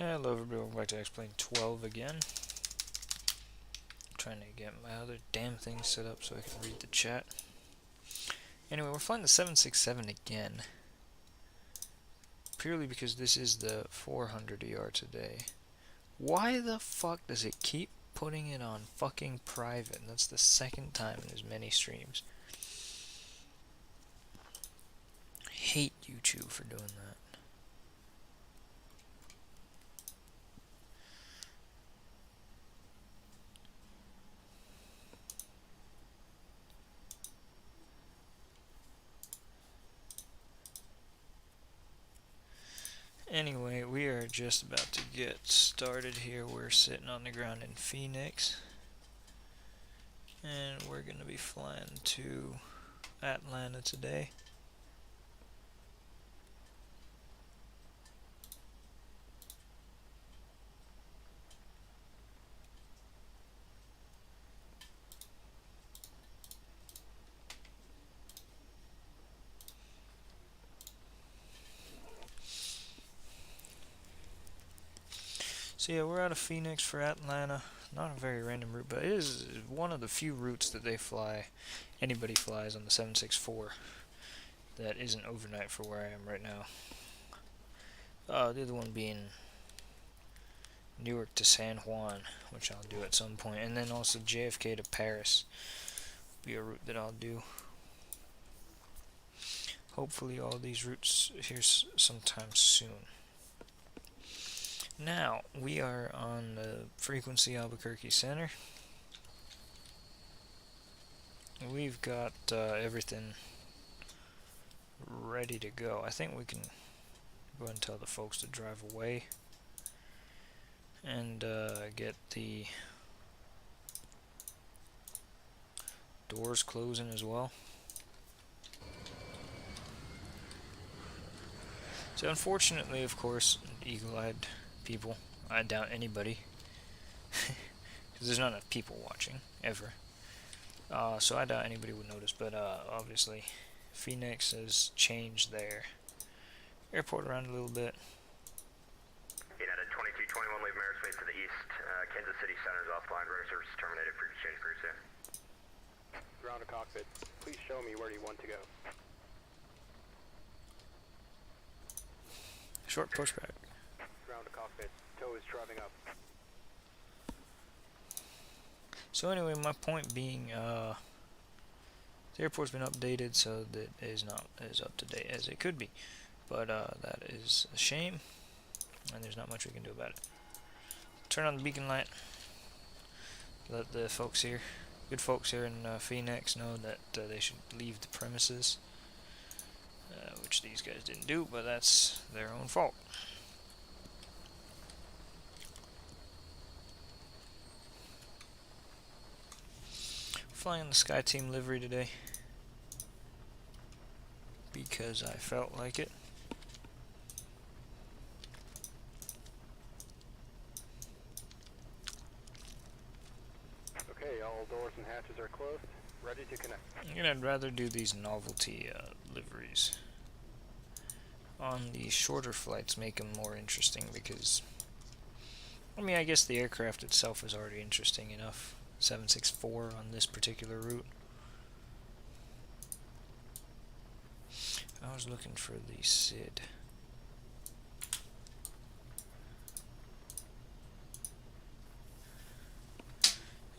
Hello everybody, welcome back to Explain 12 again. I'm trying to get my other damn thing set up so I can read the chat. Anyway, we're flying the 767 again. Purely because this is the 400 ER today. Why the fuck does it keep putting it on fucking private? And that's the second time in as many streams. I hate YouTube for doing that. Anyway, we are just about to get started here. We're sitting on the ground in Phoenix. And we're going to be flying to Atlanta today. So yeah, we're out of Phoenix for Atlanta. Not a very random route, but it is one of the few routes that they fly, anybody flies on the 764 that isn't overnight for where I am right now. The other one being Newark to San Juan, which I'll do at some point, and then also JFK to Paris will be a route that I'll do. Hopefully all these routes here sometime soon. Now, we are on the Frequency Albuquerque Center. We've got everything ready to go. I think we can go ahead and tell the folks to drive away and get the doors closing as well. So unfortunately, of course, eagle-eyed people, I doubt anybody, because there's not enough people watching, ever. So I doubt anybody would notice, but obviously Phoenix has changed their airport around a little bit. United 2221, leave airspace to the east. Kansas City Center is offline. Rotor service terminated for exchange crew soon. Ground to cockpit. Please show me where you want to go. Short pushback. Ground to cockpit. Tow is driving up. So anyway, my point being, the airport's been updated so that it is not as up to date as it could be. But that is a shame, and there's not much we can do about it. Turn on the beacon light. Let the folks here, good folks here in Phoenix, know that they should leave the premises, which these guys didn't do, but that's their own fault. Flying the Skyteam livery today because I felt like it. Okay, all doors and hatches are closed. Ready to connect. I'd rather do these novelty liveries. On the shorter flights, make them more interesting because, I mean, I guess the aircraft itself is already interesting enough. 764 on this particular route. I was looking for the SID.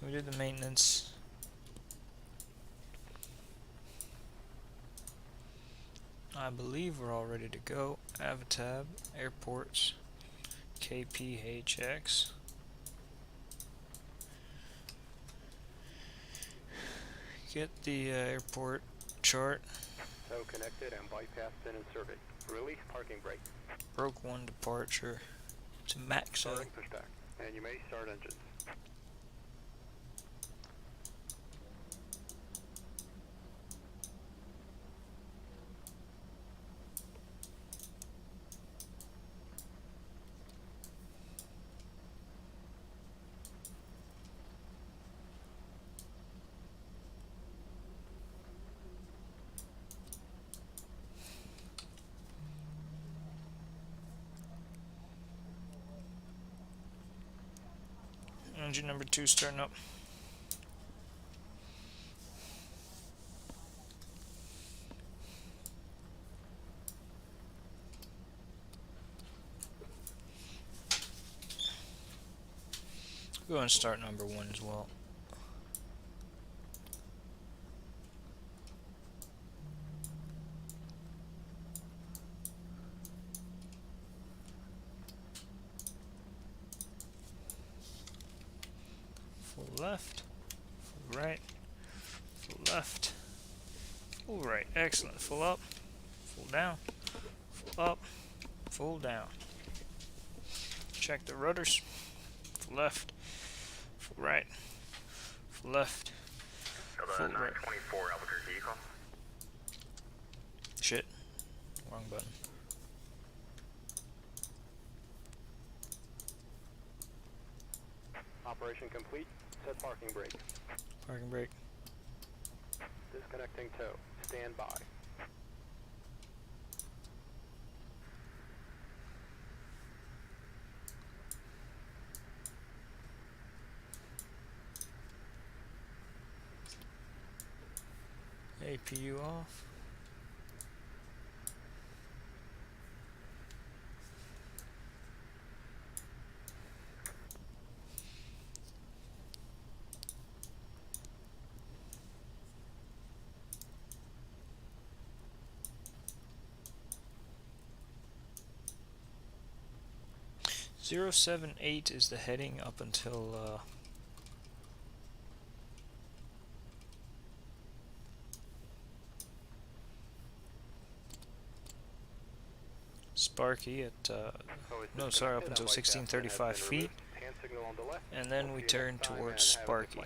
We did the maintenance. I believe we're all ready to go. Avatab, airports, KPHX. Get the airport chart. Tow connected and bypassed in and surveyed. Release parking brake. Broke one departure to max out. Starting pushback. And you may start engines. Engine number 2 starting up. Go and start number 1 as well. Full left, full right, full left, full right. Excellent. Full up, full down, full up, full down. Check the rudders. Full left, full right, full left, Delta full right. 924 Albuquerque, you call? Shit. Wrong button. Operation complete. Set parking brake. Parking brake. Disconnecting tow. Stand by. APU off. .078 is the heading up until Sparky at no, sorry, up until 1635 feet, Hand signal on the left. and then we turn towards Sparky.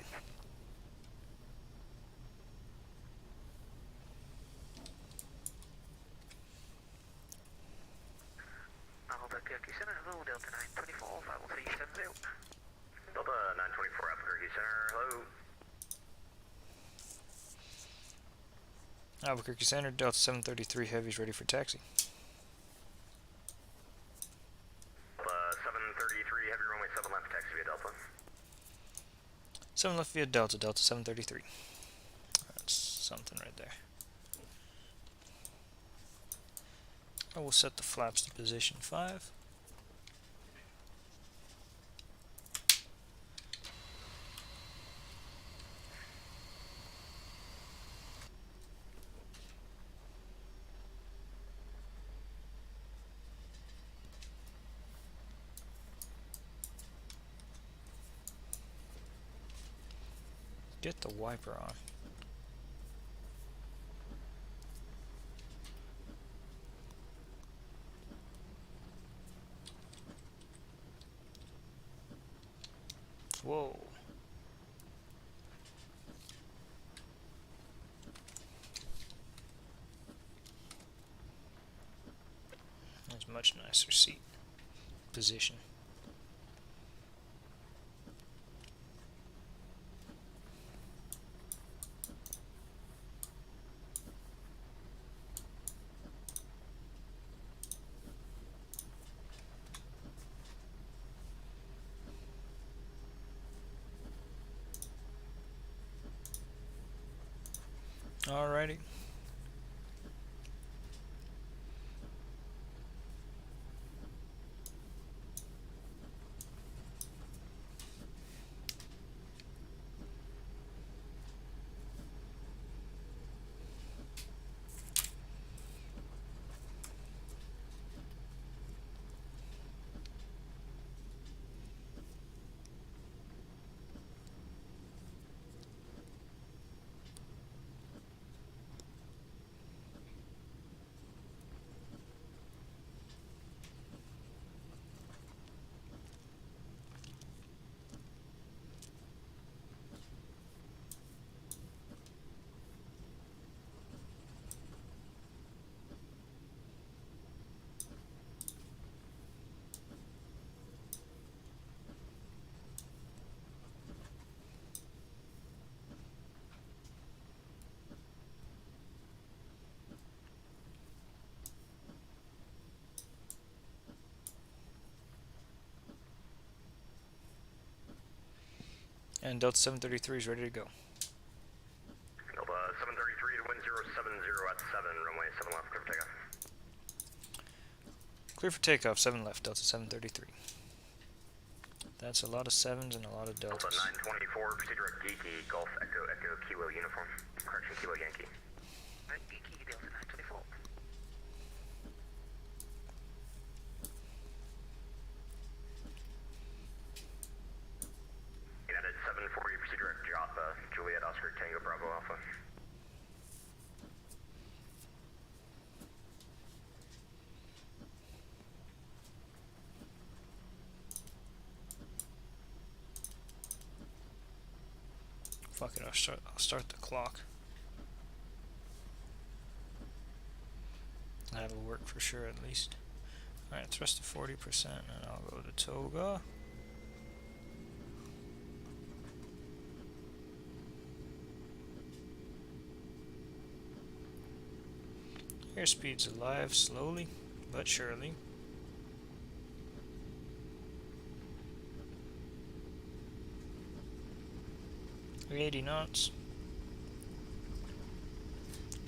Albuquerque Center, hello, Delta 924, 51370. Delta 924 Albuquerque Center, hello. Albuquerque Center, Delta 733 Heavy's ready for taxi. Delta 733 Heavy runway 7 left, taxi via Delta. 7 left via Delta, Delta 733. That's something right there. I will set the flaps to position 5. Get the wiper on. Whoa. That's a much nicer seat position. Alrighty. And Delta 733 is ready to go. Delta 733 to wind 070 at 7, runway 7 left, clear for takeoff. Clear for takeoff, 7 left, Delta 733. That's a lot of 7s and a lot of Delta deltas. 924, proceed direct Geeky, Golf Echo Echo Kilo uniform. Correction, Kilo Yankee. Right, Geeky, Delta 924. United 740, proceed direct Joppa, Juliet Oscar Tango Bravo Alpha. Fuck it, I'll start the clock. That'll work for sure at least. Alright, thrust to 40% and I'll go to Toga. Airspeed's alive, slowly but surely. 80 knots.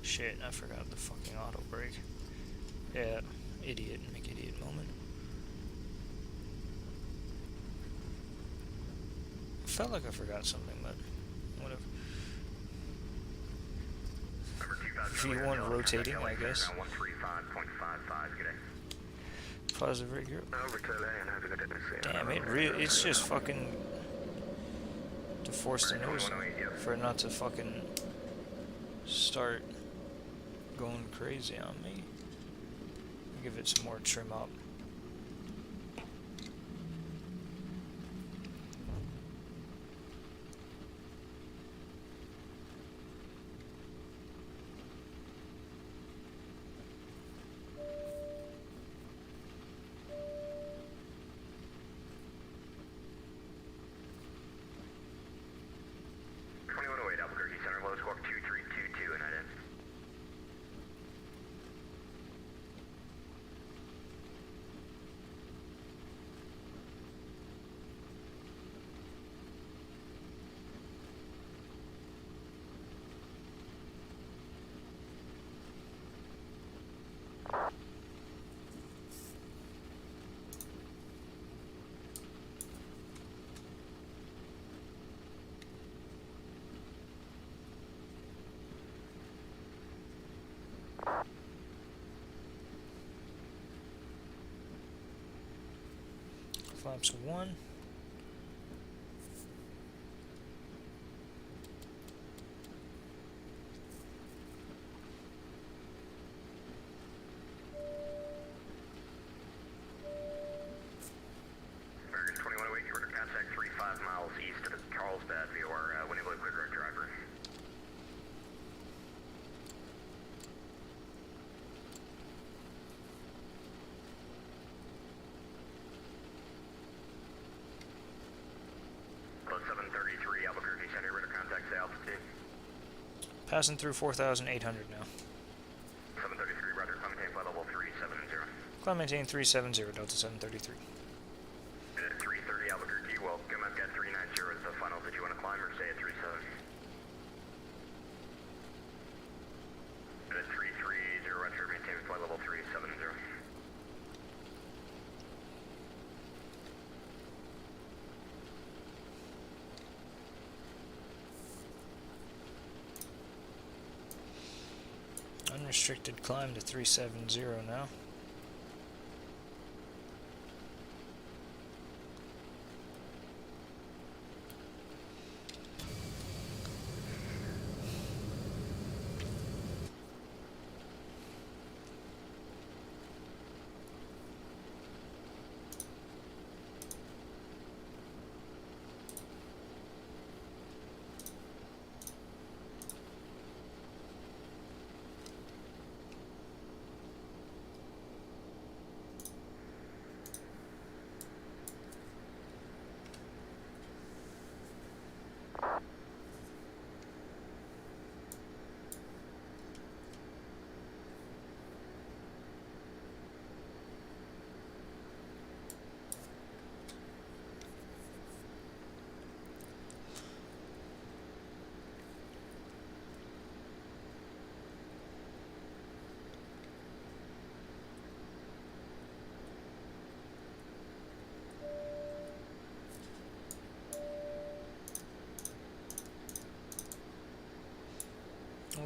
Shit, I forgot the fucking auto brake. Yeah, idiot, make idiot moment. I felt like I forgot something, but whatever. V1 rotating, I guess. 135.55, good day. Positive rig group. Over to LA and have a good day. Damn, it's just fucking to force the nose for it not to fucking start going crazy on me. Give it some more trim up. Flaps 1. American 2108, you're under contact 35 miles east of Carlsbad via our winning blue quick direct driver. Code 733, Albuquerque Center, radar contact, say altitude. Passing through 4,800 now. 733, roger, climb maintain flight level 370. Climb maintain 370, Delta 733. 330 Albuquerque, welcome, I've got 390 as the final. Did you want to climb or stay at 37? At 330, roger, maintain flight level 370. Unrestricted climb to 370 now.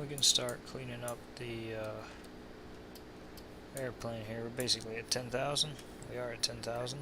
we can start cleaning up the airplane here. We're basically at 10,000. We are at 10,000.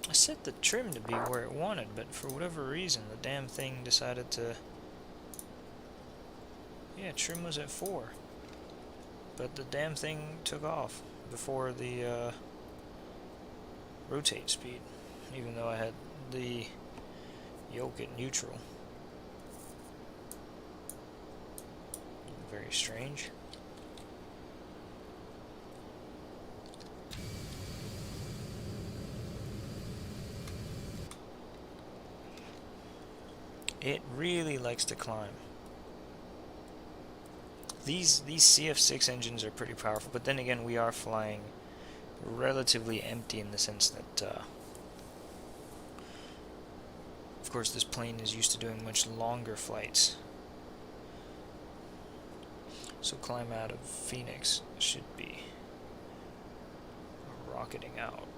I set the trim to be where it wanted, but for whatever reason, the damn thing decided to... Yeah, trim was at 4. But the damn thing took off before the rotate speed, even though I had the yoke at neutral. Very strange. It really likes to climb. These CF6 engines are pretty powerful, but then again, we are flying relatively empty in the sense that, of course, this plane is used to doing much longer flights. So climb out of Phoenix should be rocketing out.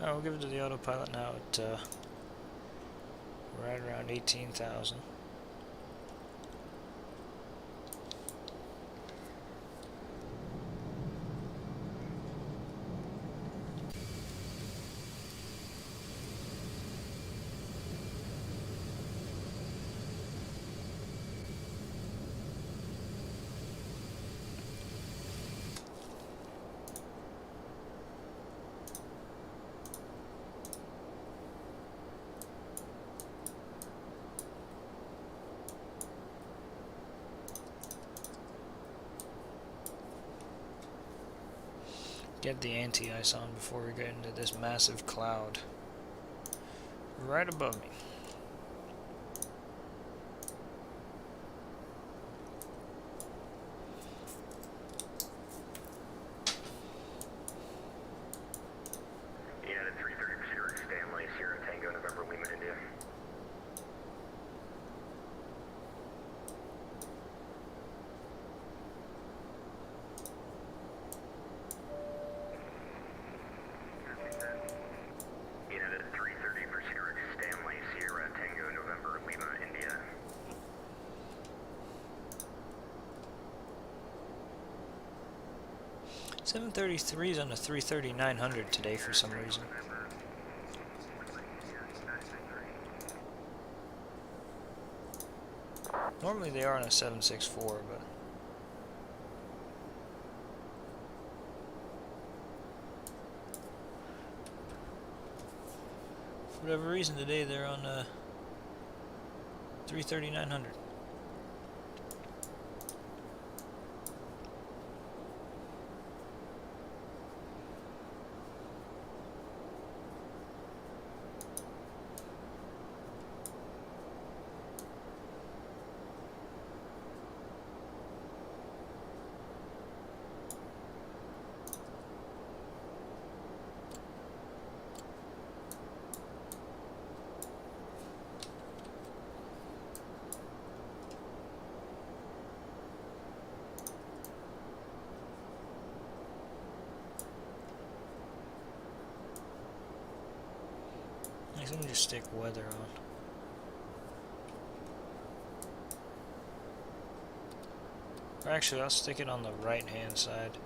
We'll give it to the autopilot now at right around 18,000. Get the anti-ice on before we get into this massive cloud right above me. United 330 Pursuit Stanley, Sierra Tango, November, Lima, India. United 330 Pursuit Stanley, Sierra Tango, November, Lima, India. $733 is on a 330-900 today for some reason. Normally they are on a 764, but for whatever reason today they're on a 330-900. guess I can just stick weather on. Or actually, I'll stick it on the right-hand side.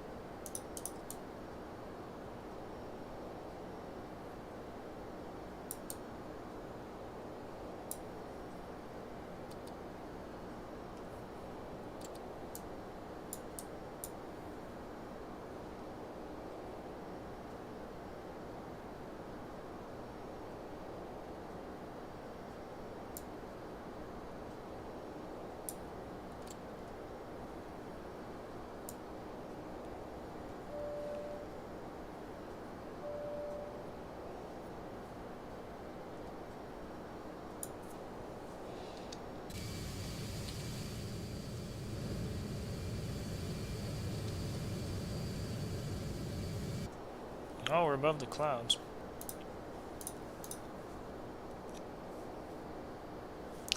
Oh, we're above the clouds.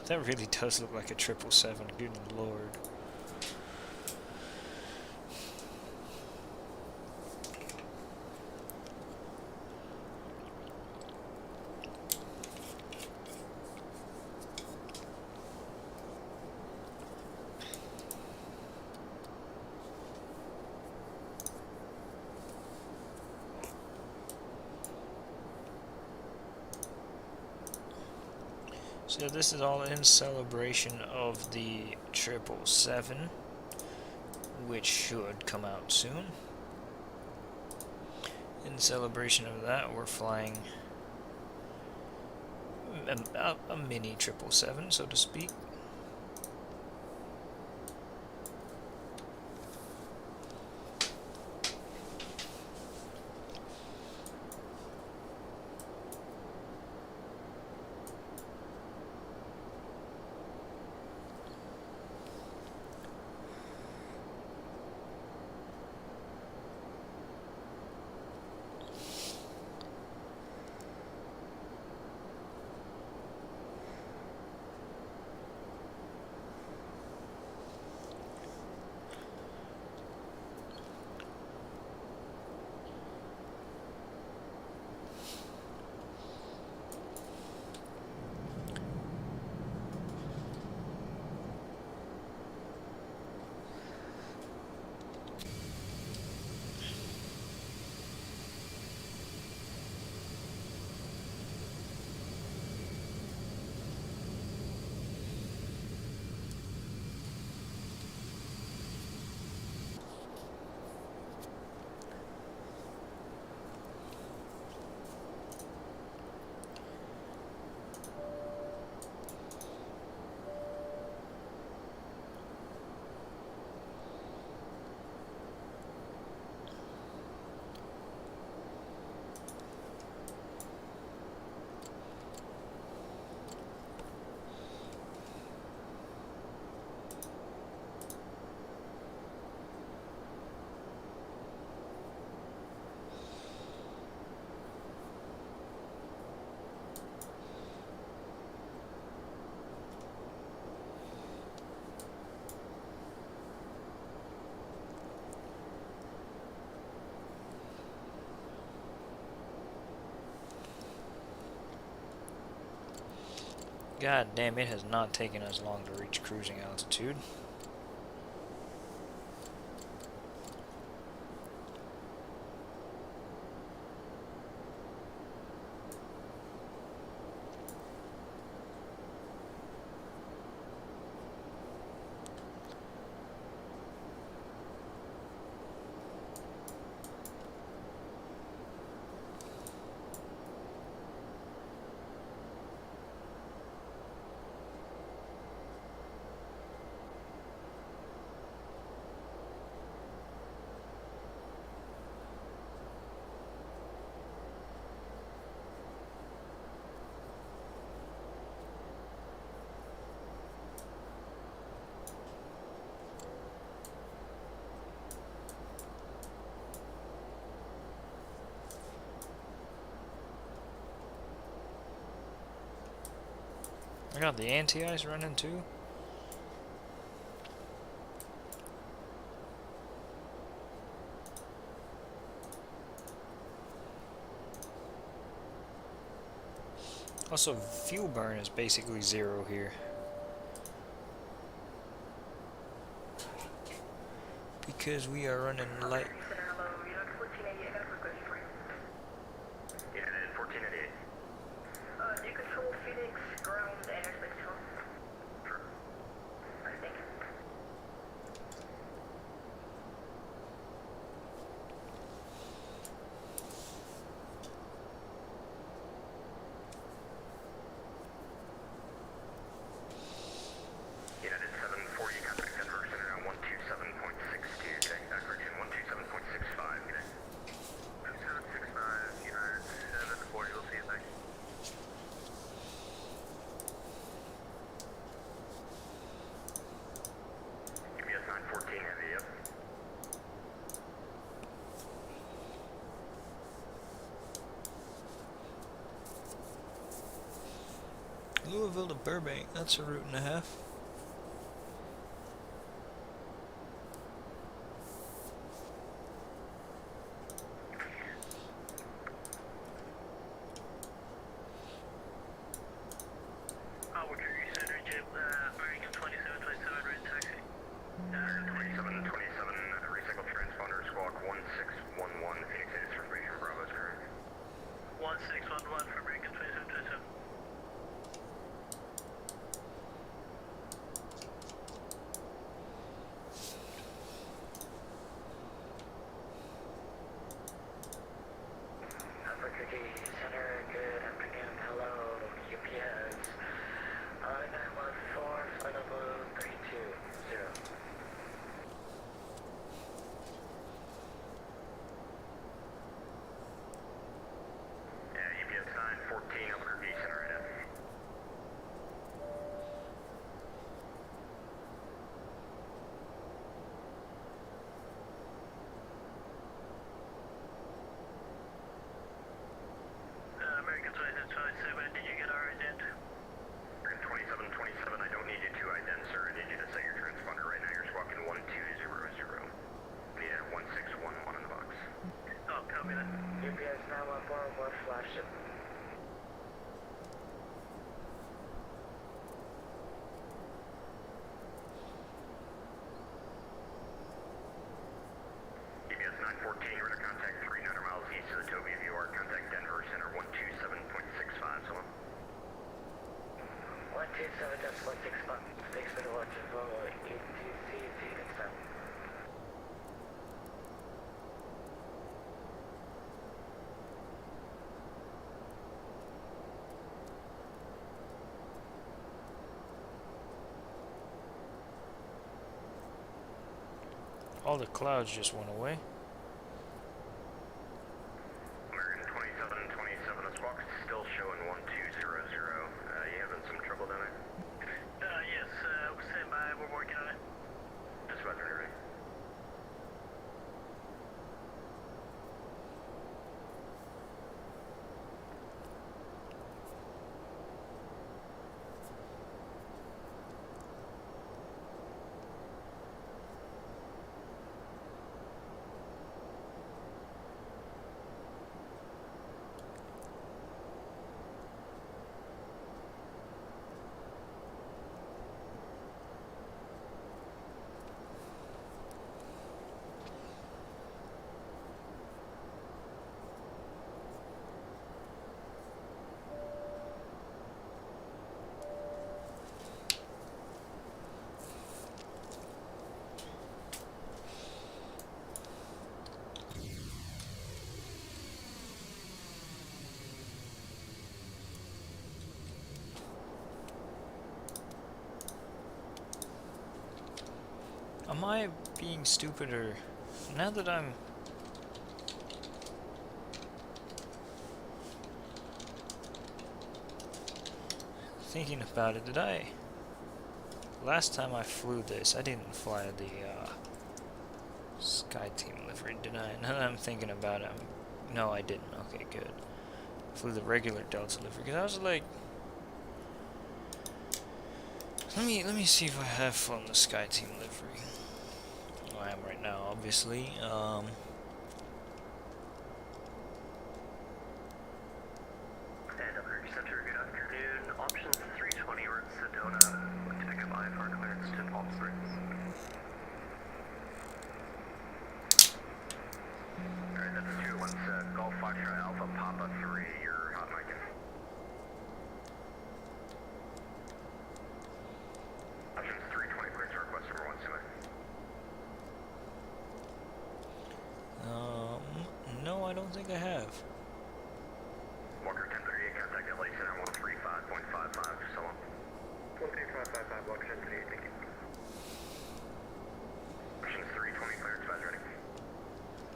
That really does look like a 777, good lord. So this is all in celebration of the 777, which should come out soon. In celebration of that, we're flying a mini 777, so to speak. God damn, it has not taken us long to reach cruising altitude. I got the anti-ice running too. Also, fuel burn is basically 0 here. Because we are running light. Hello, Unit 1488, I got a quick question for you. United 1488. Do you control Phoenix, ground, and airspace control? Sure. Alright, thank you. United 740, contact Denver Center on 127.62, okay? Correction, 127.65, okay? 2765, United 740, we'll see you, thanks. UPS 914 heavy, yep. Louisville to Burbank, that's a route and a half. American 2727, red taxi. 2727, recycle transponder, squawk 1611, Phoenix City Information, Bravo's correct. 1611 for American 2727. Africa D Center, good afternoon, hello, UPS. 914, flight level 320. Yeah, UPS 914, Albuquerque Center, right in. American 2727, did you get our ident? American 2727, I don't need you to ident, sir. I need you to set your transponder right now. You're squawking 1200. Need it at 1611 in the box. Oh, copy that. UPS 914, what flash ship? UPS 914, you're to contact 300 miles east of the Toby. If you are, contact Denver Center 127.65, so on. 127.65, 6 minute watch as well, ATC, Phoenix time. All the clouds just went away. American 2727, the squawk is still showing 1200. You having some trouble down there? Yes, stand by, we're working on it. Just about to ready. Am I being stupid, or now that I'm thinking about it, last time I flew this, I didn't fly the Skyteam livery, did I? Now that I'm thinking about it, no, I didn't. Okay, good. Flew the regular Delta livery, because I was like, let me see if I have flown the Skyteam livery. Well, I am right now, obviously. And Albuquerque Center, good afternoon. think they have. Walker 1038, contact LA Center 135.55, so long. 13555, Walker 1038, thank you. Options 320, clear, advise ready.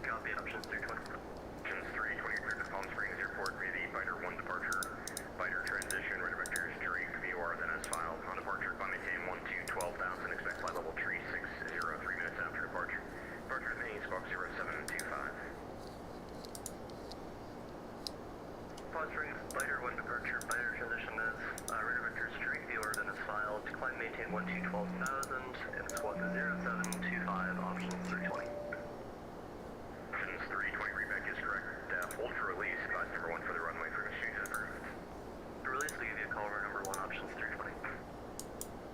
Copy, options 320. Options 320, clear to Palm Springs Airport via the Biter 1 departure. Biter transition, radar vectors, Drake, VOR, then as filed. On departure, climb maintain 12,000, expect flight level 3603 minutes after departure. Departure to main, squawk 0725. Palm Springs, Biter 1 departure, Biter transition is radar vectors, Drake, VOR, then as filed. Climb maintain 12,000, and squawk 0725, options 320. Options 320, readback is correct. Hold for release, advise number 1 for the runway frequency change is approved. For release, we'll give you a call over number 1, options 320.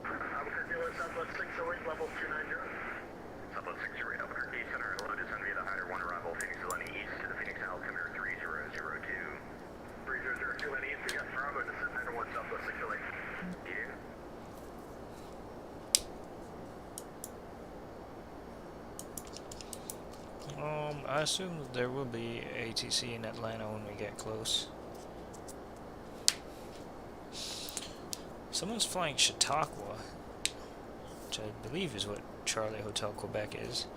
I'm going to deal with Southwest 608, level 290. Southwest 608, Albuquerque Center, hello, descend via the Hyder 1 arrival, Phoenix Eleni East to the Phoenix altimeter 3002. 3002, Eleni East, yes, Bravo, this is Hyder 1, Southwest 608. Yeah. I assume that there will be ATC in Atlanta when we get close. Someone's flying Chautauqua, which I believe is what Charlie Hotel Quebec is.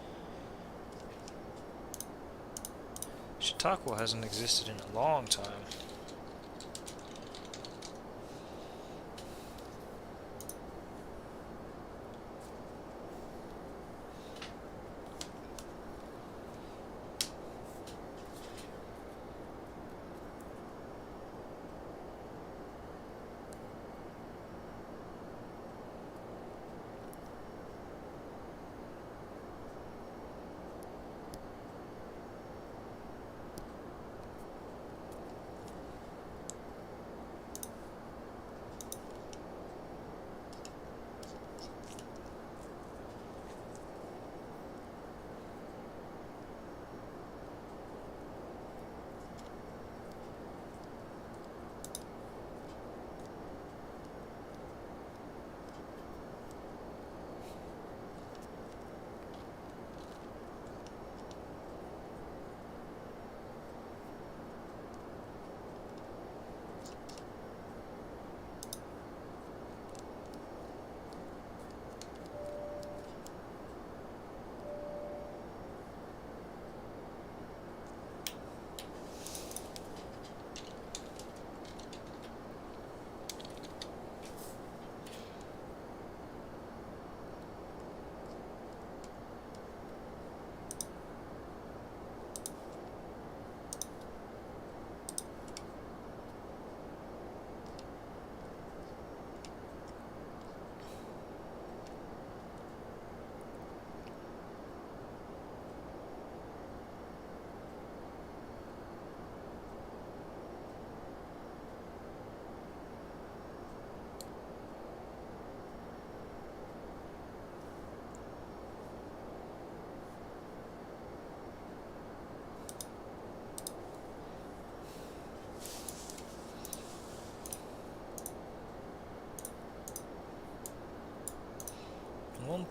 Chautauqua hasn't existed in a long time.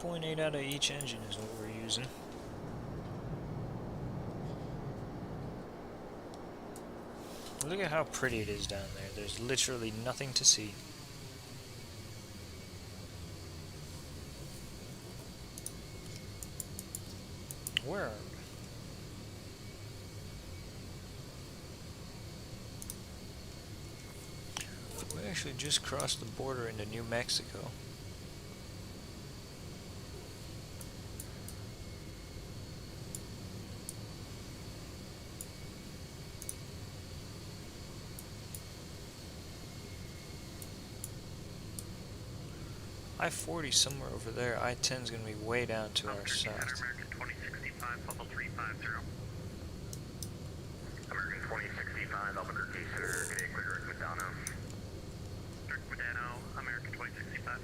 .8 out of each engine is what we're using. Look at how pretty it is down there. There's literally nothing to see. Where are we? We actually just crossed the border into New Mexico. I-40 somewhere over there. I-10 is going to be way down to our south. American 2065, Bubble 350. American 2065, Albuquerque Center, Canadian Clear, Rick Medano. Rick Medano, American 2065.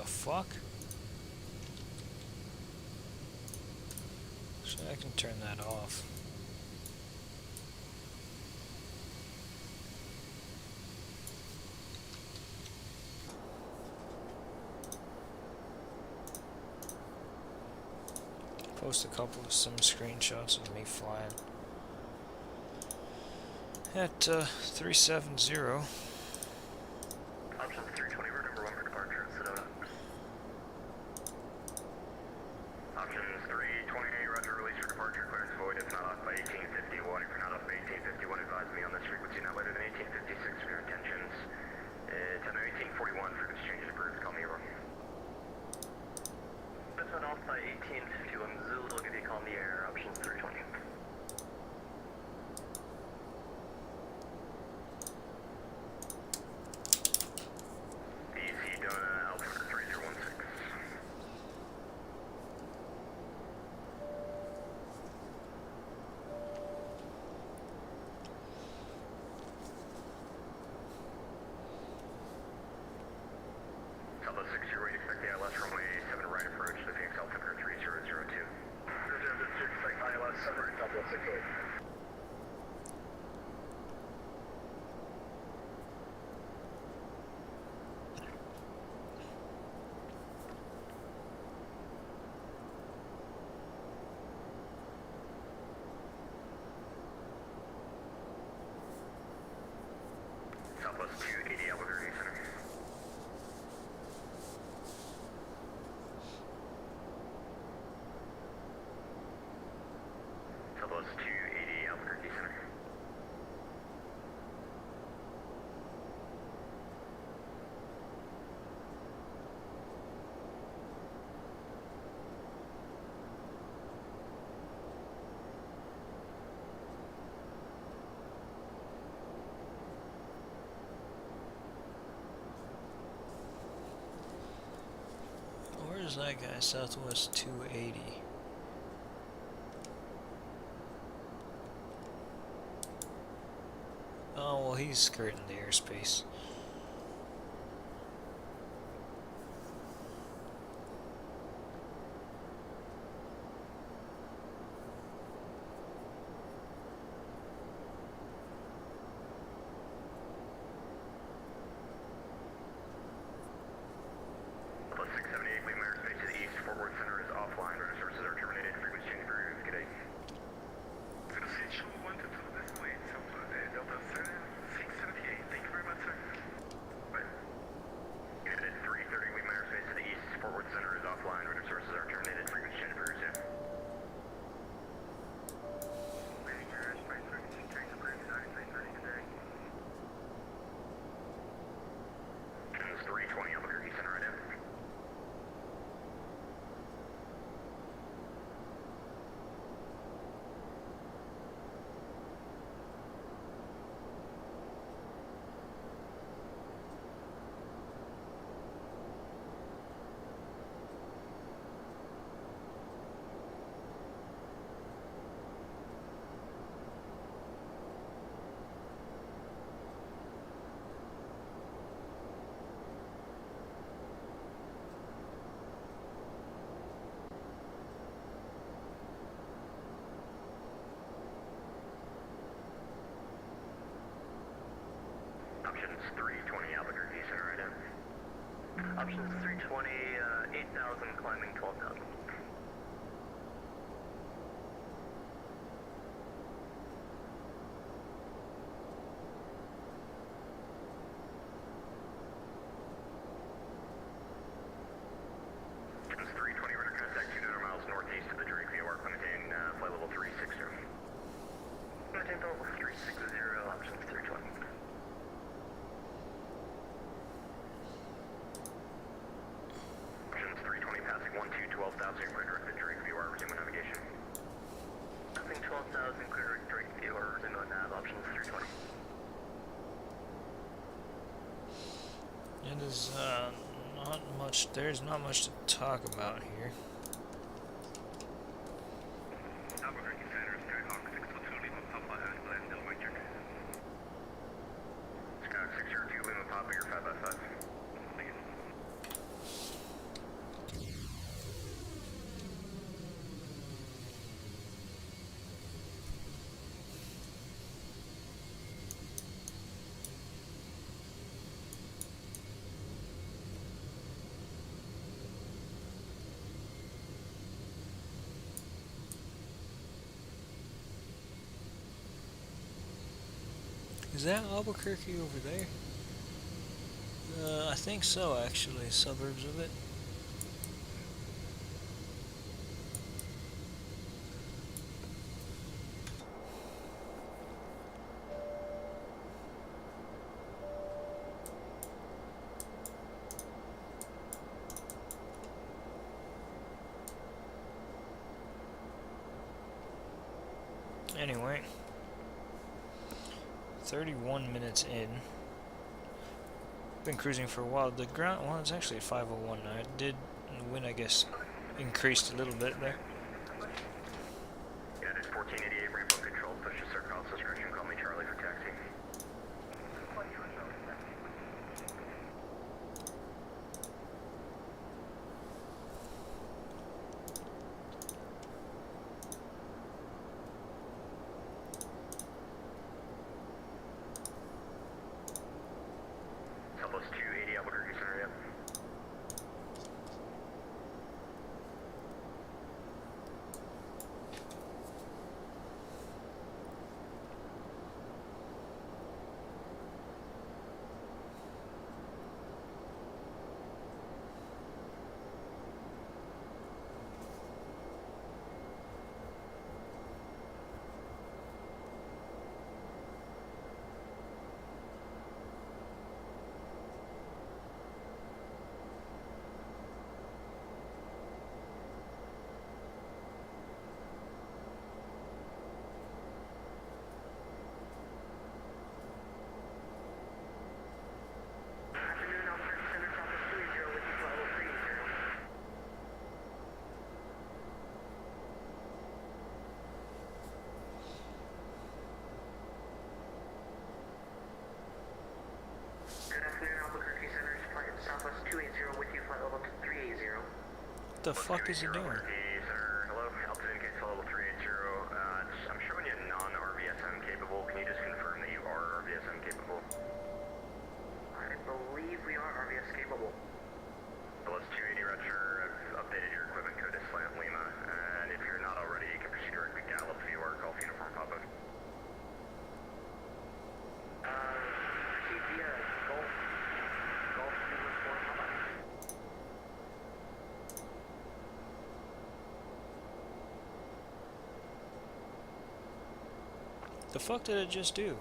the fuck? So I can turn that off. Post a couple of some screenshots of me flying at 370. Options 320, route number 1 for departure, Sedona. Options 320, roger, release for departure, clearance void if not off by 1851. If you're not off by 1851, advise me on this frequency not later than 1856 for your intentions. It's under 1841, frequency changes approved, call me over. This one off by 1851, Zulu will give you a call in the air, options 320. Southwest 6, your weight, expect the ILS runway 7 right approach to Phoenix Altimeter 3002. Expect ILS 7 right, Southwest 6 weight. Southwest 280 Albuquerque Center. Southwest 280 Albuquerque Center. Where's that guy? Southwest 280. Oh, well, he's skirting the airspace. Plus 678, leave my airspace to the east. Fort Worth Center is offline. Radar services are terminated. Frequency change approved. Good day. Zero 1 to this way. Delta 678. Thank you very much, sir. Bye. Unit 330, leave my airspace to the east. Fort Worth Center is offline. Radar services are terminated. Frequency change approved. Yeah. Leaving your airspace. Frequency change approved. 9330. Good day. 320 Albuquerque Center right now. Options 320 Albuquerque Center right now. Options 320, 8,000 climbing 12,000. Options 320, radar contact 200 miles northeast of the Drake VOR, Clementine, flight level 360. Clementine, level 360, options 320. Options 320, passing 12,000, clear direct to Drake VOR, resume navigation. Passing 12,000, clear direct Drake VOR, resume nav, options 320. It is not much. There's not much to talk about here. Albuquerque Center, Skyhawk 602, Lima Papa, Aslan, Del Richard. Skyhawk 602, Lima Papa, you're 5 by 5. Is that Albuquerque over there? I think so, actually. Suburbs of it. Anyway, 31 minutes in. Been cruising for a while. The ground, well, it's actually at 5:01 now. It did, the wind, I guess, increased a little bit there. Yeah, it's 1488, ramp up control, push to circle house discretion, call me Charlie for taxi. Southwest 280, Albuquerque Center, yeah. Afternoon, Albuquerque Center, Southwest 280 with you for level 380. Good afternoon, Albuquerque Center, flight Southwest 280 with you, flight level 380. What the fuck is it doing? Albuquerque Center, hello, altitude indicates level 380. I'm showing you non-RVSM capable. Can you just confirm that you are RVSM capable? I believe we are RVS capable. LS 280 Roger, I've updated your equipment code to Slant Lima, and if you're not already, you can proceed directly to Gallup VOR Golf Uniform Papa. Proceed via Golf Uniform Papa. The fuck did it just do?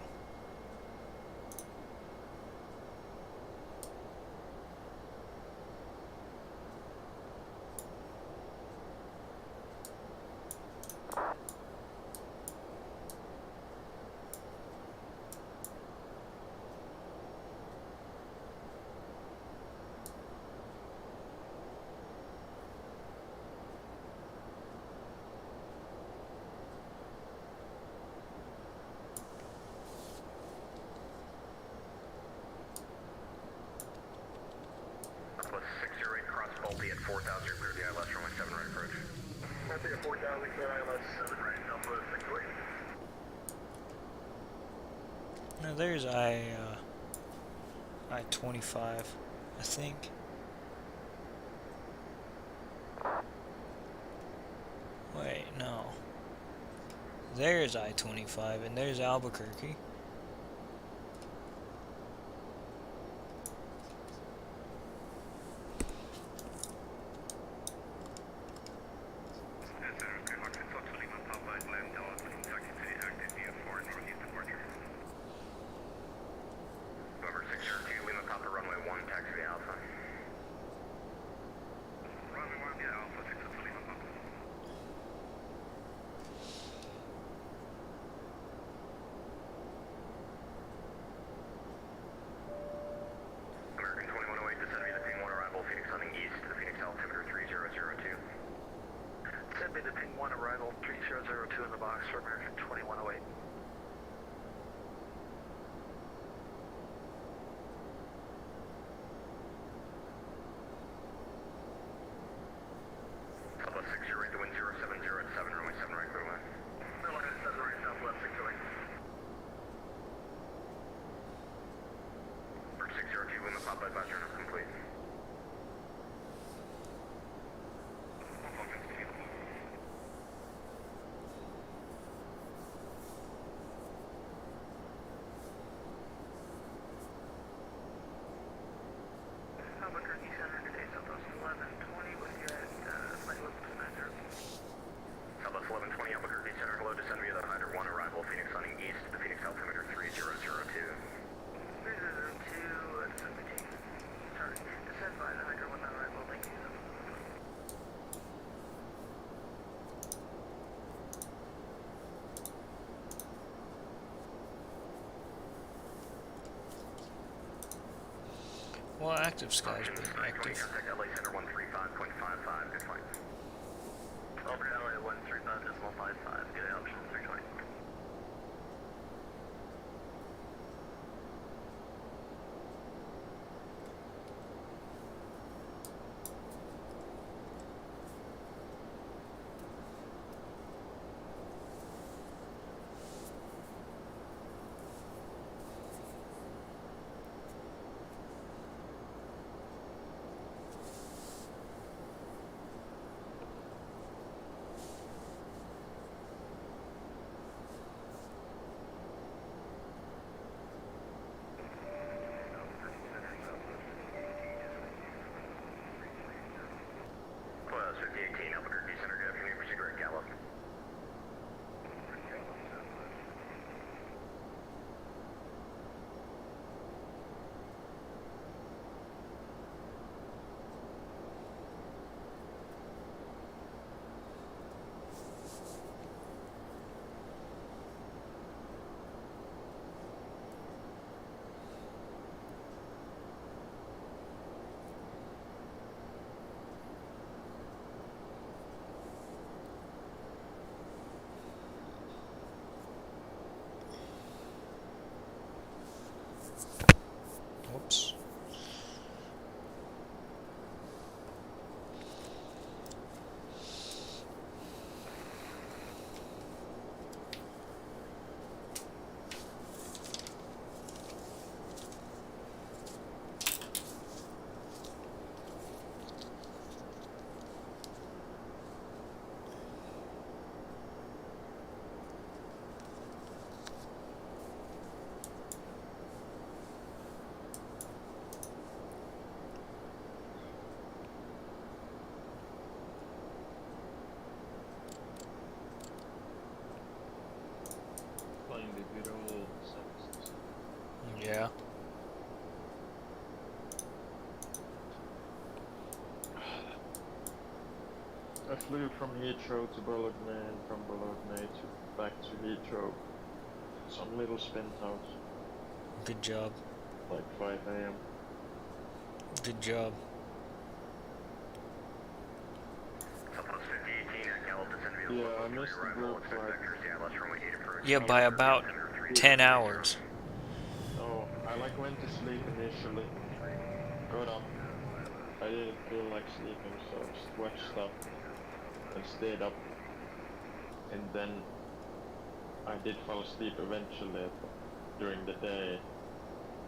Plus 608 cross Balti at 4,000, clear the ILS runway 7 right approach. That's at 4,000, clear ILS 7 right, Southwest 608. Now there's I-25, I think. Wait, no. There's I-25 and there's Albuquerque. November 602, Lima Papa runway 1, taxi Alpha. Runway 1, yeah, Alpha 602 Lima Papa. American 2108, descend via the ping 1 arrival, Phoenix landing east to the Phoenix altimeter 3002. Send me the ping 1 arrival 3002 in the box for American 2108. Southwest 608, the wind 070 at 7, runway 7 right, clear line. Runway 7 right, Southwest 608. Bridge 602, Lima Papa advisory not complete. active, Sky's Options being 320, active. contact LA Center 135.55, good flights. Over LA 135.55, good options 320. Close 5018, Albuquerque Center, good afternoon, proceed direct Gallup. Whoops. Playing the good old services. Yeah. I flew from Heathrow to Bologna and from Bologna to back to Heathrow. Some little spin out, Good job. like 5 AM. Good job. Southwest 5018 at Gallup, descend to Yeah, vehicle I missed the arrival, blue expect flag. vectors, DL733 approach. Yeah, by about 10 hours. Oh, I like went to sleep initially. Got up. I didn't feel like sleeping, so I just watched stuff and stayed up. And then I did fall asleep eventually during the day,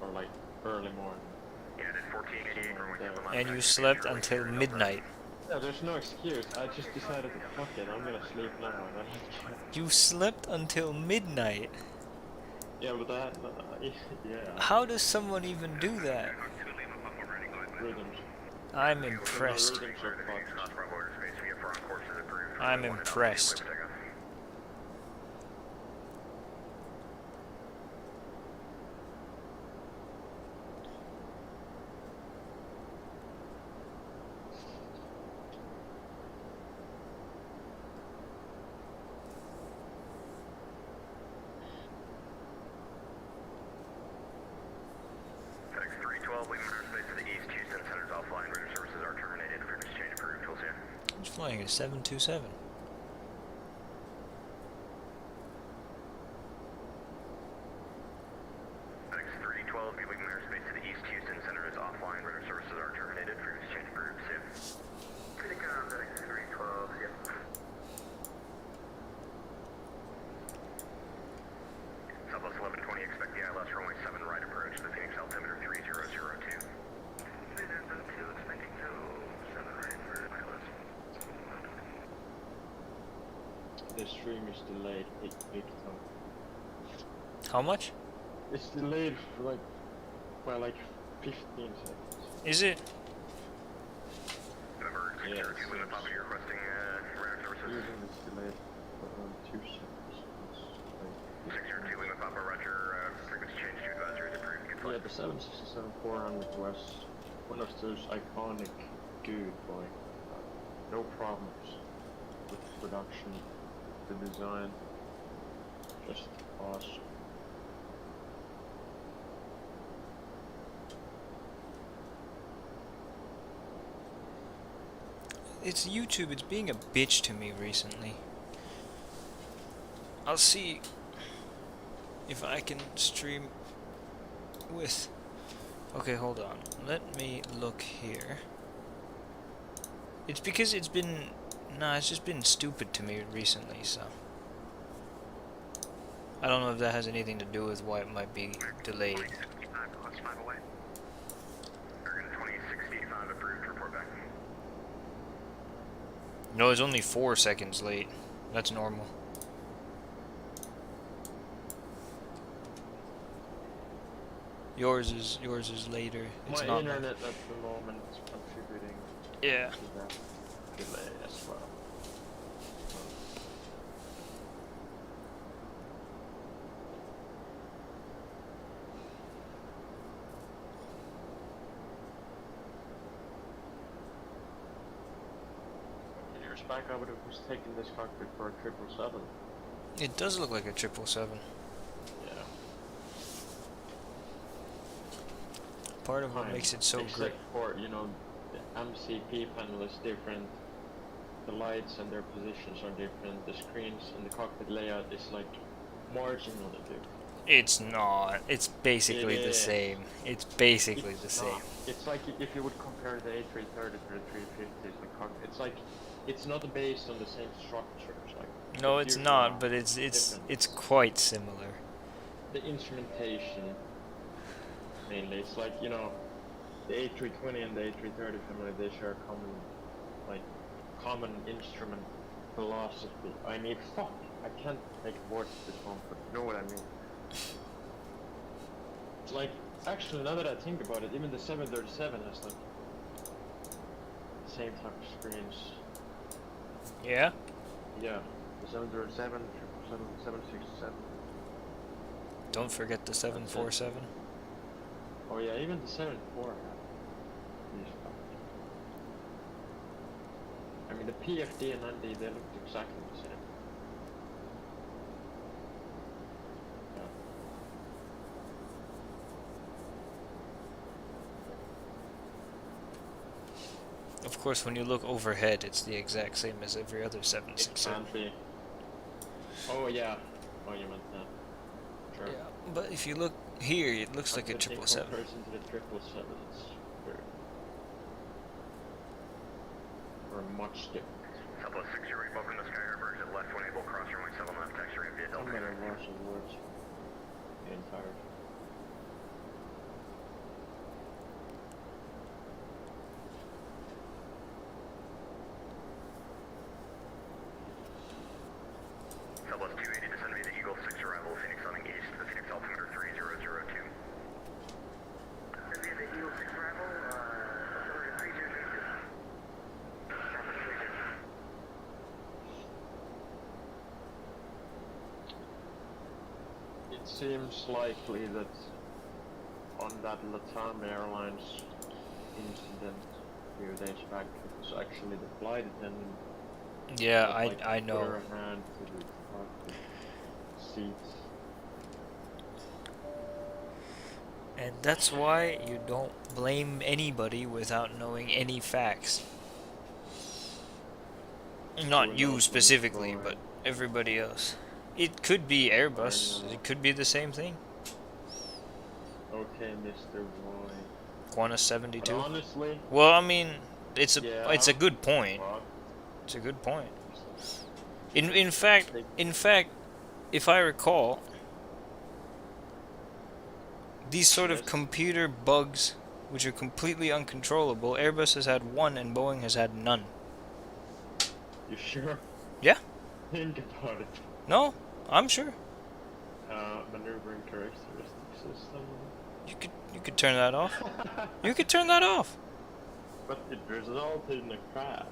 or like early morning. Yeah, I did 1488, runway 7 And you slept until midnight. Yeah, there's no excuse. I just decided to fuck it. I'm gonna sleep now, and I don't care. You slept until midnight. Yeah, but that, yeah. How does someone even do that? Rhythms. I'm impressed. Rhythms are fucked. I'm impressed. FedEx 312, leaving airspace to the east, Houston Center's offline, radar services are terminated, frequency change approved, tools here. I'm just flying a 727. FedEx 312, be leaving airspace to the east, Houston Center is offline, radar services are terminated, frequency change approved, soon. Take on FedEx 312, yep. Southwest 1120, expect the ILS runway 7 right approach, the Phoenix altimeter 3002. Expecting 7 right for ILS. The stream is delayed big time. How much? It's delayed for like, by like 15 seconds. Is it? Number 602, Yeah, Lima Papa, you're requesting radar services. Usually it's delayed for around 2 seconds. It's like 602, Lima Papa, roger, frequency change to advisory is approved, good yeah, flight. the 767-400 was one of those iconic dude boy. No problems with production, the design, just awesome. it's YouTube. It's being a bitch to me recently. I'll see if I can stream with. Okay, hold on. Let me look here. It's because it's been. Nah, it's just been stupid to me recently, so. I don't know if that has anything to do with why it might be delayed. 2065 away. Bergen 2065 approved, report back. No, it's only 4 seconds late. That's normal. Yours is later. It's My not internet at the moment is contributing yeah. to that delay as well. Years back I would have just taken this cockpit for a 777. It does look like a 777. Yeah. Part of what Fine. makes it so Except great. for, you know, the MCP panel is different, the lights and their positions are different, the screens and the cockpit layout is like marginally different. It's not. It's basically the same. It's basically the same. It's like if you would compare the A330 to the 350s, it's like it's not based on the same structures. Like No, it's not, but it's quite similar. The instrumentation mainly, it's like, you know, the A320 and the A330 family, they share common instrument philosophy. I can't make words this one, but you know what I mean. Like, actually, now that I think about it, even the 737 has like the same type of screens. Yeah? Yeah, the 737, 767. Don't forget the 747. Oh yeah, even the 74 had these stuff. I mean, the PFD and ND, they looked exactly the same. Of course, when you look overhead, it's the exact same as every other It 767. can't be. Oh yeah. Oh, you meant that. Sure. Yeah, but if you look here, it looks like a But in 777. comparison to the 777, it's very much different. Southwest 60, welcome to Sky Harbor, exit left when able, cross runway 7 left, taxi ramp via I'm Delta. at a loss of words. Getting tired. Southwest 280, descend via the Eagle 6 arrival, Phoenix on engaged to the Phoenix altimeter 3002. Via the Eagle 6 arrival, altimeter 3002. Traffic 3002. It seems likely that on that Latam Airlines incident a few days back, it was actually the flight attendant. Yeah, that, like, I put know. her hand to the cockpit seats. And that's why you don't blame anybody without knowing any facts. Not Who you knows specifically, what's but going everybody else. It could be Airbus. know. It could be the same thing. Okay, Mr. Y. Qantas But 72. honestly, Well, I mean, it's a yeah, good point. fuck. It's a good point. In fact, if I recall, these sort of Yes. computer bugs, which are completely uncontrollable, Airbus has had one and Boeing has had none. You sure? Yeah. Think about it. No, I'm sure. Maneuvering characteristic system. You could turn that off. You could turn that off. But it resulted in a crash.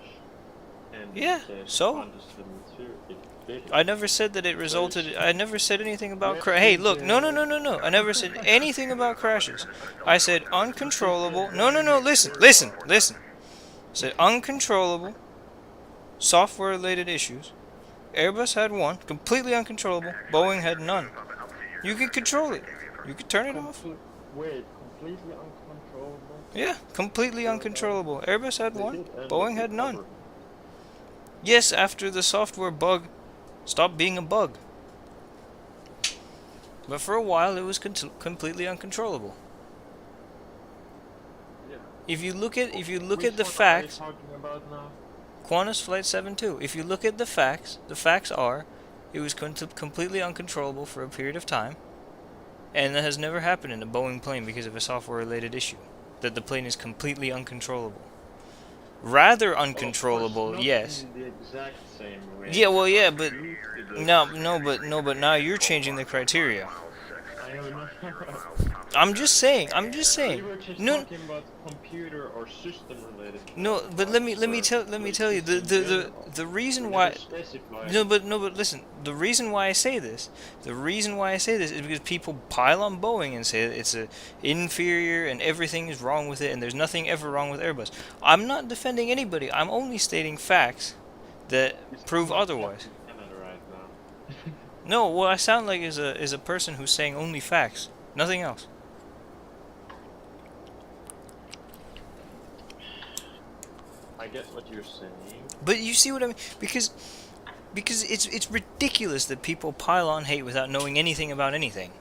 And Yeah, the so? Qantas 72, it did. I never said that it resulted. I never said anything about Yes, crash. Hey, you look, no. did. I never said anything about crashes. I said uncontrollable. No. Listen. I said uncontrollable, software-related issues. Airbus had one, completely uncontrollable. Boeing had none. You could control it. You could turn it off. Wait, completely uncontrollable? Yeah, completely uncontrollable. Airbus had They one. did end Boeing up had none. recovering. Yes, after the software bug stopped being a bug. But for a while, it was completely uncontrollable. Yeah. If you look at Which the one facts, are you talking about now? Qantas Flight 72. If you look at the facts are, it was completely uncontrollable for a period of time, and that has never happened in a Boeing plane because of a software-related issue. That the plane is completely uncontrollable. Rather uncontrollable, Not yes. in the exact same way. Yeah, well, yeah, but You did it. but now you're changing the criteria. I don't know. I'm just saying. We were just No, talking about computer or system related. no, but let me tell you the reason why. No, but listen. The reason why I say this is because people pile on Boeing and say it's a inferior and everything is wrong with it and there's nothing ever wrong with Airbus. I'm not defending anybody. I'm only stating facts that prove otherwise. Canada right now. No, what I sound like is a person who's saying only facts, nothing else. I get what you're saying. But you see what I mean? Because it's ridiculous that people pile on hate without knowing anything about anything.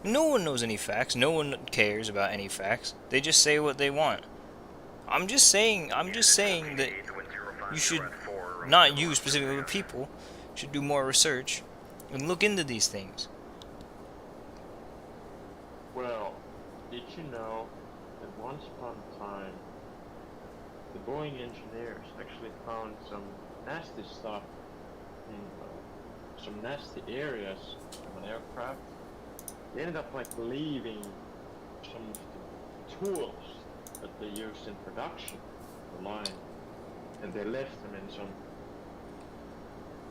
No one knows any facts. No one cares about any facts. They just say what they want. I'm just saying that you should, not you specifically, but people should do more research and look into these things. Well, did you know that once upon a time, the Boeing engineers actually found some nasty stuff in some nasty areas of an aircraft? They ended up like leaving some of the tools that they used in production, the line, and they left them in some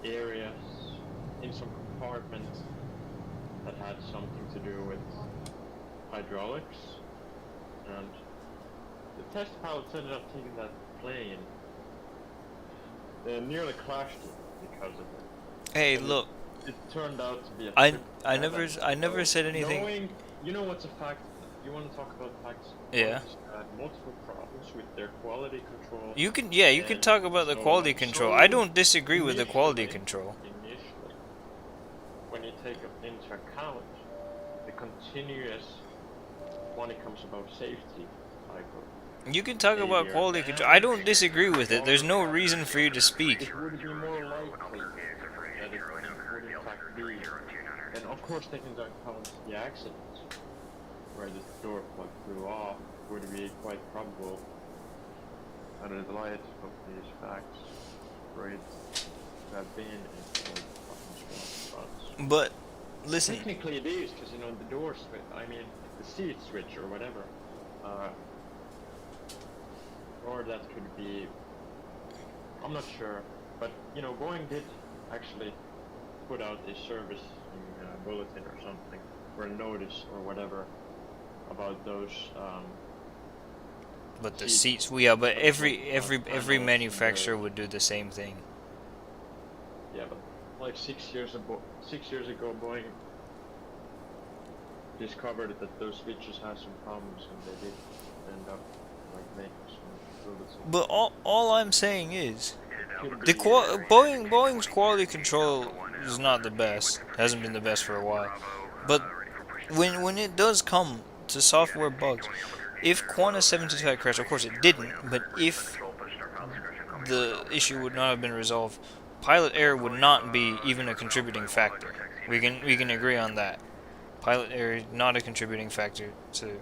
areas, in some compartments that had something to do with hydraulics, and the test pilots ended up taking that plane. They nearly crashed it because of it. Hey, And look, it turned out to be a I trip never heaven. said anything. Knowing, you know what's a fact? You want to talk about facts? Yeah. Boeing's had multiple problems with their quality control. You can talk about the quality control. I don't disagree with the quality control. Initially, when you take into account the continuous, when it comes about safety cycle. You can talk about quality control. I don't disagree with it. There's no reason for you to speak. It would be more likely that it would in fact be, and of course taking into account the accident where the door plug flew off, would be quite probable under the light of these facts for it to have been in fucking. But listen, Technically it is, because you know the door switch, I mean the seat switch or whatever, or that could be, I'm not sure, but you know Boeing did actually put out a service bulletin or something, or a notice or whatever about those but the seats, yeah, but every manufacturer would do the same thing. yeah, but like 6 years ago Boeing discovered that those switches had some problems and they did end up like making some bullets. But all I'm saying is Could the be, Boeing's quality control is not the best. Hasn't been the best for a while. But when it does come to software bugs, if Qantas 722 had crashed, of course it didn't, but if the issue would not have been resolved, pilot error would not be even a contributing factor. We can agree on that. Pilot error is not a contributing factor to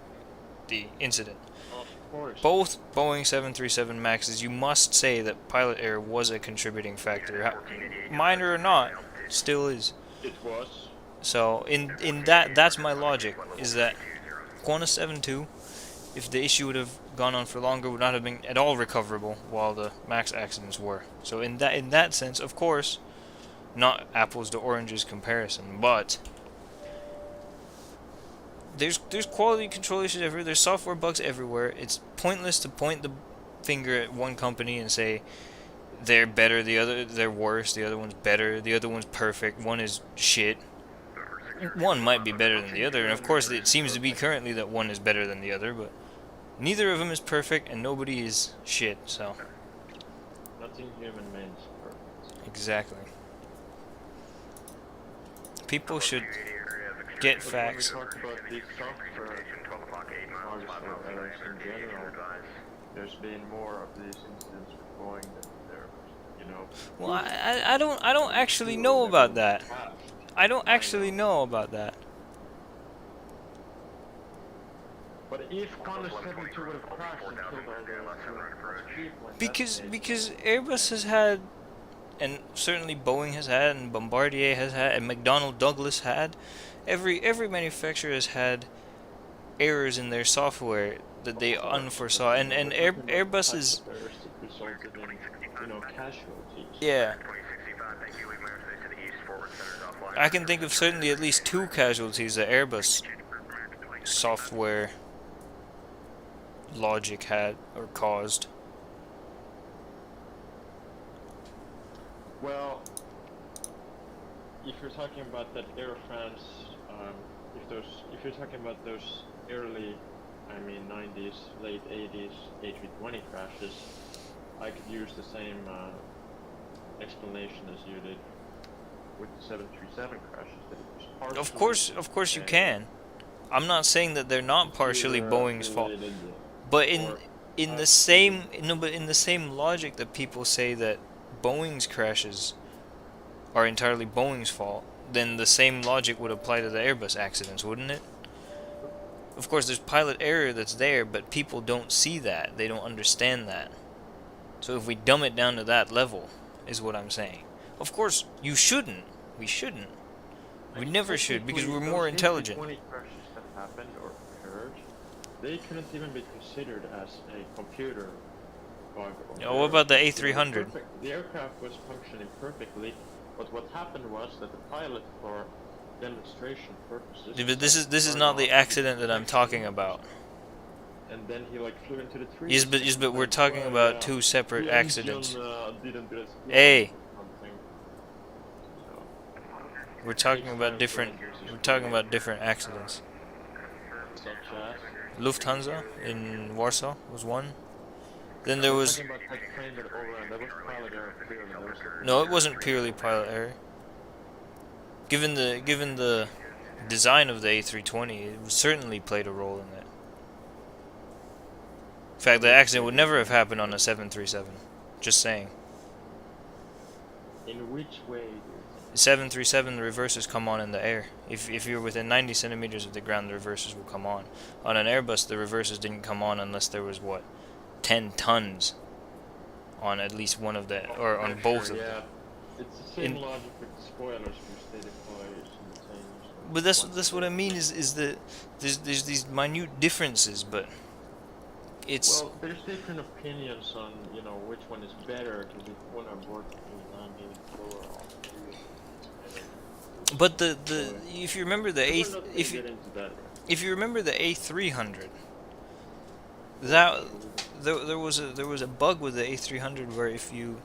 the incident. of course. Both Boeing 737 Maxes, you must say that pilot error was a contributing factor. Minor or not, still is. It was. So in that's my logic, is that Qantas 72, if the issue would have gone on for longer, would not have been at all recoverable, while the Max accidents were. So in that sense, of course, not apples to oranges comparison, but there's quality control issues everywhere. There's software bugs everywhere. It's pointless to point the finger at one company and say they're better, they're worse, the other one's better, the other one's perfect, one is shit. One might be better than the other, and of course it seems to be currently that one is better than the other, but neither of them is perfect and nobody is shit, so Nothing human made is perfect. Exactly. People should get But when we facts. talk about these software 12 o'clock, 8 miles, 5 Hollister miles away, errors in repeating general, advise. there's been more of these incidents with Boeing than there, you know. Well, I don't actually know about that. I don't actually know about that. But if Hollister 72 would have crashed and killed all those people in Because Airbus has had, and certainly Boeing has had, and Bombardier has had, and McDonnell Douglas had, every manufacturer has had errors in their software that they unforesaw, and Airbus is, resulted in, you know, casualties. yeah. 2065, thank you. We've moved to the east, forward centers offline. I can think of certainly at least 2 casualties that Airbus software logic had or caused. Well, if you're talking about that Air France, if you're talking about those early, I mean 90s, late 80s A320 crashes, I could use the same explanation as you did with the 737 crashes. That it was partially Of course you can. I'm not saying that they're not partially Boeing's fault, but in the same logic that people say that Boeing's crashes are entirely Boeing's fault, then the same logic would apply to the Airbus accidents, wouldn't it? Of course, there's pilot error that's there, but people don't see that. They don't understand that. So if we dumb it down to that level, is what I'm saying. Of course, you shouldn't. We shouldn't. We never should, because we're more intelligent. 20 crashes that happened or occurred, they couldn't even be considered as a computer bug. Oh, what about the A300? The aircraft was functioning perfectly, but what happened was that the pilot, for demonstration purposes, Yeah, but this is not the accident that I'm talking about. and then he like flew into the trees. Yes, but we're talking about 2 separate The accidents. engine, didn't do Hey. something. So, We're talking about different accidents. such as Lufthansa in Warsaw was one. Then there was talking about that plane that overran, that was pilot error clearly. There was a- no, it wasn't purely pilot error. Given the design of the A320, it certainly played a role in it. In fact, the accident would never have happened on a 737. Just saying. In which way? 737, the reversers come on in the air. If you're within 90 centimeters of the ground, the reversers will come on. On an Airbus, the reversers didn't come on unless there was, what, 10 tons on at least one of the, or on both of them. Yeah, it's the same logic with the spoilers, which they deploy simultaneously. But that's what I mean is that there's these minute differences, but it's Well, there's different opinions on, you know, which one is better, because if one are working landing lower on but the if you remember the if you remember the A300, that there was a bug with the A300 where if you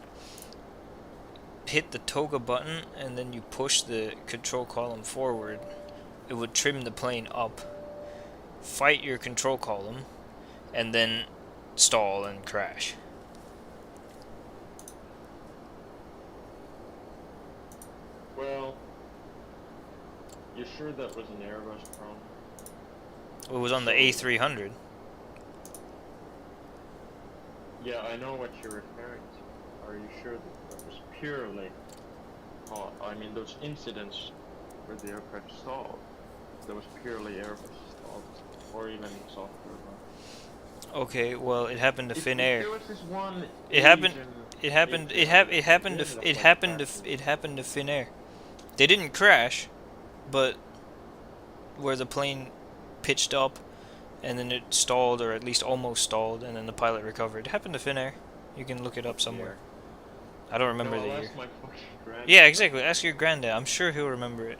hit the toga button and then you push the control column forward, it would trim the plane up, fight your control column, and then stall and crash. Well, you sure that was an Airbus problem? It was on the A300. Yeah, I know what you're referring to. Are you sure that was purely, I mean, those incidents where the aircraft stalled, that was purely Airbus stalled, or even software bug? Okay, well, it happened to If Finnair. there was this one It happened. Asian It happened. It happened to Finnair. They didn't crash, but where the plane pitched up, and then it stalled, or at least almost stalled, and then the pilot recovered. It happened to Finnair. You can look it up somewhere. I don't remember No, the I'll year. ask my fucking granddad. Yeah, exactly. Ask your granddad. I'm sure he'll remember it.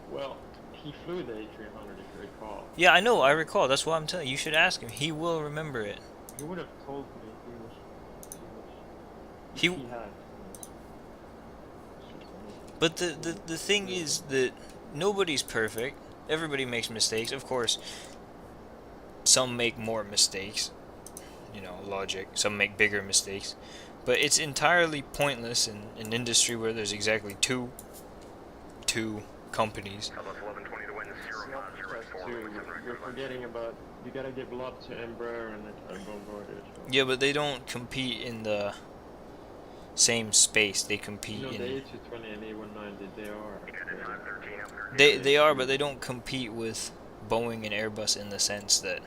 Well, he flew the A300 if you recall. Yeah, I know. I recall. That's why I'm telling you. You should ask him. He will remember it. He would have told me He. he had. But the thing is that nobody's perfect. Everybody makes mistakes. Of course, some make more mistakes. You know, logic. Some make bigger mistakes. But it's entirely pointless in an industry where there's exactly two companies. Southwest 1120 to wind It's not just 0504. two. You're forgetting about. You gotta give love to Embraer and Bombardier. So. Yeah, but they don't compete in the same space. They compete You know, in. the A220 and A190, they are. They are, but they don't compete with Boeing and Airbus in the sense that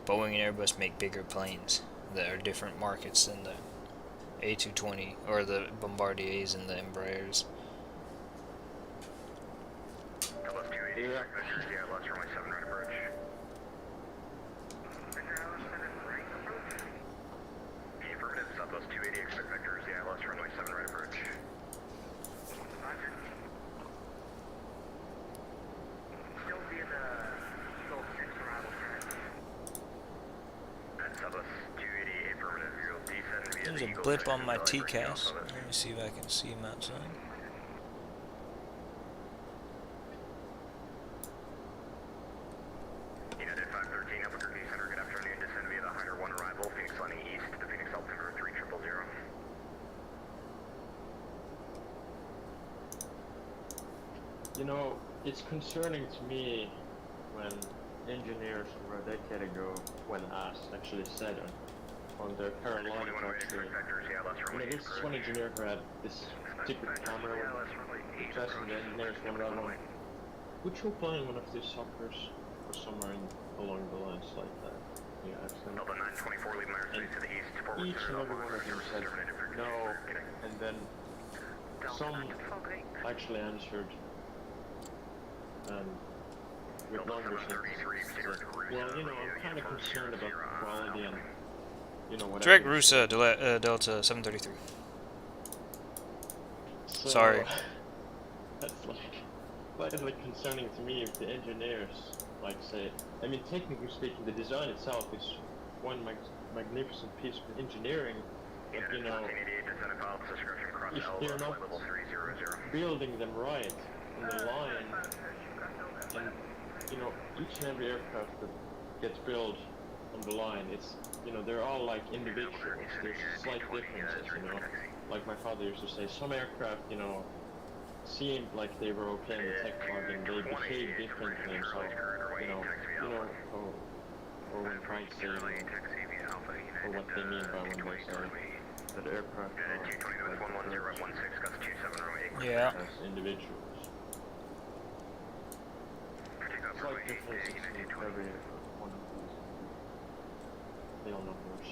Boeing and Airbus make bigger planes that are different markets than the A220 or the Bombardiers and the Embraers. Southwest 280, Yeah. yeah, last runway 7 right approach. Affirmative, Southwest 280, expect vectors, yeah, last runway 7 right approach. Still being still 6 arrival time. At Southwest 280, affirmative, you'll descend via There's the a Eagle blip on section, my Valley Bridge, TCAS. Southwest. Let me see if I can see him outside. United 513, Albuquerque Center, good afternoon, descend via the Hunter 1 arrival, Phoenix landing east to Phoenix altimeter 3000. You know, it's concerning to me when engineers over a decade ago, when asked, actually said on their Carolina factory, you know, this is one engineer who had this stupid camera with testing the engineers one by one. Would you flying one of these suckers or somewhere along the lines like that? Yeah, actually. Delta 924, leave Myers And to the east, forward each and every one of them said no, and then some actually answered with longer sentences said, well, you know, I'm kind of concerned about the quality and, you know, whatever. Direct Rusa, Delta 733. So, Sorry. That's slightly concerning to me if the engineers, like, say, I mean, technically speaking, the design itself is one magnificent piece of engineering, but, you know, if they're not building them right on the line, and, you know, each and every aircraft that gets built on the line, it's, you know, they're all like individuals. There's slight differences, you know. Like my father used to say, some aircraft, you know, seemed like they were okay in the tech log and they behaved differently and so, you know, or when trying to say, or what they mean by when they say that aircraft are like Yeah. as individuals. Slight differences in every one of these tail numbers.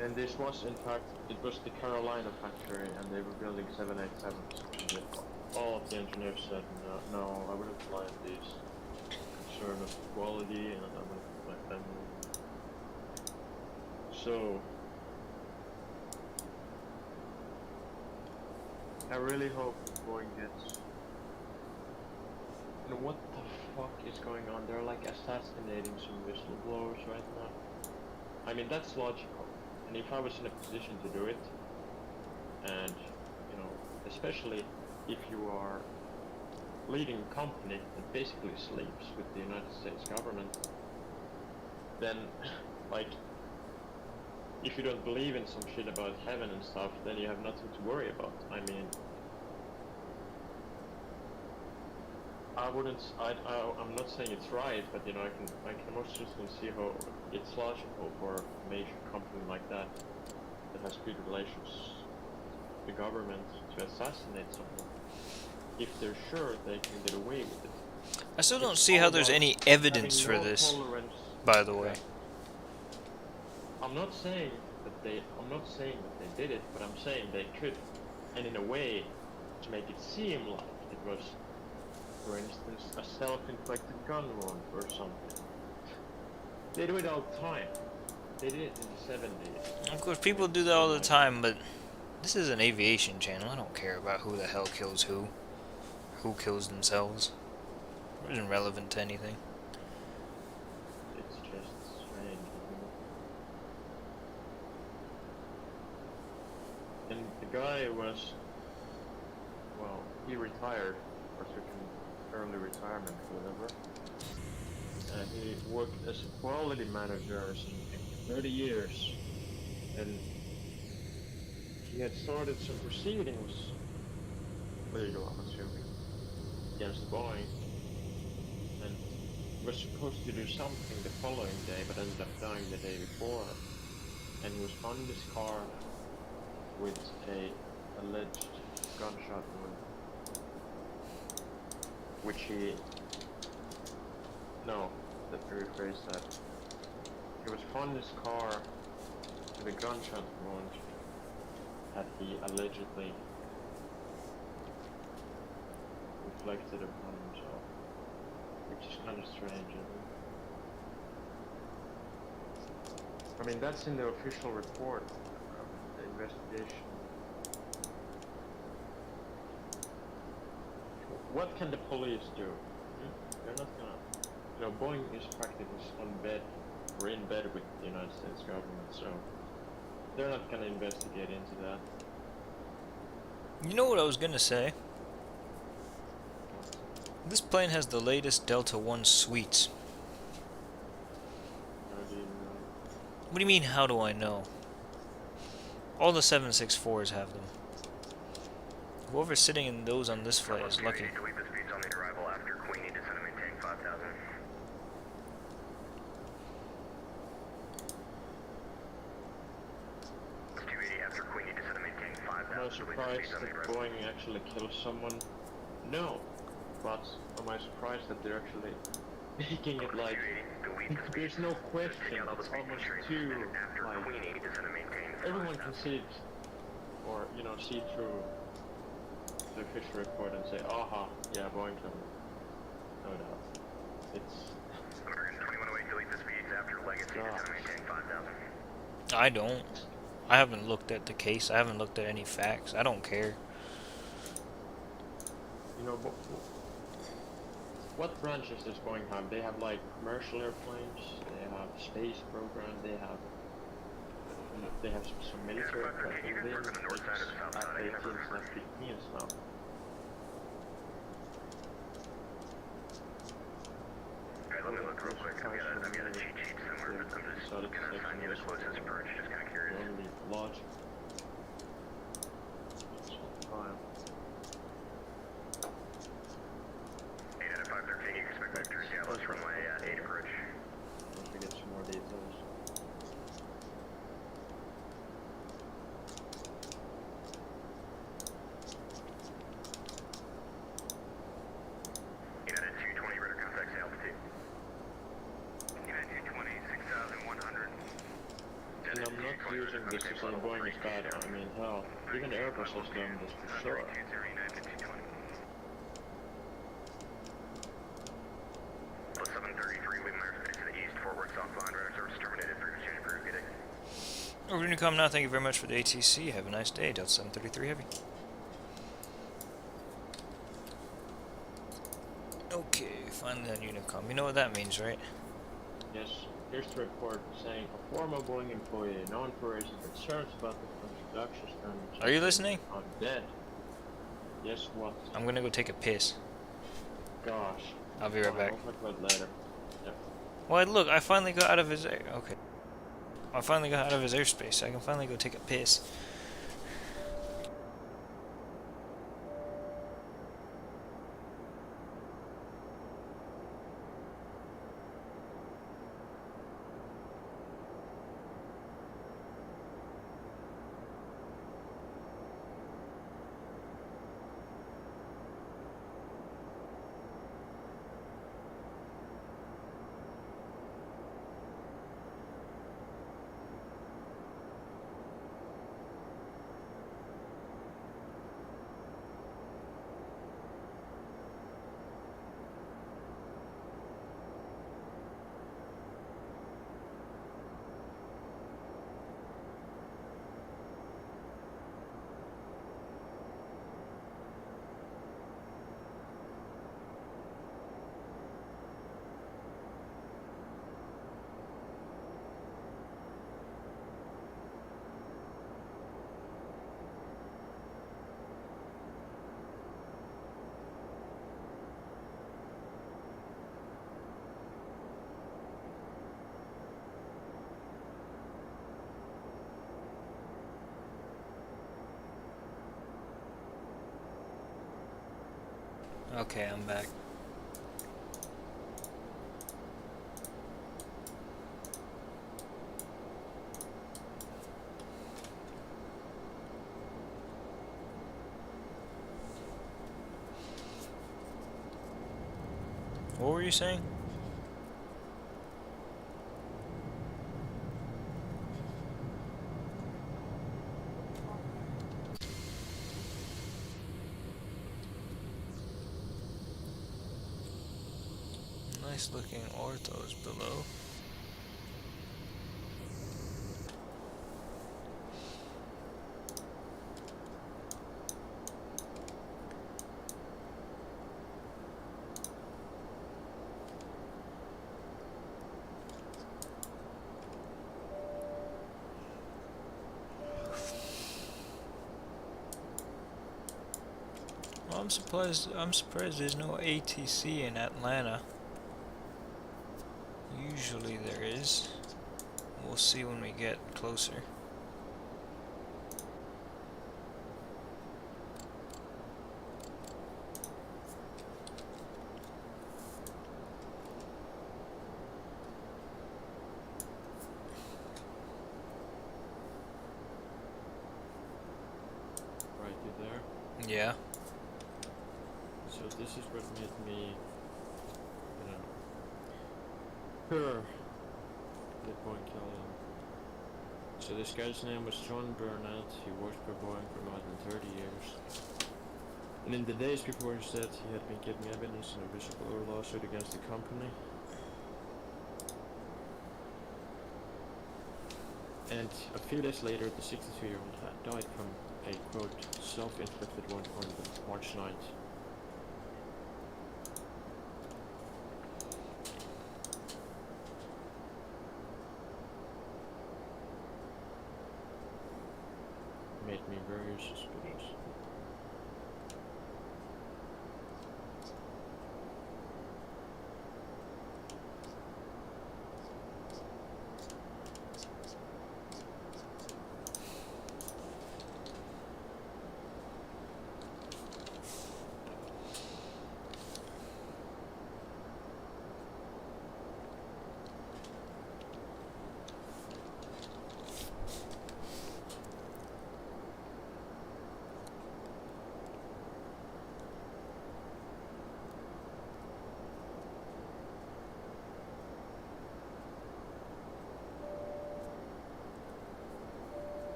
And this was, in fact, it was the Carolina factory, and they were building 787s. And all of the engineers said, no, I wouldn't fly on these. Concern of quality, and I wouldn't fly family. So, I really hope Boeing gets. You know, what the fuck is going on? They're like assassinating some whistleblowers right now. I mean, that's logical. And if I was in a position to do it, and, you know, especially if you are leading a company that basically sleeps with the United States government, then, like, if you don't believe in some shit about heaven and stuff, then you have nothing to worry about. I mean, I'm not saying it's right, but, you know, I can most certainly see how it's logical for a major company like that has good relations with the government to assassinate someone if they're sure they can get away with it. I still don't It's see how all there's about any evidence for having no this, tolerance. by the way. I'm not saying that they did it, but I'm saying they could, and in a way, to make it seem like it was, for instance, a self-inflicted gun wound or something. They do it all the time. They did it in the 70s. Of course, people do that all the time, but this is an aviation channel. I don't care about who the hell kills who kills themselves. It isn't relevant to anything. It's just strange, isn't it? And the guy was, well, he retired, or early retirement, whatever. And he worked as a quality manager or something for 30 years. And he had started some proceedings, legal I'm assuming, against Boeing. And was supposed to do something the following day, but ended up dying the day before. And he was found in his car with a alleged gunshot wound, which he... No, let me rephrase that. He was found in his car with a gunshot wound that he allegedly inflicted upon himself, which is kind of strange, isn't it? I mean, that's in the official report of the investigation. What can the police do? They're not gonna... You know, Boeing is practically on bed, or in bed with the United States government, so they're not gonna investigate into that. You know what I was gonna say? This plane has the latest Delta One suites. How do you know? What do you mean, how do I know? All the 764s have them. Whoever's sitting in those on this flight is lucky. Delete the speeds on the arrival after Queenie, descend and maintain 5,000. It's 280 after Queenie, descend and maintain 5,000. Am I surprised that Boeing actually kills someone? No. But am I surprised that they're actually making it like... There's no question, it's almost too, like... Everyone can see it, or, you know, see through the official report and say, aha, yeah, Boeing killed me. No doubt. It's... American 2108, delete the speeds after Legacy, descend and maintain 5,000. I don't. I haven't looked at the case. I haven't looked at any facts. I don't care. You know, what branches does Boeing have? They have like commercial airplanes, they have space program, they have some military aircraft, and they have F-18s and F-15s now. Okay, let me look real quick. I've got a cheat sheet somewhere, but I'm just gonna assign you the closest approach, just kinda curious. Only large. Fine. 8 out of 513, you expect vector established runway 8 approach. Once we get some more details. United 220, radar contact altitude. United 220, 6,100. And I'm not using this to say Boeing is bad. I mean, hell, even Airbus has done this for sure. Plus 733, leaving airspace to the east, forward southbound, radar service terminated, frequency approved, good day. Over to Unicom now. Thank you very much for the ATC. Have a nice day. Delta 733 Heavy. Okay, finally on Unicom. You know what that means, right? Yes, here's the report saying a former Boeing employee known for raising concerns about the production standards. Are you listening? On dead. Yes, what? I'm gonna go take a piss. Gosh. I'll be right back. We'll talk about it later. Yep. Well, look, I finally got out of his air. Okay. I finally got out of his airspace, so I can finally go take a piss. Okay, I'm back. What were you saying? Nice looking orthos below. Well, I'm surprised there's no ATC in Atlanta. Usually there is. We'll see when we get closer. Right, you there? Yeah. So this is what made me, you know, her get Boeing kill him. So this guy's name was John Burnett. He worked for Boeing for more than 30 years. And in the days before his death, he had been giving evidence in a whistleblower lawsuit against the company. And a few days later, the 63-year-old had died from a, quote, self-inflicted wound on March 9th. Made me very suspicious.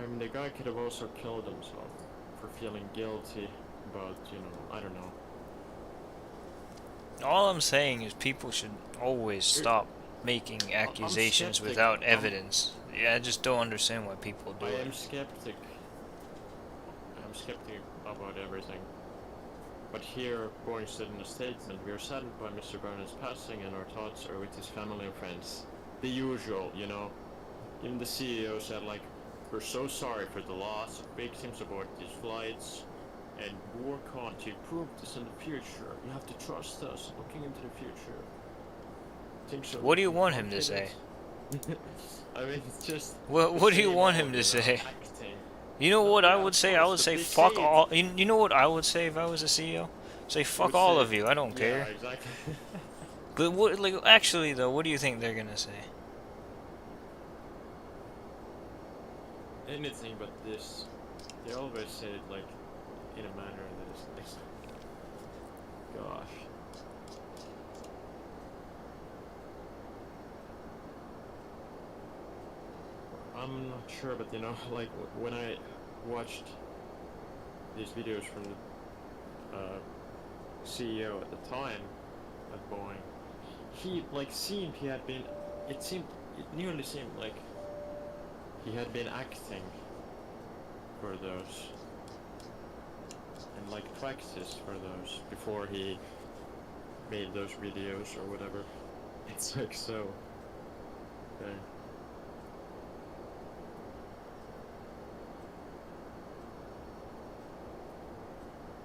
I mean, the guy could have also killed himself for feeling guilty about, you know, I don't know. All I'm saying is people should always stop making accusations skeptic. without evidence. Yeah, I just don't understand why people do I it. am skeptic. I'm skeptic about everything. But here, Boeing said in a statement, we are saddened by Mr. Burnett's passing and our thoughts are with his family and friends. The usual, you know. Even the CEO said, like, we're so sorry for the loss of victims aboard these flights and work on to improve this in the future. You have to trust us looking into the future. Think so. What do you want him to say? I mean, it's just... What do you want him to say? Acting. You know what I would say? I would But say they fuck say it. all. You know what I would say if I was a CEO? Say fuck would all say- of you. I don't care. Yeah, exactly. But what, like, actually though, what do you think they're gonna say? Anything but this. They always say it like in a manner that is like, gosh. I'm not sure, but you know, like when I watched these videos from the CEO at the time at Boeing, he like seemed he had been. It nearly seemed like he had been acting for those and like practice for those before he made those videos or whatever. It's like so. Okay.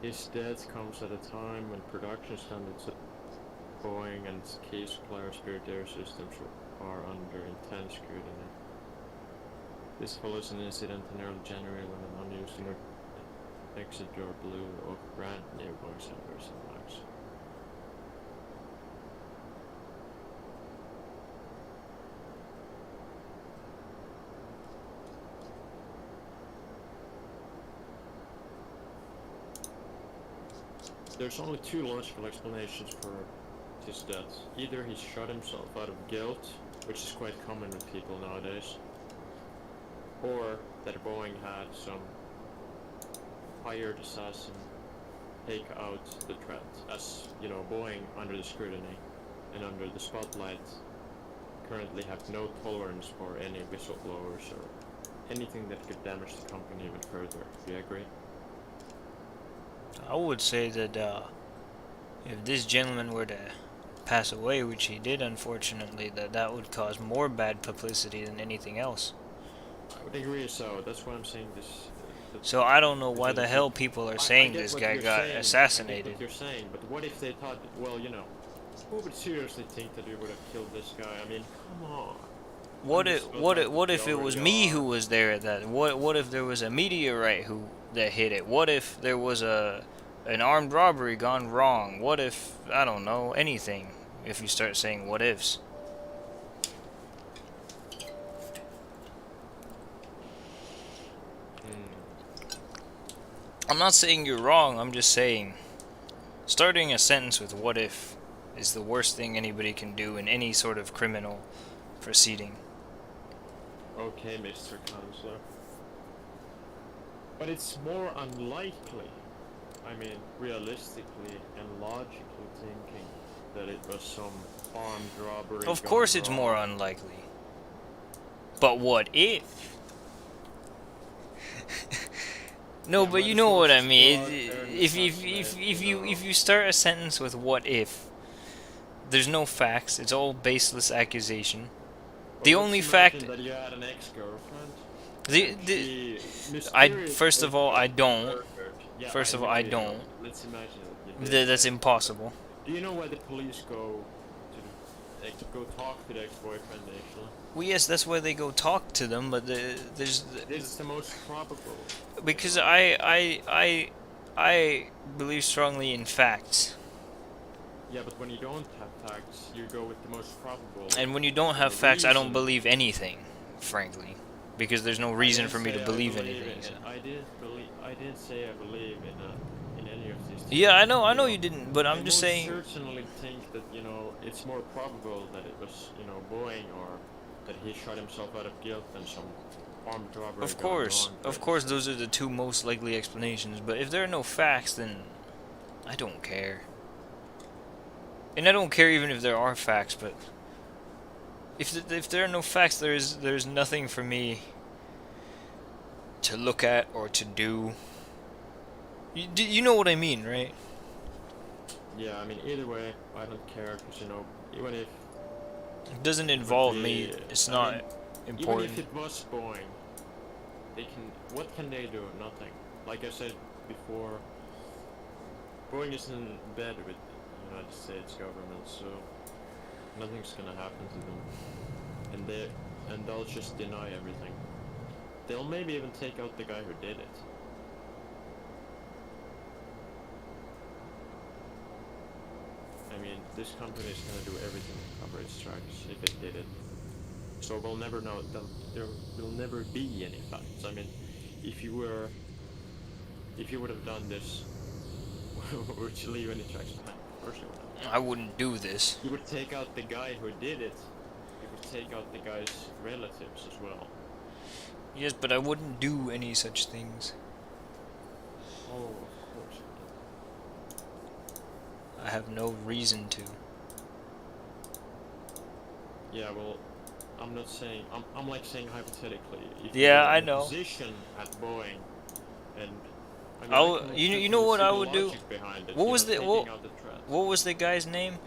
His death comes at a time when production standards at Boeing and key supplier Spirit Air Systems are under intense scrutiny. This follows an incident in early January when an unused exit door blew off brand new Boeing 737 MAX. There's only two logical explanations for his death. Either he shot himself out of guilt, which is quite common with people nowadays, or that Boeing had some hired assassin take out the threat. As you know, Boeing, under the scrutiny and under the spotlight, currently have no tolerance for any whistleblowers or anything that could damage the company even further. Do you agree? I would say that if this gentleman were to pass away, which he did unfortunately, that would cause more bad publicity than anything else. I would agree so. That's why I'm saying this. So I don't know why the hell people are saying this guy got assassinated. I get what you're saying, but what if they thought, well, you know, who would seriously think that we would have killed this guy? I mean, come on. What if it was me who was there at that? What if there was a meteorite that hit it? What if there was an armed robbery gone wrong? What if, I don't know, anything? If you start saying what ifs. I'm not saying you're wrong, I'm just saying starting a sentence with what if is the worst thing anybody can do in any sort of criminal proceeding. Okay, Mr. Counselor. But it's more unlikely, I mean, realistically and logically thinking, that it was some armed robbery. Of course gone it's wrong. more unlikely. But what if? No, Yeah, but might you as know well what I just mean. go out there and If you start a sentence with what if, there's no facts. It's all baseless accusation. The Well, only let's fact. imagine that you had an ex-girlfriend. First of all, I don't. Yeah, First of all, know I you don't. don't. Let's imagine that you did. That's impossible. Do you know why the police go to go talk to the ex-boyfriend actually? Well, yes, that's why they go talk to them, but This is the most probable. because I believe strongly in facts, Yeah, but when you don't have facts, you go with the most probable. and when you don't have the facts, I don't reason- believe anything, frankly, because there's no reason for me to believe anything. anything. So. I didn't say I believe in any of these things. Yeah, I know you didn't, but I'm just I saying. certainly think that, you know, it's more probable that it was, you know, Boeing, or that he shot himself out of guilt than some armed robbery. Of gone wrong, course, those are the two most likely explanations. But if there are no facts, then I don't care. And I don't care even if there are facts. But if there are no facts, there's nothing for me to look at or to do. You know what I mean, right? Yeah, I mean, either way, I don't care, because, you know, even if It doesn't involve be- me. It's I not mean, important. even if it was Boeing, what can they do? Nothing. Like I said before, Boeing is in bed with the United States government, so nothing's gonna happen to them. And they'll just deny everything. They'll maybe even take out the guy who did it. I mean, this company is gonna do everything to cover its tracks if it did it. So we'll never know. There will never be any facts. I mean, if you would have done this, would you leave any tracks behind? Of course you wouldn't. I wouldn't do this. You would take out the guy who did it. You would take out the guy's relatives as well. Yes, but I wouldn't do any such things. Oh, of course you would. I have no reason to. Yeah, well, I'm not saying. I'm like saying hypothetically. If Yeah, you were I in a know. Position at Boeing, and I mean, I can you know definitely what see I the would do? logic behind it, What you was know, the taking out the threats. what was the guy's name?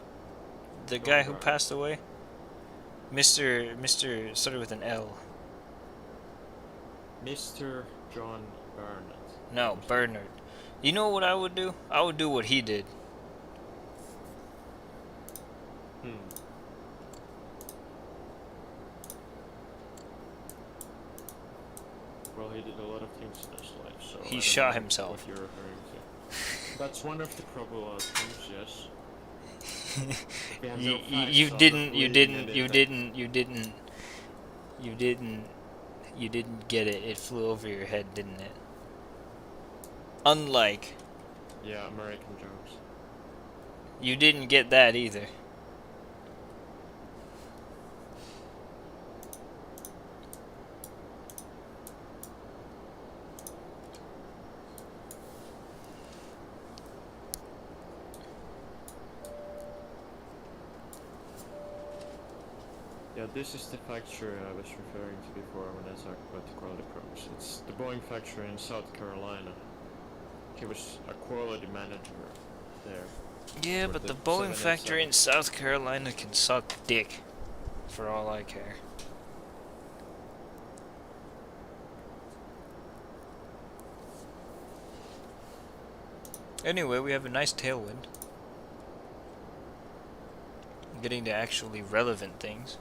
The John guy who Byrne. passed away? Mr. started with an L. Mr. John Burnett. No, Bernard. You know what I would do? I would do what he did. Hmm. Well, he did a lot of things in his life, so He I don't shot know himself. What you're referring to. That's one of the probable outcomes, yes. We have no facts You on didn't believing anything. you didn't get it. It flew over your head, didn't it? Unlike, Yeah, American jokes. you didn't get that either. Yeah, this is the factory I was referring to before when I talked about the quality problems. It's the Boeing factory in South Carolina. He was a quality manager there. Yeah, For but the the Boeing factory 787. in South Carolina can suck dick, for all I care. Anyway, we have a nice tailwind. Getting to actually relevant things.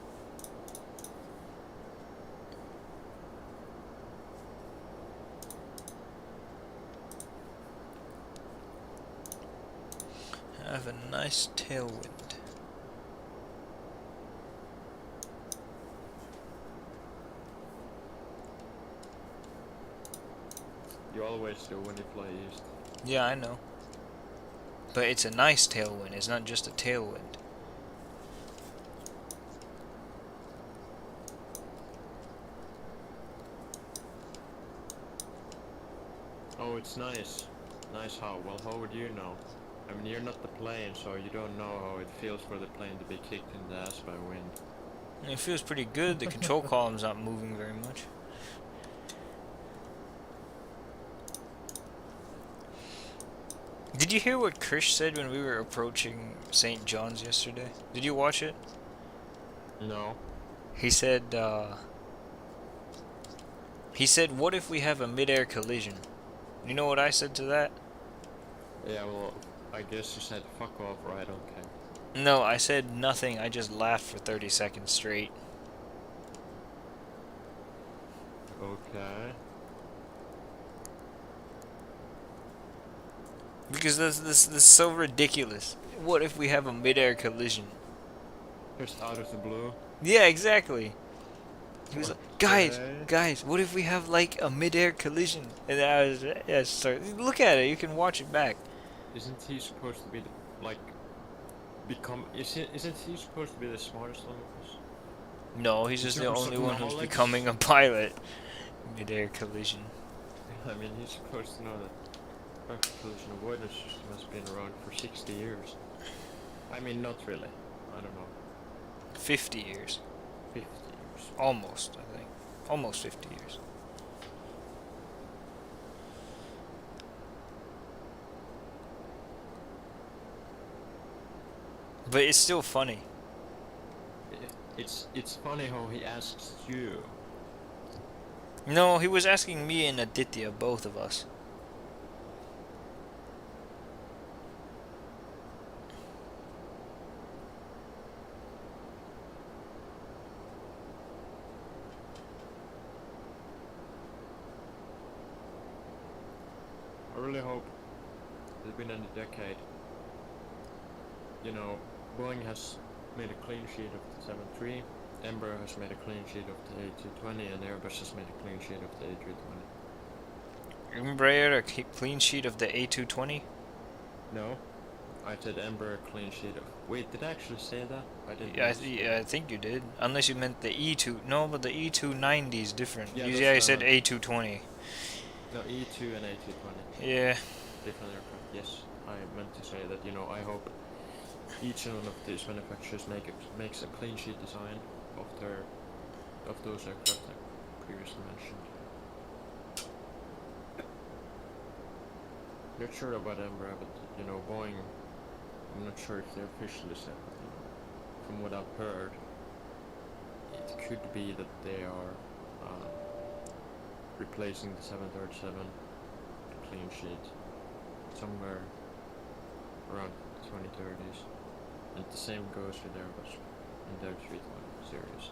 I have a nice tailwind. You always do when you fly east. Yeah, I know. But it's a nice tailwind, it's not just a tailwind. Oh, it's nice. Nice how? Well, how would you know? I mean, you're not the plane, so you don't know how it feels for the plane to be kicked in the ass by wind. It feels pretty good, the control column's not moving very much. Did you hear what Krish said when we were approaching St. John's yesterday? Did you watch it? No. He said, what if we have a mid-air collision? You know what I said to that? Yeah, well, I guess you said fuck off or I don't care. No, I said nothing, I just laughed for 30 seconds straight. Okay. Because this is so ridiculous. What if we have a mid-air collision? Just out of the blue. Yeah, exactly. He was like, guys, Okay. what if we have like a mid-air collision? And I started, look at it, you can watch it back. Isn't he supposed to be the, like, isn't he supposed to be the smartest one of us? No, he's just the terms of only one who's knowledge? becoming a pilot. Mid-air collision. I mean, he's supposed to know that collision avoidance system has been around for 60 years. I mean, not really. I don't know. 50 years. 50 years. Almost, I think. Almost 50 years. But it's still funny. It's funny how he asks you. No, he was asking me and Aditya, both of us. I really hope that within a decade, you know, Boeing has made a clean sheet of the 73, Embraer has made a clean sheet of the A220, and Airbus has made a clean sheet of the A320. Embraer, a clean sheet of the A220? No, I said Embraer clean sheet of. Wait, did I actually say that? I didn't. Yeah, I think you did. Unless you meant the E2. No, but the E290 is different. Yeah, Yeah, that's I what said I meant. A220. No, E2 and A220. Yeah. Different aircraft. Yes, I meant to say that. You know, I hope each one of these manufacturers makes a clean sheet design of those aircraft I previously mentioned. not sure about Embraer, but you know, Boeing, I'm not sure if they officially said, but you know, from what I've heard, it could be that they are replacing the 737 clean sheet somewhere around 2030s, and the same goes with Airbus in their 320 series.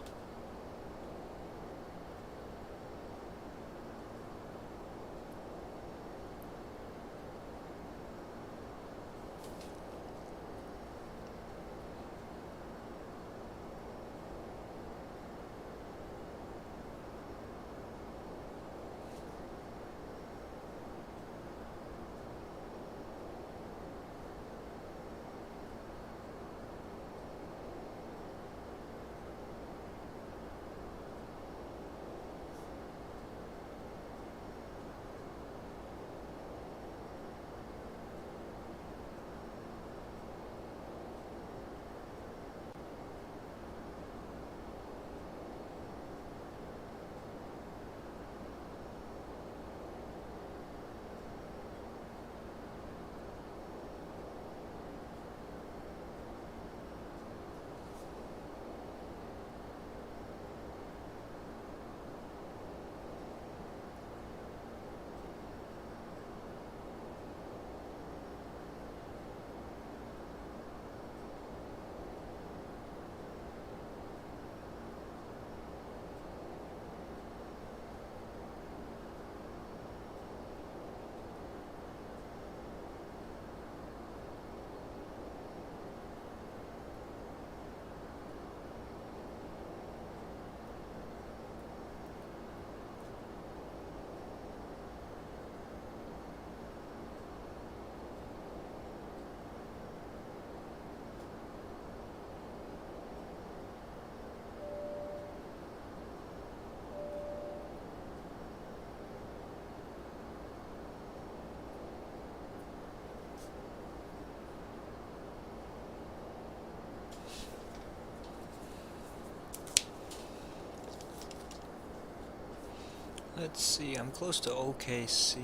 Let's see, I'm close to OKC.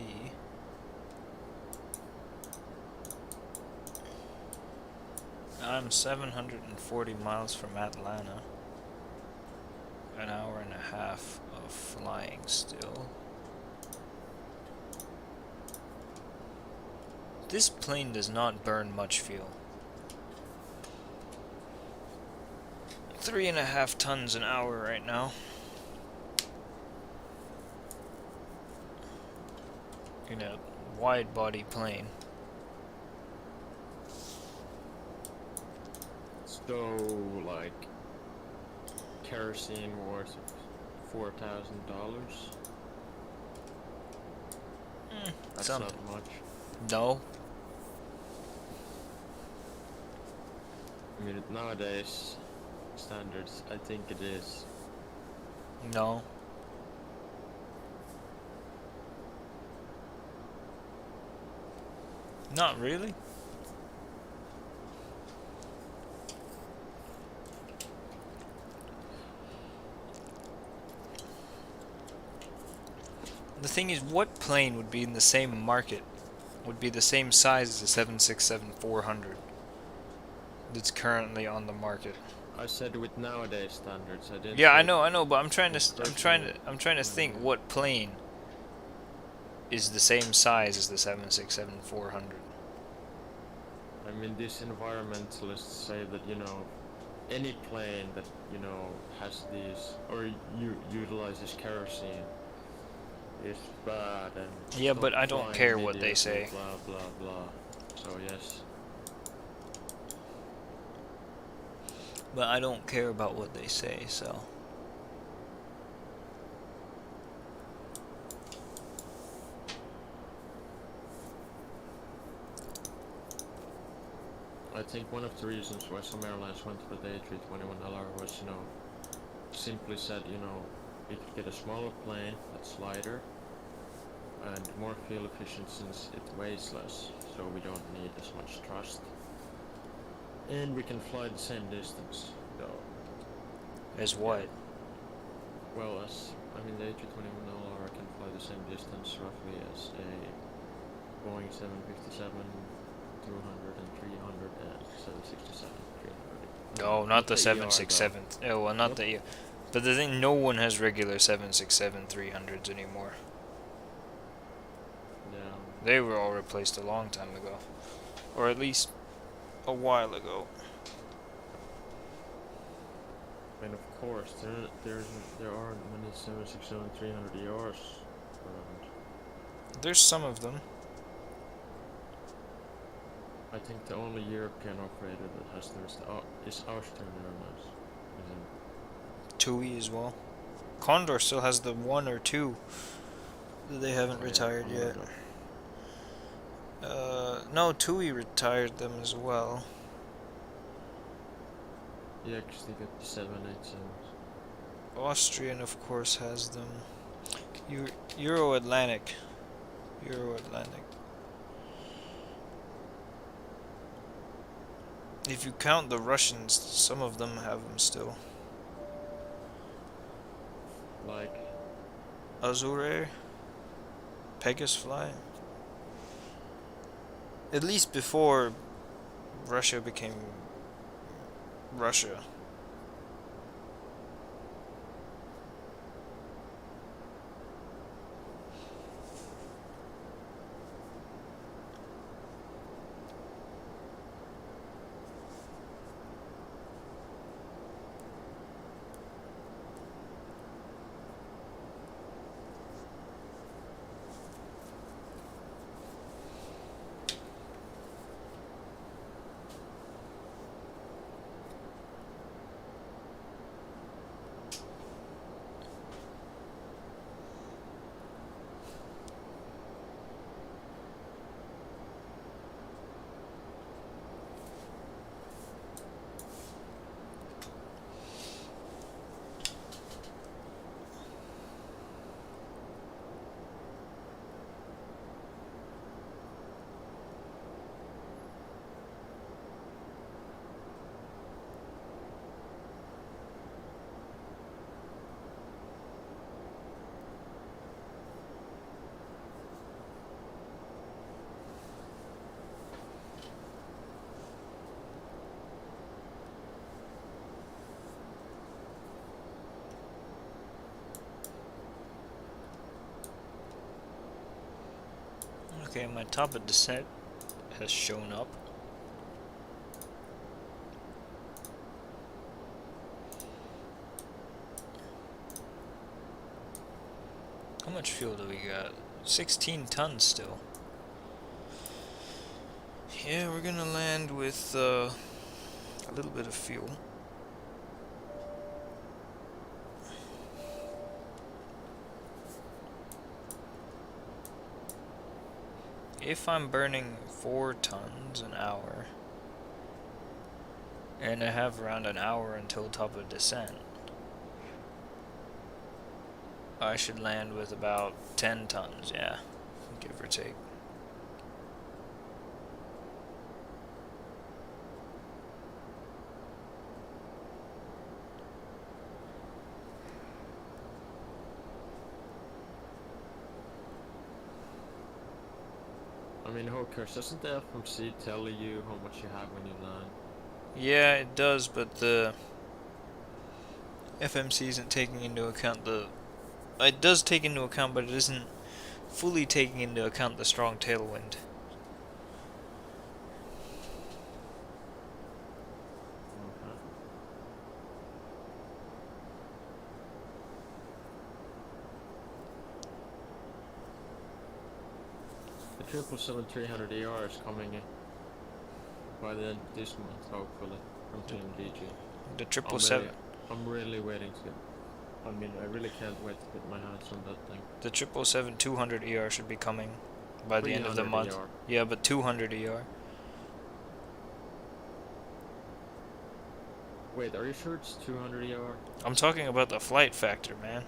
I'm 740 miles from Atlanta. An hour and a half of flying still. This plane does not burn much fuel. 3.5 tons an hour right now. In a wide body plane. So, like, kerosene worth $4,000? That's Something. not much. No. I mean, nowadays, standards, I think it is. No. Not really. The thing is, what plane would be in the same market, would be the same size as the 767-400 that's currently on the market? I said with nowadays standards, I didn't Yeah, I say know, but I'm trying to personally. think what plane is the same size as the 767-400. I mean, these environmentalists say that, you know, any plane that, you know, has these, or utilizes kerosene is bad and Yeah, stop but I don't flying care what they immediately, say. blah blah blah. So yes. But I don't care about what they say, so. I think one of the reasons why some airlines went for the A321LR was, you know, simply said, you know, we could get a smaller plane that's lighter and more fuel efficient since it weighs less, so we don't need as much thrust. And we can fly the same distance, though. As what? Yeah. Well, I mean, the A321LR can fly the same distance roughly as a Boeing 757, 200, and 300, and 767, 300. No, not the the ER 767. Oh, well, not Nope. the. But the thing, no one has regular 767 300s anymore. Yeah. They were all replaced a long time ago, or at least a while ago. And of course, there aren't many 767 300 ERs around. There's some of them. I think the only European operator that has them is Austrian Airlines. TUI as well. Condor still has the 1 or 2 that they haven't Oh, yeah, retired I'm yet. right No, TUI retired them as well. Yeah, because they got the 787s. Austrian, of course, has them. Euro Atlantic. If you count the Russians, some of them have them still. Like, Azur Air, Pegasus Fly. At least before Russia became Russia. Okay, my top of descent has shown up. How much fuel do we got? 16 tons still. Yeah, we're gonna land with a little bit of fuel. If I'm burning 4 tons an hour, and I have around an hour until top of descent, I should land with about 10 tons, yeah, give or take. I mean, who cares? Doesn't the FMC tell you how much you have when you land? Yeah, it does, but the FMC isn't taking into account the... It does take into account, but it isn't fully taking into account the strong tailwind. The 777-300 ER is coming in by the end of this month, hopefully, from TMDG. The 777. I'm really waiting to. I mean, I really can't wait to get my hands on that thing. The 777-200 ER should be coming by the end of the 300 month. ER. Yeah, but 200 ER. Wait, are you sure it's 200 ER? I'm talking about the flight factor, man.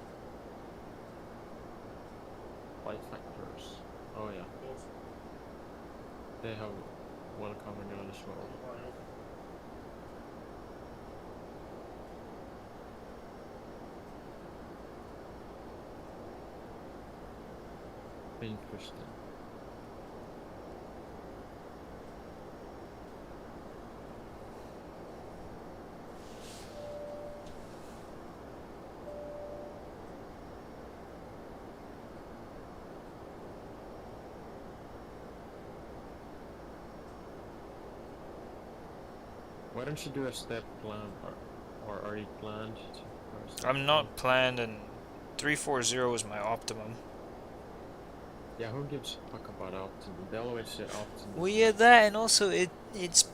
Flight factors. Oh yeah. They have one coming on as well. Interesting. don't you do a step plan, or are you planned to? I'm not planned, and 340 is my optimum. Yeah, who gives a fuck about optimum? They always say optimum. Well, yeah, that, and also it's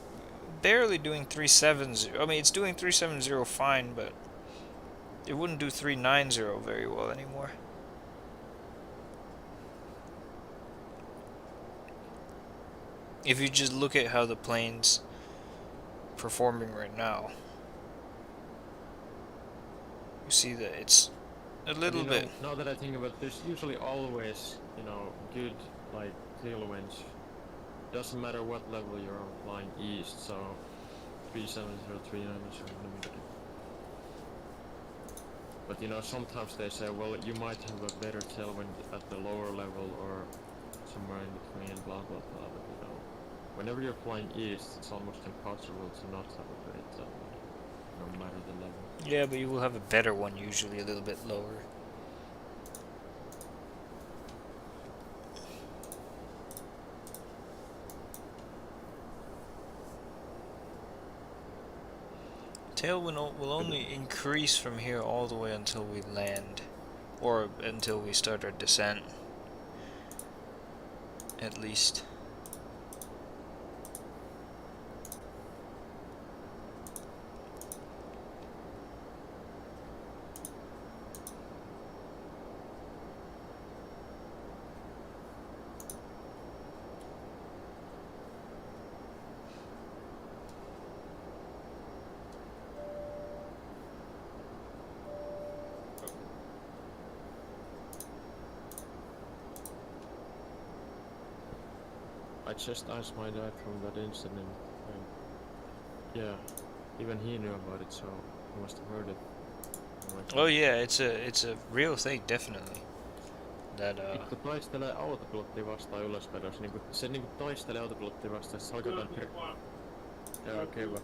barely doing 370. I mean, it's doing 370 fine, but it wouldn't do 390 very well anymore. If you just look at how the plane's performing right now, you see that it's a little bit. Now that I think about it, there's usually always, good, like, tailwinds. Doesn't matter what level you're on flying east, so 370, 390, but sometimes they say, well, you might have a better tailwind at the lower level or somewhere in between, blah blah blah, but whenever you're flying east, it's almost impossible to not have a great tailwind, no matter the level. Yeah, but you will have a better one, usually a little bit lower. Tailwind will only increase from here all the way until we land, or until we start our descent, at least. I just asked my dad from that incident, and yeah, even he knew about it, so he must have heard it. Oh yeah, it's a real thing, definitely. That Vittu taistelee autopilottia vastaan ylöspäin, jos se taistelee autopilottia vastaan, se alkaa jotain Joo, okei, hyvä.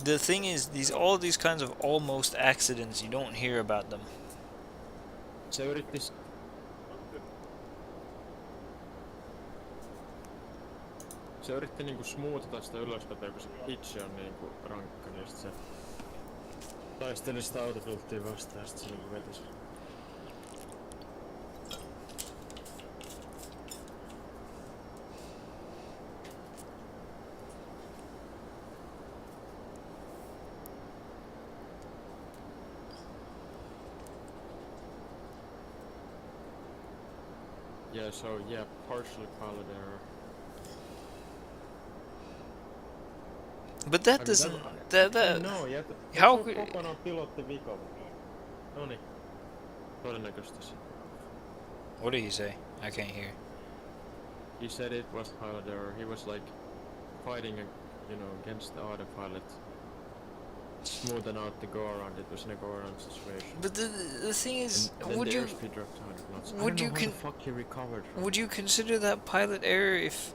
the thing is, all these kinds of almost accidents, you don't hear about them. Se yritti niinku smootata sitä ylöspäin, kun se pitchi on niinku rankka, niin sit se taisteli sitä autopilottia vastaan ja sit se niinku veti sen. Yeah, so yeah, partially pilot error. But that doesn't. That. No, yeah. How Se could? on kokonaan pilottivika. Noniin. Todennäköisesti se. What did he say? I can't hear. He said it was pilot error. He was like fighting, against the autopilot. Smoothing out the go around. It was in a go around situation. But the thing is, And then would the you airspeed dropped to 100 knots. would I you don't know how the fuck he recovered from would it. you consider that pilot error if?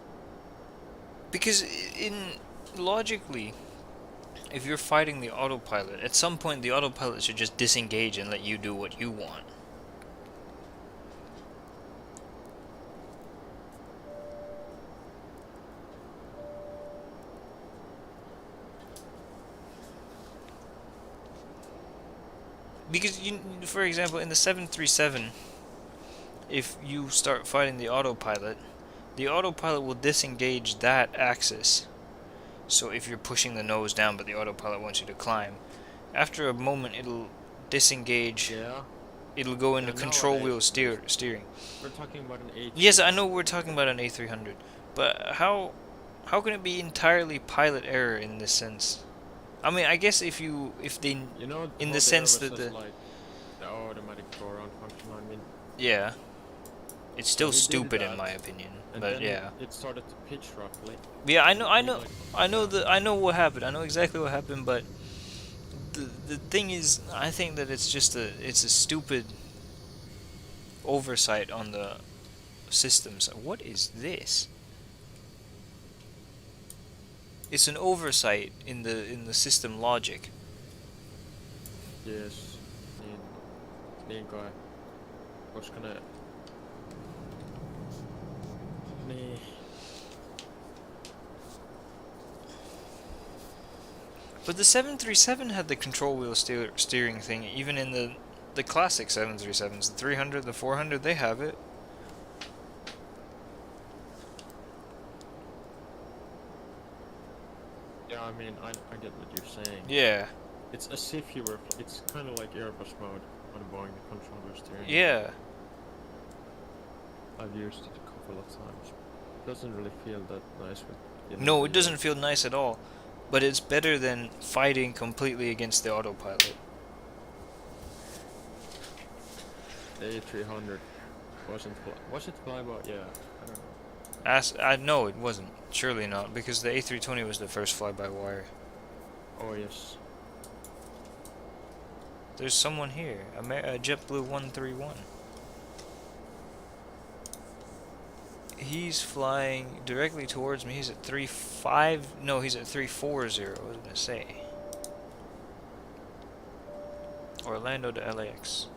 Because logically, if you're fighting the autopilot, at some point the autopilot should just disengage and let you do what you want. Because for example, in the 737, if you start fighting the autopilot will disengage that axis. So if you're pushing the nose down but the autopilot wants you to climb, after a moment it'll disengage. Yeah. It'll go into Yeah, control wheel nowadays, steering. We're talking about an A300. Yes, I know we're talking about an A300, but how can it be entirely pilot error in this sense? I mean, I guess if they in the sense that the automatic go around function. I mean, yeah, it's still he did stupid in that, my opinion. and But then yeah, it started to pitch roughly. yeah, I know what happened. I know exactly what happened. But the thing is, I think that it's a stupid oversight on the systems. What is this? It's an oversight in the system logic. Yes. Niin kai. Koska ne But the 737 had the control wheel steering thing, even in the classic 737s. The 300, the 400, they have it. Yeah, I mean, I get what you're saying. Yeah. It's as if you were. It's kind of like Airbus mode on Boeing, the controller steering. Yeah. I've used it a couple of times. Doesn't really feel that nice with. No, it doesn't feel nice at all. But it's better than fighting completely against the autopilot. The A300 wasn't. Was it flyby? Yeah, I don't know. No, it wasn't. Surely not, because the A320 was the first fly-by-wire. Oh yes. There's someone here, a JetBlue 131. He's flying directly towards me. He's at 3.5. No, he's at 340. I was gonna say. Orlando to LAX.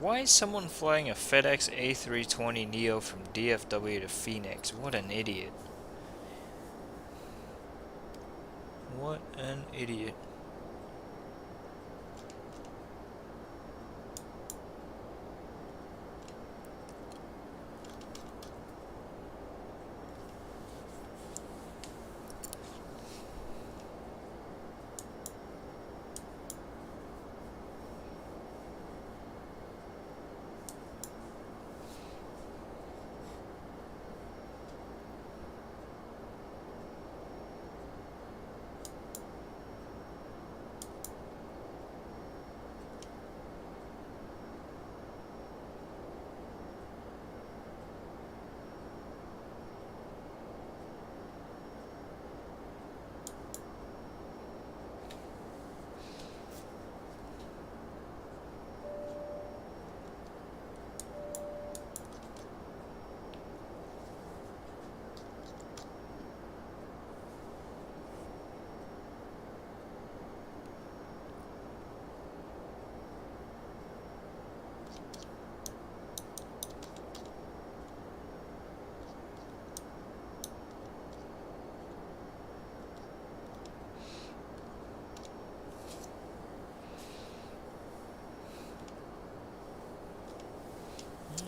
Why is someone flying a FedEx A320 Neo from DFW to Phoenix? What an idiot. What an idiot.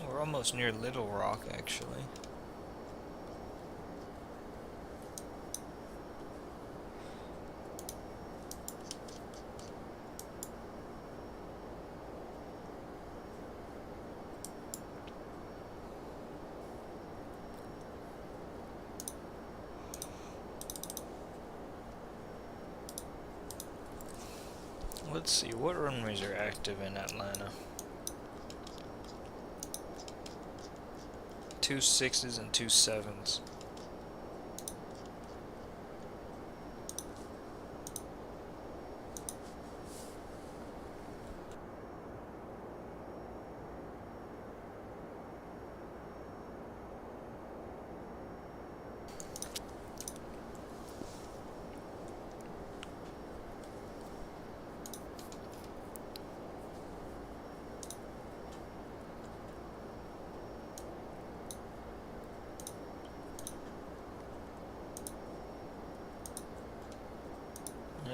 We're almost near Little Rock, actually. Let's see, what runways are active in Atlanta? 2 6s and 2 7s.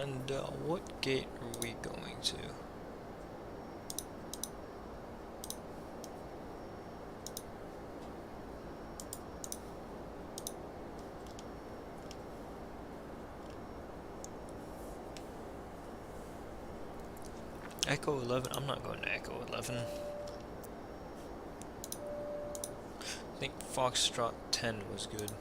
And what gate are we going to? Echo 11? I'm not going to Echo 11. I think Foxtrot 10 was good.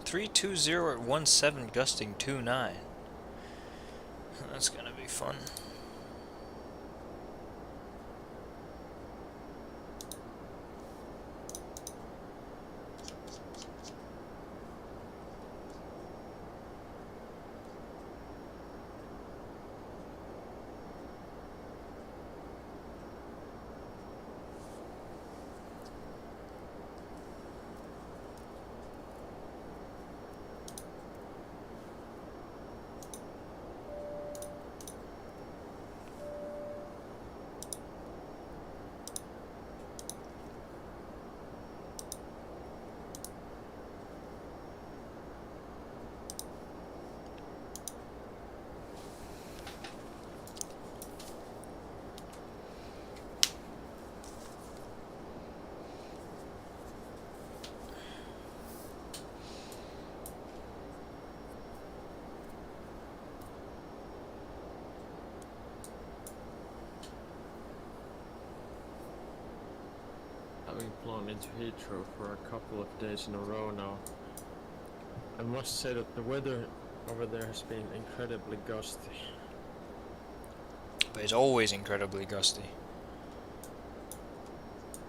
.320 at 17 gusting 29. That's gonna be fun. Having flown into Heathrow for a couple of days in a row now, I must say that the weather over there has been incredibly gusty. But it's always incredibly gusty.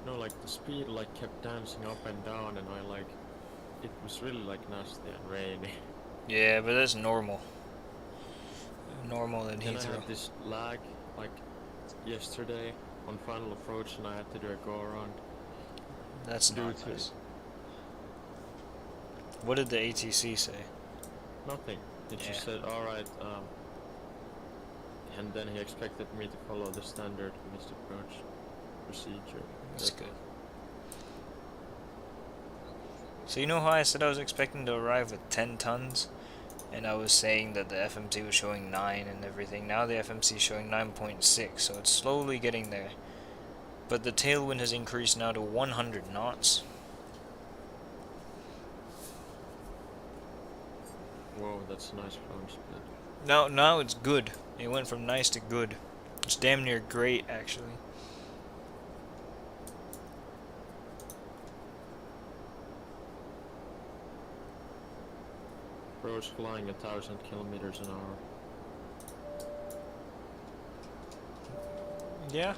No, like the speed like kept dancing up and down, and it was really like nasty and rainy. Yeah, but that's normal. Normal in Then I Heathrow. had this lag, like yesterday on final approach, and I had to do a go around. That's Due not to nice. What did the ATC say? nothing. He Yeah. just said, alright, and then he expected me to follow the standard missed approach procedure. That's good. So you know how I said I was expecting to arrive with 10 tons? And I was saying that the FMC was showing 9 and everything. Now the FMC is showing 9.6, so it's slowly getting there. But the tailwind has increased now to 100 knots. Whoa, that's a nice phone split. Now it's good. It went from nice to good. It's damn near great, actually. Bro's flying 1,000 kilometers an hour. Yeah.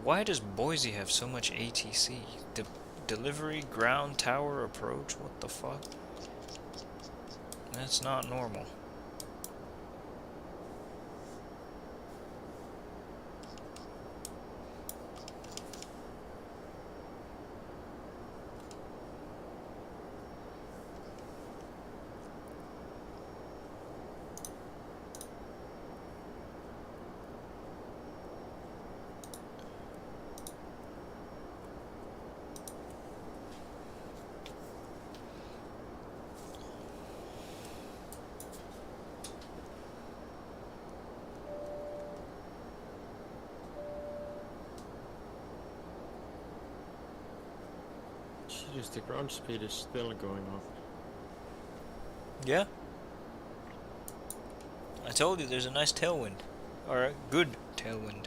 Why does Boise have so much ATC? Delivery, ground, tower, approach? What the fuck? That's not normal. Jeez, the ground speed is still going up. Yeah. I told you there's a nice tailwind. Or a good tailwind.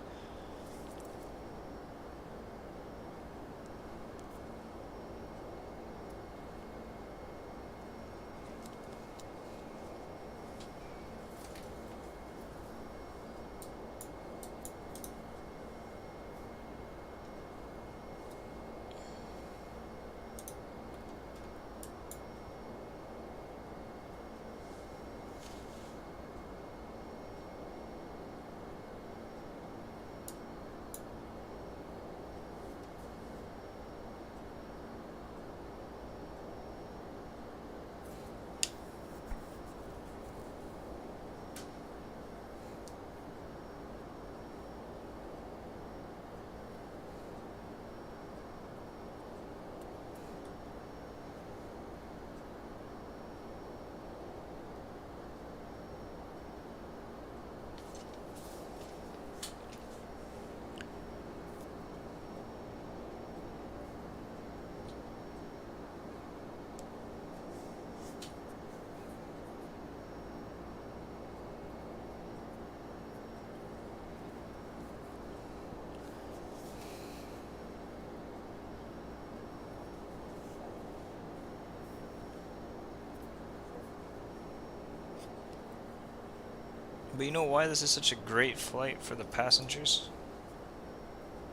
But you know why this is such a great flight for the passengers?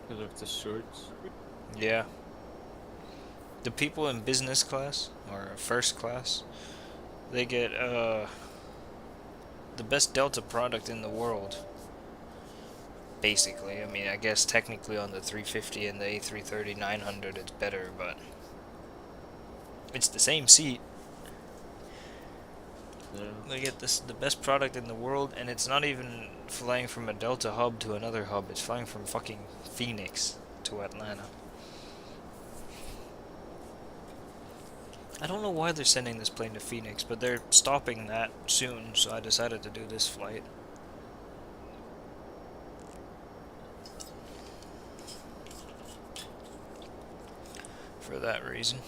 Because of the shorts. Yeah. The people in business class, or first class, they get, the best Delta product in the world. Basically. I mean, I guess technically on the 350 and the A330-900 it's better, but it's the same seat. Yeah. They get the best product in the world, and it's not even flying from a Delta hub to another hub. It's flying from fucking Phoenix to Atlanta. I don't know why they're sending this plane to Phoenix, but they're stopping that soon, so I decided to do this flight. For that reason.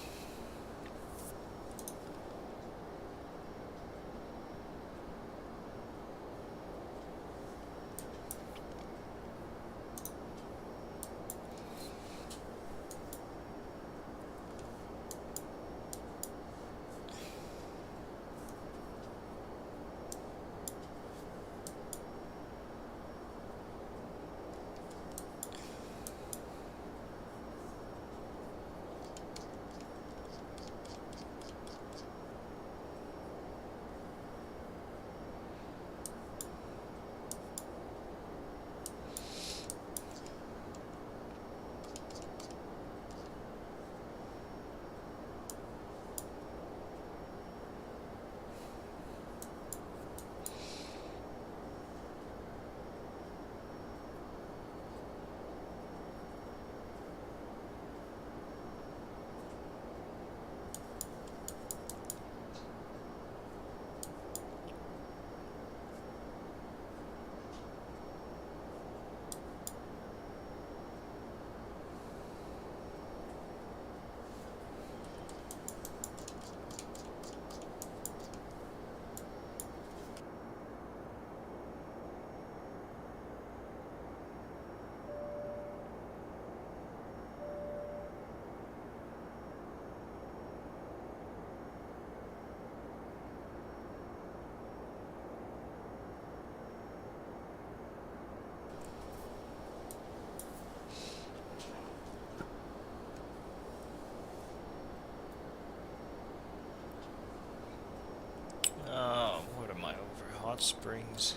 Hot Springs,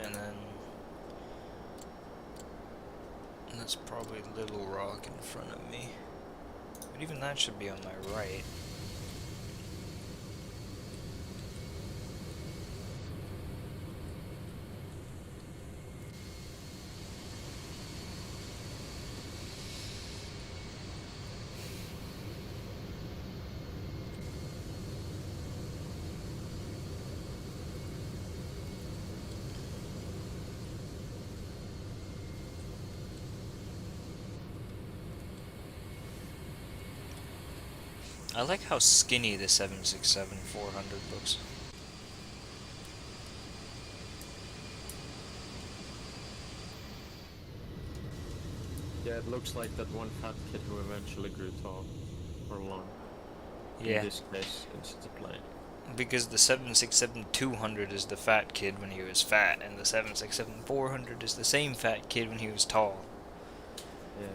and then that's probably Little Rock in front of me. But even that should be on my right. I like how skinny the 767-400 looks. Yeah, it looks like that one fat kid who eventually grew tall or long. Yeah, In this case, it's the plane. because the 767-200 is the fat kid when he was fat, and the 767-400 is the same fat kid when he was tall. Yeah.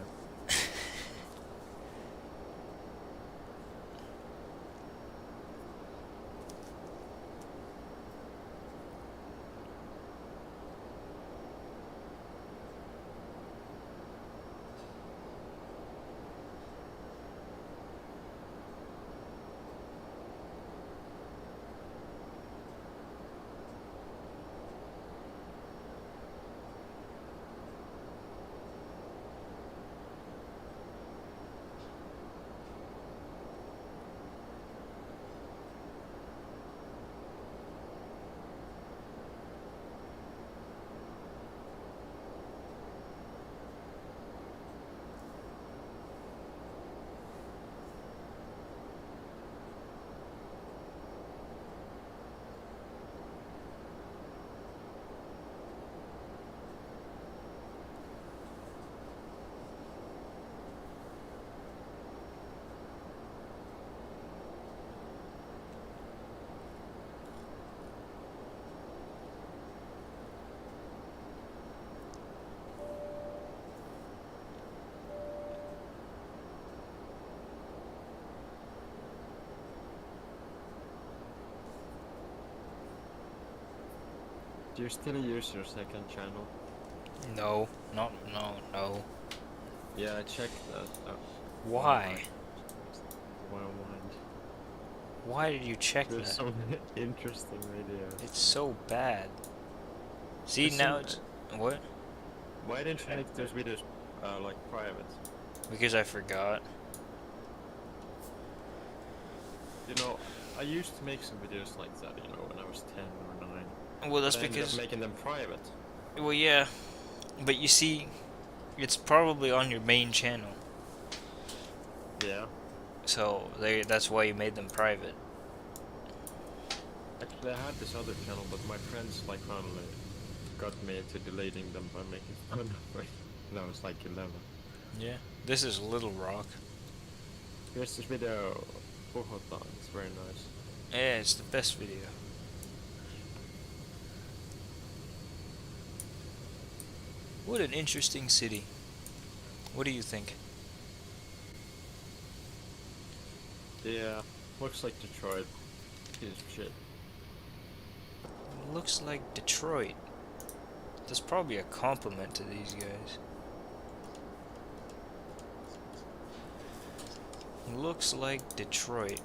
Do you still use your second channel? No. No. Yeah, I checked that. Why? Why mind? Why did you check There's that? some interesting videos. It's so bad. See, Isn't now it- it's... What? Why didn't you make those videos like private? Because I forgot. You know, I used to make some videos like that, you know, when I was 10 or 9. Well, that's But I ended up because... making them private. Well, yeah. But you see, it's probably on your main channel. Yeah. So, that's why you made them private. Actually, I had this other channel, but my friends like finally got me into deleting them by making fun of me. And I was like 11. Yeah. This is Little Rock. Here's this video. Bogota. It's very nice. Yeah, it's the best video. What an interesting city. What do you think? Yeah, looks like Detroit. Piece of shit. Looks like Detroit. That's probably a compliment to these guys. Looks like Detroit.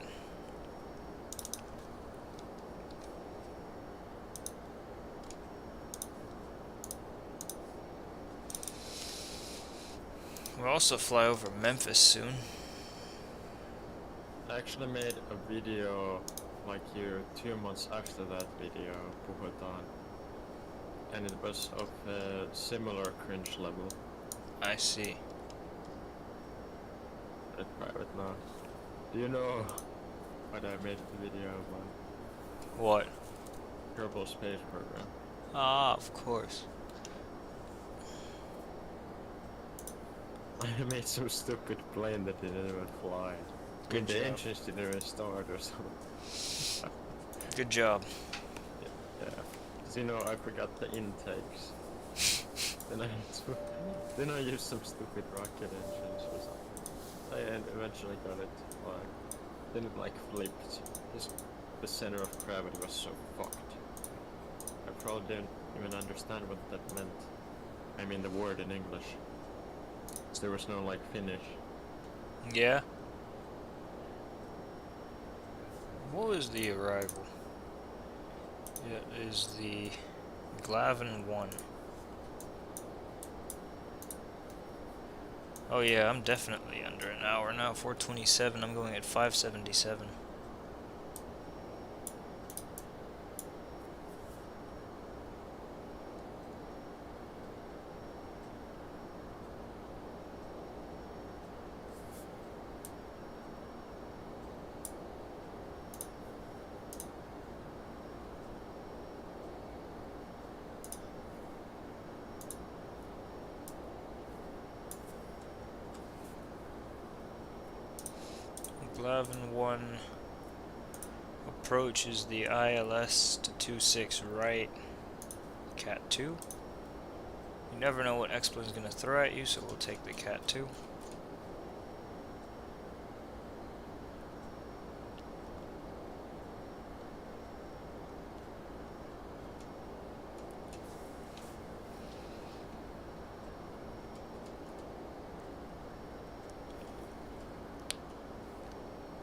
We'll also fly over Memphis soon. I actually made a video like you 2 months after that video, Bogota. And it was of a similar cringe level. I see. It's private now. Do you know what I made the video about? What? Kerbal Space Program. Ah, of course. I made some stupid plane that didn't even fly. Good The job. engines didn't even start or something. Good job. Yeah. 'Cause, you know, I forgot the intakes. then I used some stupid rocket engines or something. I eventually got it like, then it like flipped. The center of gravity was so fucked. I control didn't even understand what that meant. I mean the word in English. So there was no like Finnish. Yeah. What was the arrival? It is the Glavin 1. Oh yeah, I'm definitely under an hour now. 4:27. I'm going at 5:77. Glavin 1 approaches the ILS to 26 right, Cat 2. You never know what X-Plane's going to throw at you, so we'll take the Cat 2.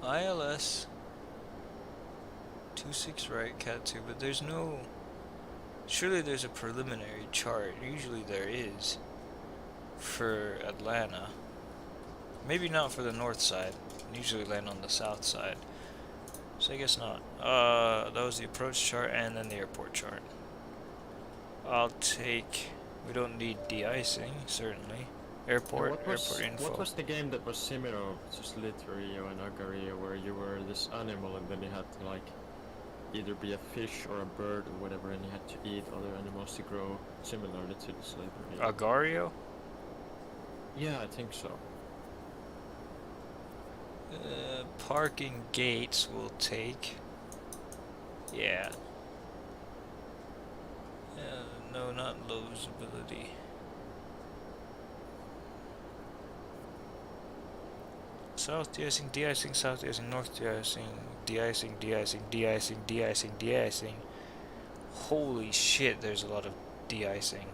ILS 26 right, Cat 2, but there's no... Surely there's a preliminary chart. Usually there is for Atlanta. Maybe not for the north side. Usually land on the south side. So I guess not. That was the approach chart and then the airport chart. I'll take... We don't need de-icing, certainly. Airport info. What was the game that was similar to Slither.io and Agario, where you were this animal and then you had to like either be a fish or a bird or whatever, and you had to eat other animals to grow similarly to the Slither.io? Agario? Yeah, I think so. Parking gates will take. Yeah. No, not low visibility. South de-icing, de-icing, south de-icing, north de-icing, de-icing, de-icing, de-icing, de-icing, de-icing. Holy shit, there's a lot of de-icing.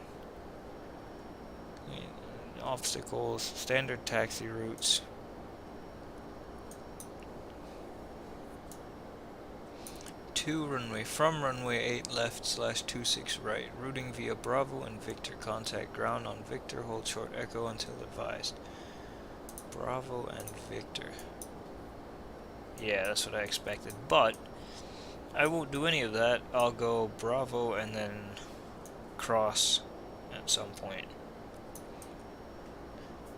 Obstacles, standard taxi routes. From runway 8 left / 26 right. Routing via Bravo and Victor. Contact ground on Victor. Hold short echo until advised. Bravo and Victor. Yeah, that's what I expected. But I won't do any of that. I'll go Bravo and then cross at some point.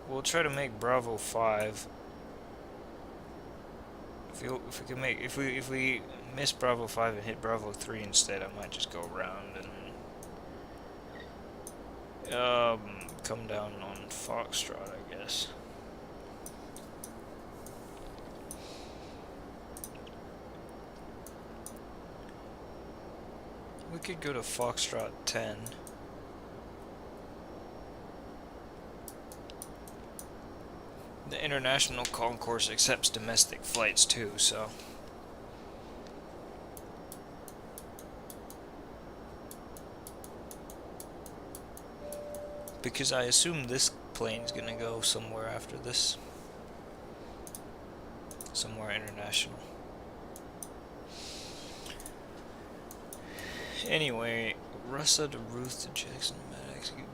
We'll try to make Bravo 5. If we miss Bravo 5 and hit Bravo 3 instead, I might just go around and come down on Foxtrot, I guess. We could go to Foxtrot 10. The international concourse accepts domestic flights too, so... Because I assume this plane's gonna go somewhere after this. Somewhere international. Anyway, Russa to Ruth to Jackson,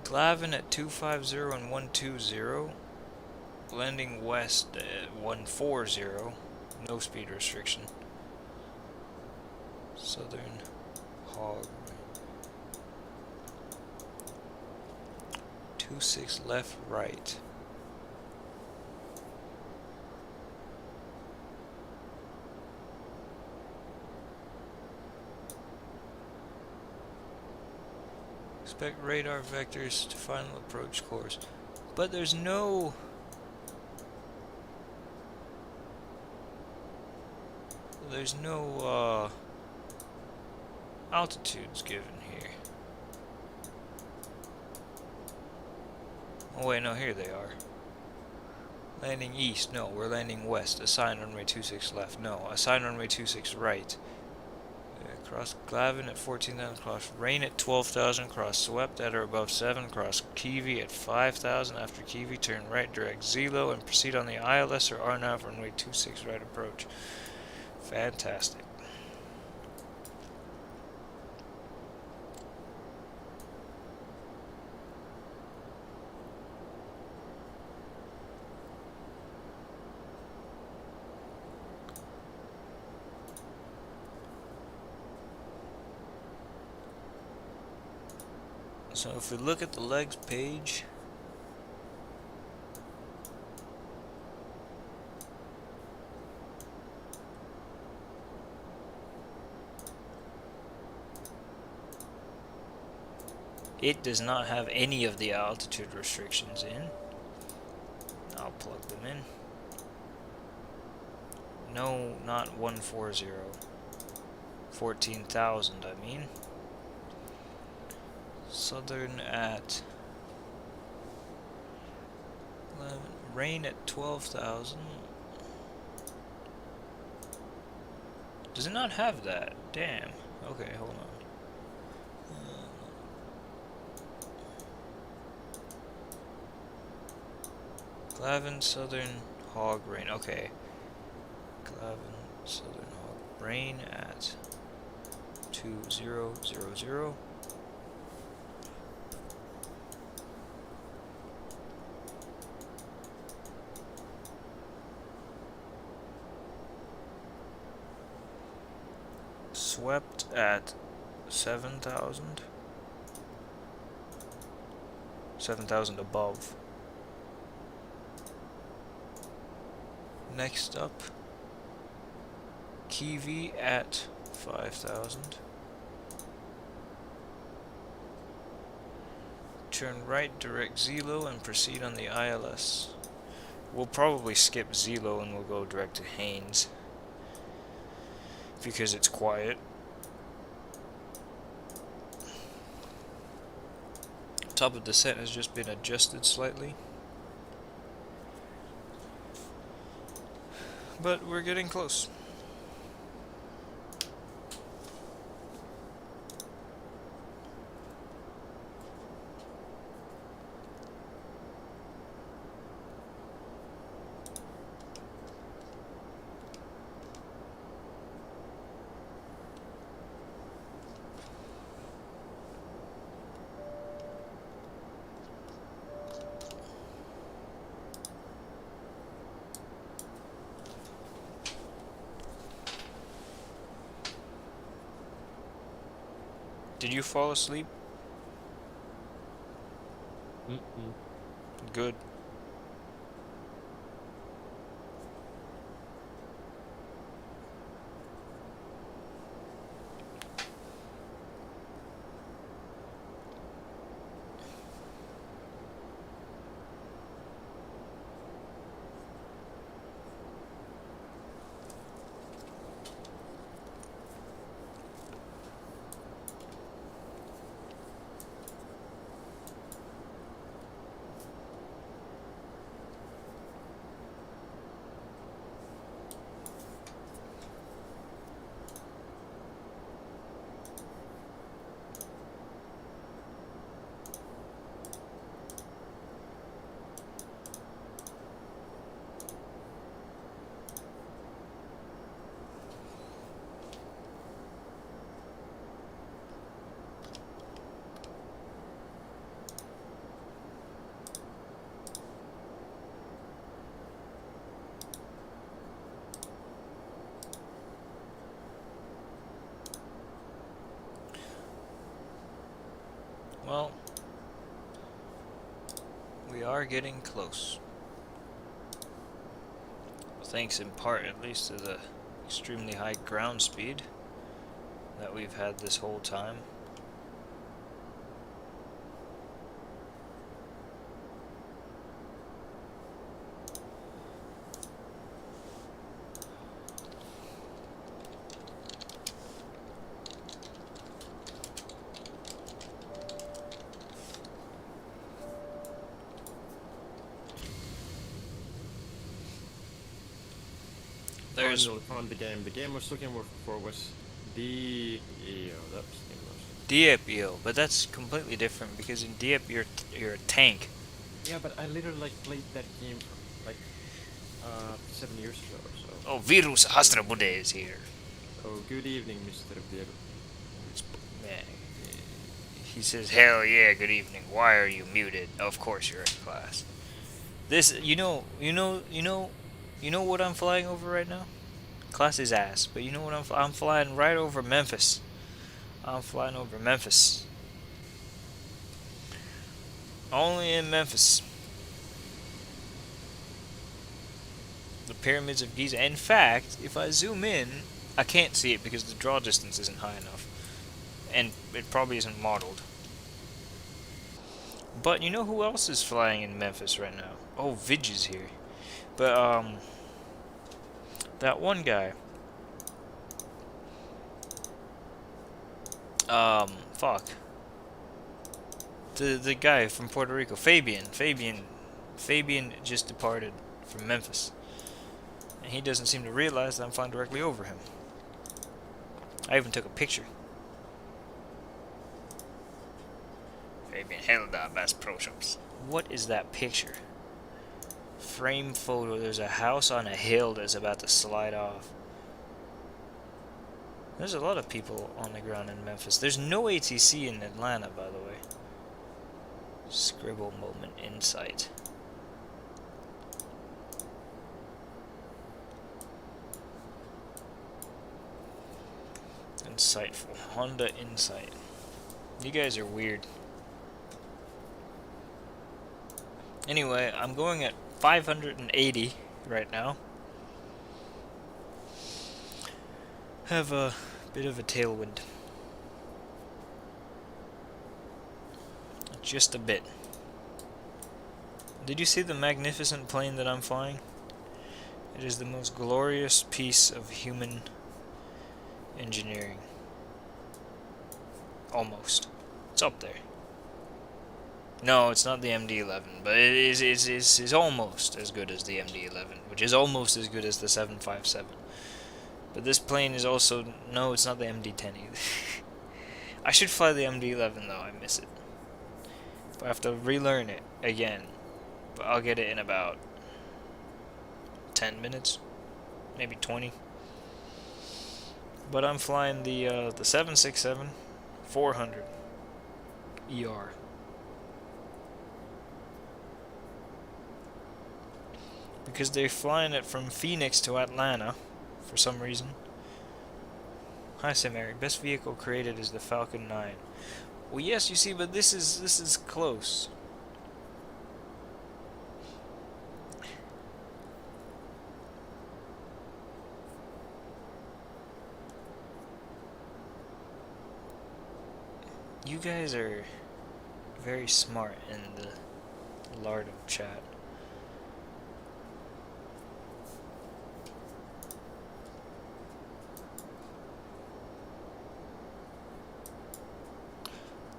Glavin at 250 and 120. Landing west at 140. No speed restriction. Southern Hog. 26 left, right. Expect radar vectors to final approach course. But there's no... There's no, altitudes given here. Oh wait, no, here they are. Landing east, no, we're landing west. Assign runway 26 left, no. Assign runway 26 right. Cross Glavin at 14,000. Cross Rain at 12,000. Cross Swept at or above 7. Cross Kiwi at 5,000. After Kiwi, turn right, direct Zelo, and proceed on the ILS or RNAV runway 26 right approach. Fantastic. So if we look at the legs page, it does not have any of the altitude restrictions in. I'll plug them in. No, not 140. 14,000, I mean. Southern at 11. Rain at 12,000. Does it not have that? Damn. Okay, hold on. Glavin, Southern, Hog, Rain. Okay. Glavin, Southern, Hog, Rain at 2000. Swept at 7,000. 7,000 above. Next up, Kiwi at 5,000. Turn right, direct Zelo, and proceed on the ILS. We'll probably skip Zelo and we'll go direct to Haynes, because it's quiet. Top of descent has just been adjusted slightly, but we're getting close. Did you fall asleep? Good. Well, we are getting close. Thanks in part, at least, to the extremely high ground speed that we've had this whole time. There's Finally found the game. The game I was looking for was DEO, that's English. DEO, but that's completely different because in DEO you're a tank. Yeah, but I literally like played that game like 7 years ago or so. Oh, Virus Hastrabude is here. Oh, good evening, Mr. Vir. Man, he says, "Hell yeah, good evening. Why are you muted? Of course you're in class." This, you know what I'm flying over right now? Class is ass, but you know what I'm flying right over Memphis. I'm flying over Memphis. Only in Memphis. The pyramids of Giza. In fact, if I zoom in, I can't see it because the draw distance isn't high enough. And it probably isn't modeled. But you know who else is flying in Memphis right now? Oh, Vidge is here. But, that one guy. Fuck. The guy from Puerto Rico, Fabian just departed from Memphis. And he doesn't seem to realize that I'm flying directly over him. I even took a picture. Fabian Helda Best Pro Shops. What is that picture? Frame photo. There's a house on a hill that's about to slide off. There's a lot of people on the ground in Memphis. There's no ATC in Atlanta, by the way. Scribble moment insight. Insightful. Honda Insight. You guys are weird. Anyway, I'm going at 580 right now. Have a bit of a tailwind. Just a bit. Did you see the magnificent plane that I'm flying? It is the most glorious piece of human engineering. Almost. It's up there. No, it's not the MD-11, but it is almost as good as the MD-11, which is almost as good as the 757. But this plane is also... No, it's not the MD-10 either. I should fly the MD-11 though, I miss it. But I have to relearn it again. But I'll get it in about 10 minutes, maybe 20. But I'm flying the 767 400 ER. Because they're flying it from Phoenix to Atlanta for some reason. Hi Samari, best vehicle created is the Falcon 9. Well yes, you see, but this is close. You guys are very smart in the Lardo chat.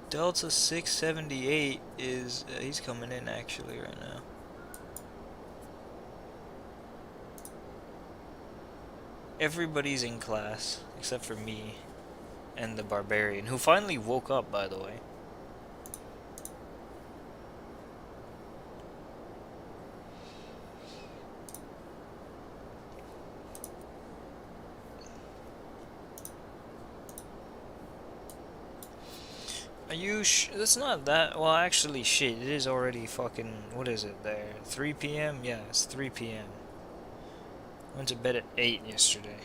Delta 678 is, he's coming in actually right now. Everybody's in class, except for me and the Barbarian, who finally woke up, by the way. Are you that's not that... Well, actually, shit, it is already fucking... What is it there? 3 p.m.? Yeah, it's 3 p.m. Went to bed at 8 yesterday.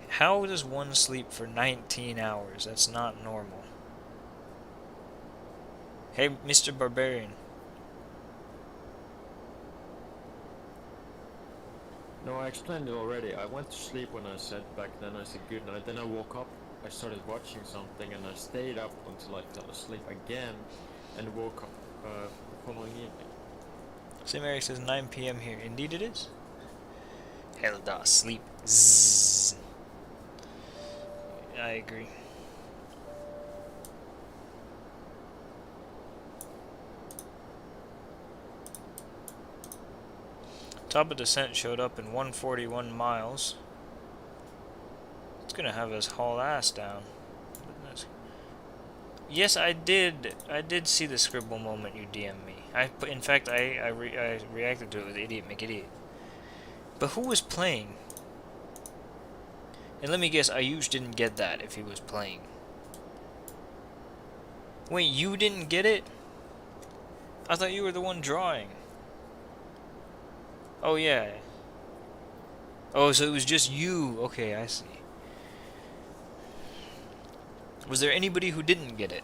How does one sleep for 19 hours? That's not normal. Hey, Mr. Barbarian. No, I explained it already. I went to sleep when I said back then, I said good night. Then I woke up, I started watching something, and I stayed up until I fell asleep again, and woke up the following evening. St. Mary says 9 p.m. here. Indeed it is. Hell da, sleep. Zzz. I agree. Top of descent showed up in 141 miles. It's gonna have us haul ass down. Yes, I did. I did see the scribble moment you DM'd me. In fact, I reacted to it with Idiot McIdiot. But who was playing? And let me guess, Ayush didn't get that if he was playing. Wait, you didn't get it? I thought you were the one drawing. Oh, yeah. Oh, so it was just you. Okay, I see. Was there anybody who didn't get it?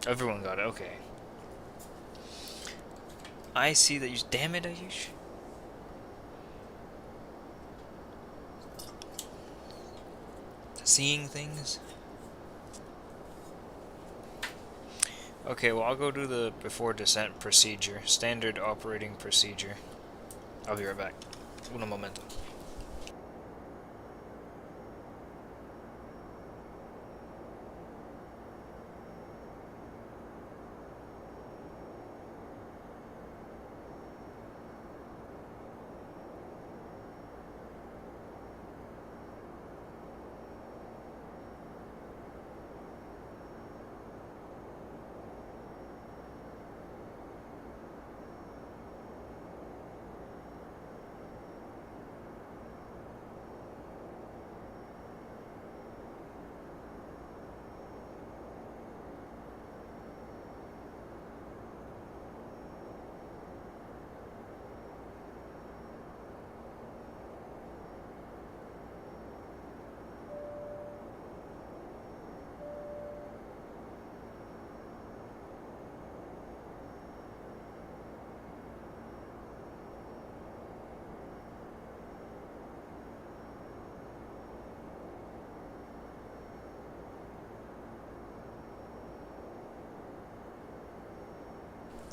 Everyone got it, okay. I see that you... Damn it, Ayush. Seeing things? Okay, well, I'll go do the before descent procedure. Standard operating procedure. I'll be right back. Un momento.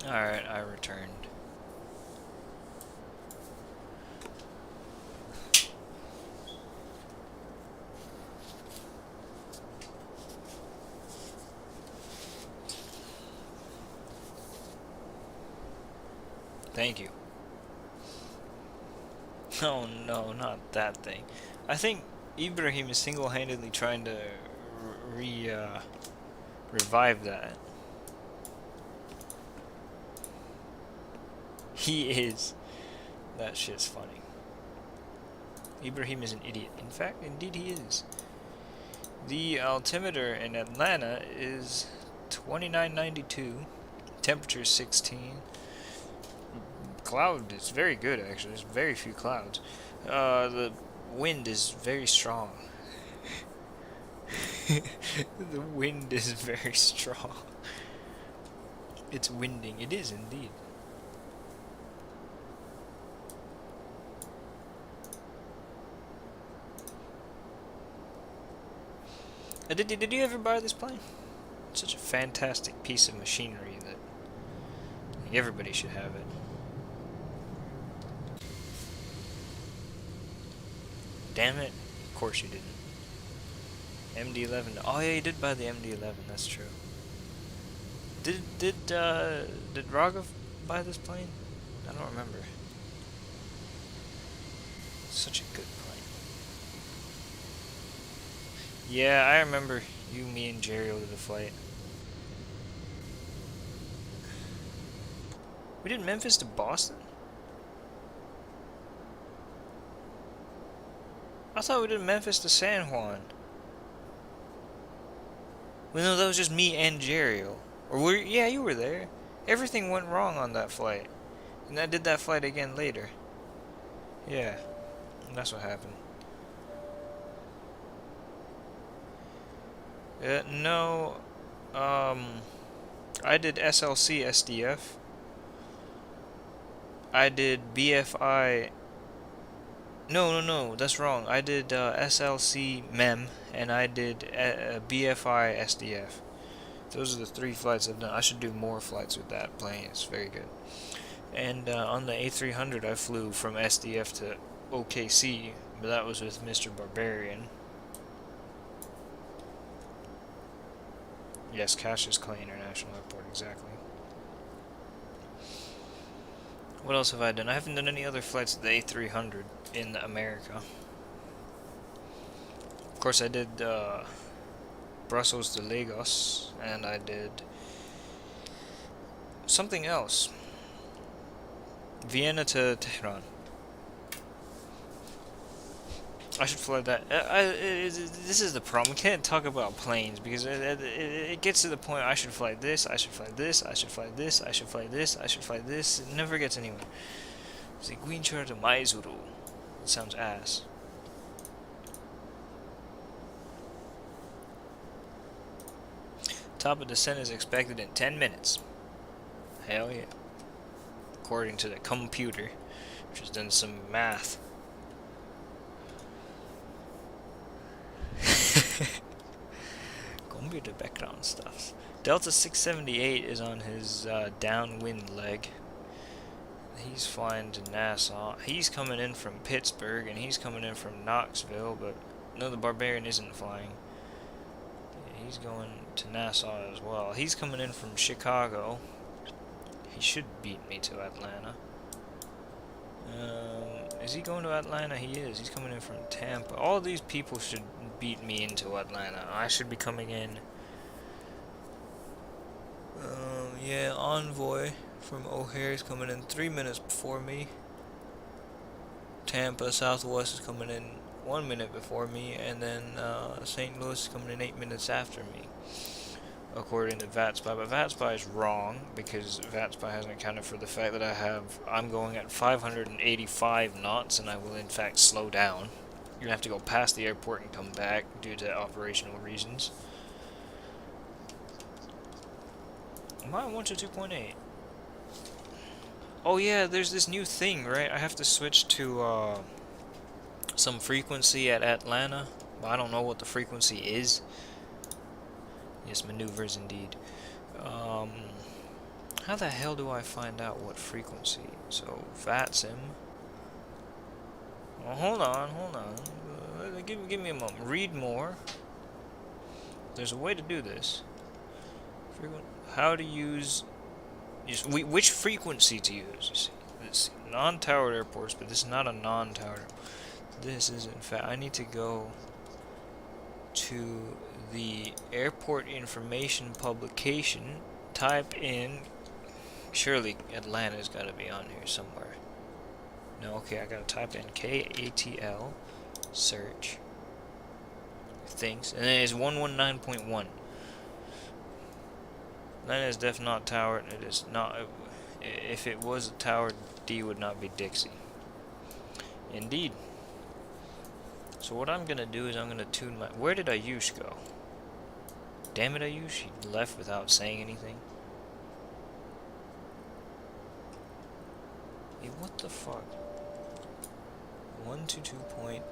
Alright, I returned. Thank you. Oh no, not that thing. I think Ibrahim is single-handedly trying to revive that. He is. That shit's funny. Ibrahim is an idiot. In fact, indeed he is. The altimeter in Atlanta is 2992. Temperature is 16. Cloud is very good, actually. There's very few clouds. The wind is very strong. The wind is very strong. It's winding. It is indeed. Did you ever buy this plane? It's such a fantastic piece of machinery that I think everybody should have it. Damn it. Of course you didn't. MD-11. Oh yeah, you did buy the MD-11, that's true. Did Raghav buy this plane? I don't remember. It's such a good plane. Yeah, I remember you, me, and Jerry did the flight. We did Memphis to Boston? I thought we did Memphis to San Juan. Well, no, that was just me and Jerry. Or yeah, you were there. Everything went wrong on that flight. And I did that flight again later. Yeah, that's what happened. No, I did SLC SDF. I did BFI. No, that's wrong. I did SLC MEM, and I did BFI SDF. Those are the 3 flights I've done. I should do more flights with that plane. It's very good. And on the A300, I flew from SDF to OKC, but that was with Mr. Barbarian. Yes, Cassius Clay International Airport, exactly. What else have I done? I haven't done any other flights of the A300 in America. Of course, I did Brussels to Lagos, and I did something else. Vienna to Tehran. I should fly that. This is the problem. We can't talk about planes because it gets to the point. I should fly this. I should fly this. I should fly this. I should fly this. I should fly this. It never gets anywhere. Ziguinchar to Maizuru. It sounds ass. Top of descent is expected in 10 minutes. Hell yeah. According to the computer, which has done some math. Computer background stuff. Delta 678 is on his downwind leg. He's flying to Nassau. He's coming in from Pittsburgh, and he's coming in from Knoxville, but no, the Barbarian isn't flying. He's going to Nassau as well. He's coming in from Chicago. He should beat me to Atlanta. Is he going to Atlanta? He is. He's coming in from Tampa. All these people should beat me into Atlanta. I should be coming in. Yeah, Envoy from O'Hare is coming in 3 minutes before me. Tampa Southwest is coming in 1 minute before me, and then St. Louis is coming in 8 minutes after me, according to VATSPY. But VATSPY is wrong because VATSPY hasn't accounted for the fact that I'm going at 585 knots, and I will in fact slow down. You're gonna have to go past the airport and come back due to operational reasons. Am I on 122.8? Oh yeah, there's this new thing, right? I have to switch to some frequency at Atlanta, but I don't know what the frequency is. Yes, maneuvers indeed. How the hell do I find out what frequency? So, VATSIM. Well, hold on. Give me a moment. Read more. There's a way to do this. How to use... which frequency to use, you see. This non-towered airports, but this is not a non-towered. This is, in fact, I need to go to the airport information publication, type in, surely Atlanta's got to be on here somewhere. No, okay, I gotta type in KATL, search, things, and then it's 119.1. Atlanta is definitely not towered. It is not. If it was a towered, D would not be Dixie. Indeed. So what I'm gonna do is I'm gonna tune my. Where did Ayush go? Damn it, Ayush! He left without saying anything. Hey, what the fuck? 122 point.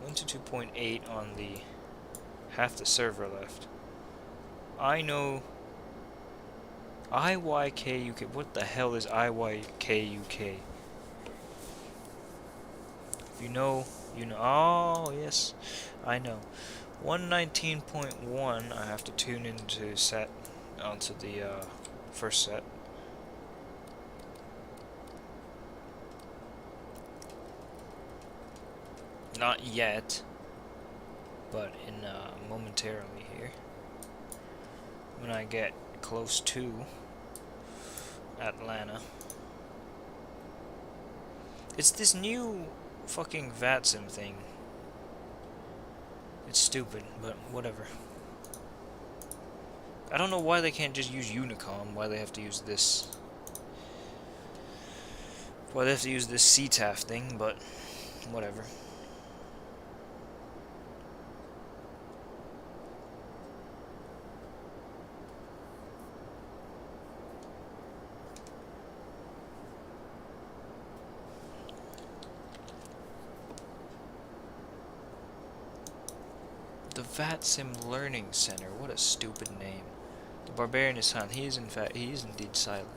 122.8 on the half the server left. I know IYKUK. What the hell is IYKUK? If you know, you know. Oh, yes, I know. 119.1. I have to tune into set onto the first set. Not yet, but in momentarily here. When I get close to Atlanta. It's this new fucking VATSIM thing. It's stupid, but whatever. I don't know why they can't just use Unicom, why they have to use this. Why they have to use this CTAF thing, but whatever. The VATSIM Learning Center. What a stupid name. The Barbarian is silent. He is indeed silent.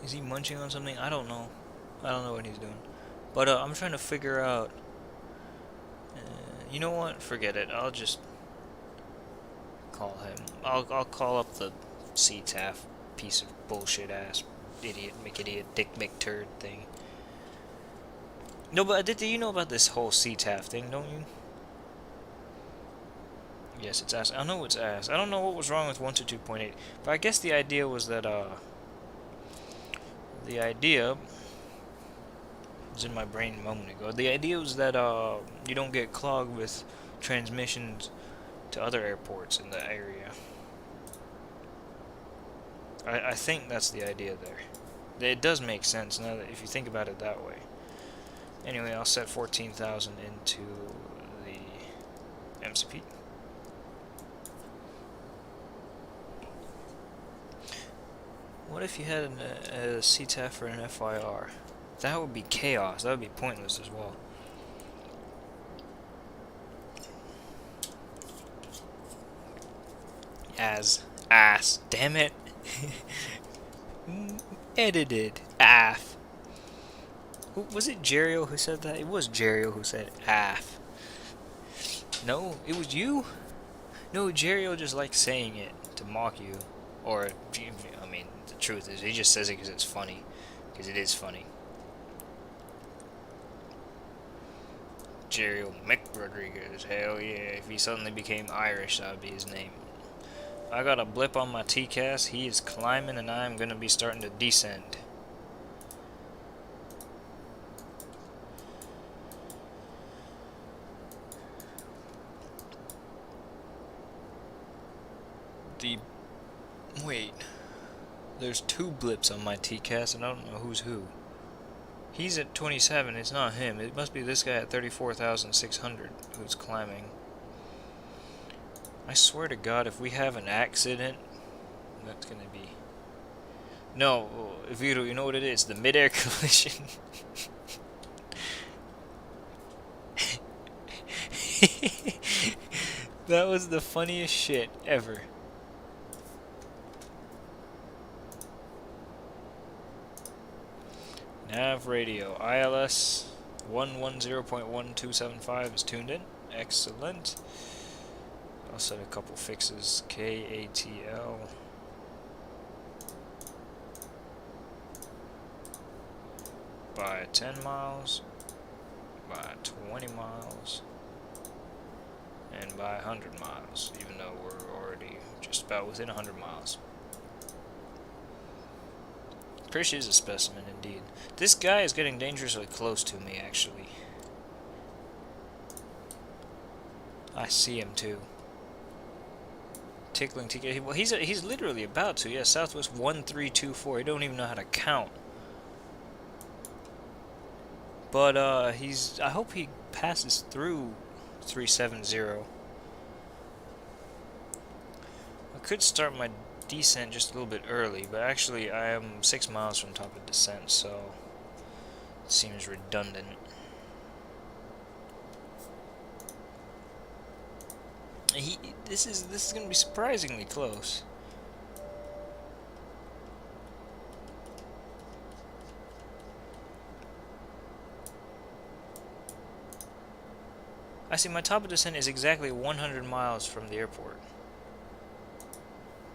Is he munching on something? I don't know. I don't know what he's doing. But I'm trying to figure out. You know what? Forget it. I'll just call him. I'll call up the CTAF piece of bullshit ass idiot McIdiot Dick McTurd thing. No, but do you know about this whole CTAF thing? Don't you? Yes, it's ass. I know it's ass. I don't know what was wrong with 122.8, but I guess the idea was that the idea was in my brain a moment ago. The idea was that you don't get clogged with transmissions to other airports in the area. I think that's the idea there. It does make sense now that if you think about it that way. Anyway, I'll set 14,000 into the MCP. What if you had a CTAF for an FIR? That would be chaos. That would be pointless as well. Ass. Damn it. Edited. AF. Was it Jerio who said that? It was Jerio who said AF. No, it was you? No, Jerio just likes saying it to mock you. Or, I mean, the truth is, he just says it because it's funny. Because it is funny. Jerio McRodriguez. Hell yeah. If he suddenly became Irish, that would be his name. I got a blip on my TCAS. He is climbing and I'm going to be starting to descend. Wait. There's two blips on my TCAS and I don't know who's who. He's at 27. It's not him. It must be this guy at 34,600 who's climbing. I swear to God, if we have an accident, that's gonna be... No, Vito, you know what it is? The mid-air collision. That was the funniest shit ever. Nav radio. ILS 110.1275 is tuned in. Excellent. I'll set a couple fixes. KATL. By 10 miles. By 20 miles. And by 100 miles. Even though we're already just about within 100 miles. Krish is a specimen indeed. This guy is getting dangerously close to me, actually. I see him too. Tickling TK. Well, he's literally about to. Yeah, Southwest 1324. He don't even know how to count. But I hope he passes through 370. I could start my descent just a little bit early, but actually I am 6 miles from top of descent, so it seems redundant. This is gonna be surprisingly close. I see my top of descent is exactly 100 miles from the airport.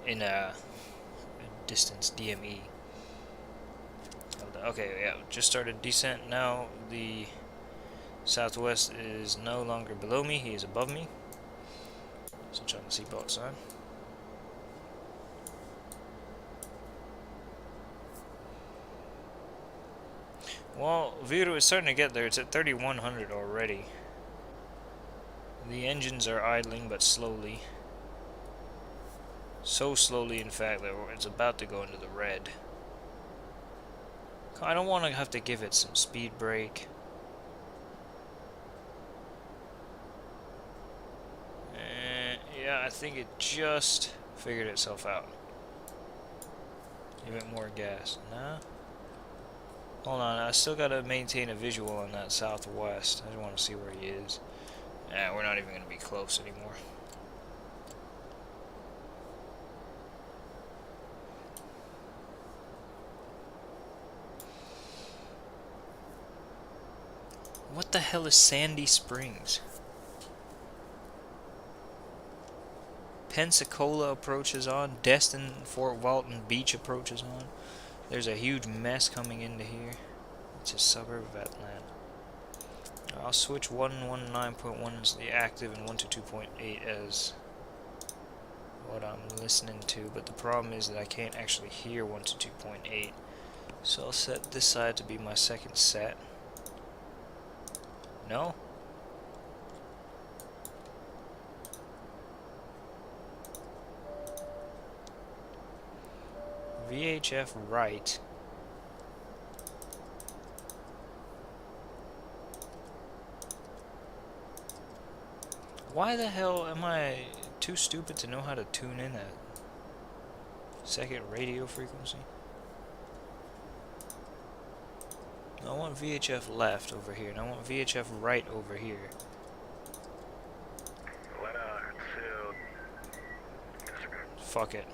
In a distance DME. Okay, yeah, just started descent. Now the Southwest is no longer below me, he is above me. Switch on the seatbelt sign. Well, Vito is starting to get there. It's at 3,100 already. The engines are idling, but slowly. So slowly, in fact, that it's about to go into the red. I don't want to have to give it some speed brake. Yeah, I think it just figured itself out. Give it more gas. Nah. Hold on, I still gotta maintain a visual on that Southwest. I just want to see where he is. Nah, we're not even gonna be close anymore. What the hell is Sandy Springs? Pensacola approaches on. Destin Fort Walton Beach approaches on. There's a huge mess coming into here. It's a suburb of Atlanta. I'll switch 119.1 as the active and 122.8 as what I'm listening to, but the problem is that I can't actually hear 122.8. So I'll set this side to be my second set. No? VHF right. Why the hell am I too stupid to know how to tune in that second radio frequency? I want VHF left over here, and I want VHF right over here. Fuck it.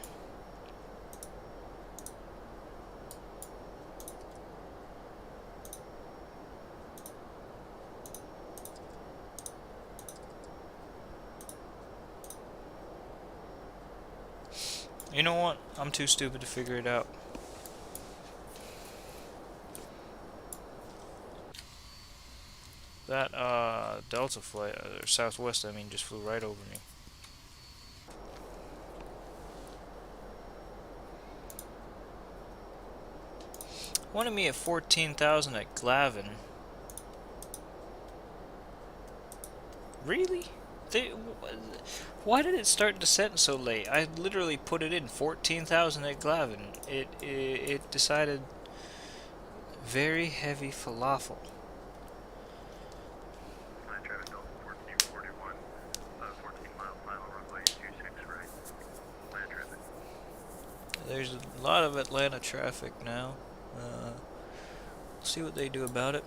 You know what? I'm too stupid to figure it out. That Delta flight, or Southwest, I mean, just flew right over me. Wanted me at 14,000 at Glavin. Really? Why did it start descent so late? I literally put it in 14,000 at Glavin. It decided very heavy falafel. Line traffic Delta 1441, 14 mile final runway 26 right. Line traffic. There's a lot of Atlanta traffic now. See what they do about it.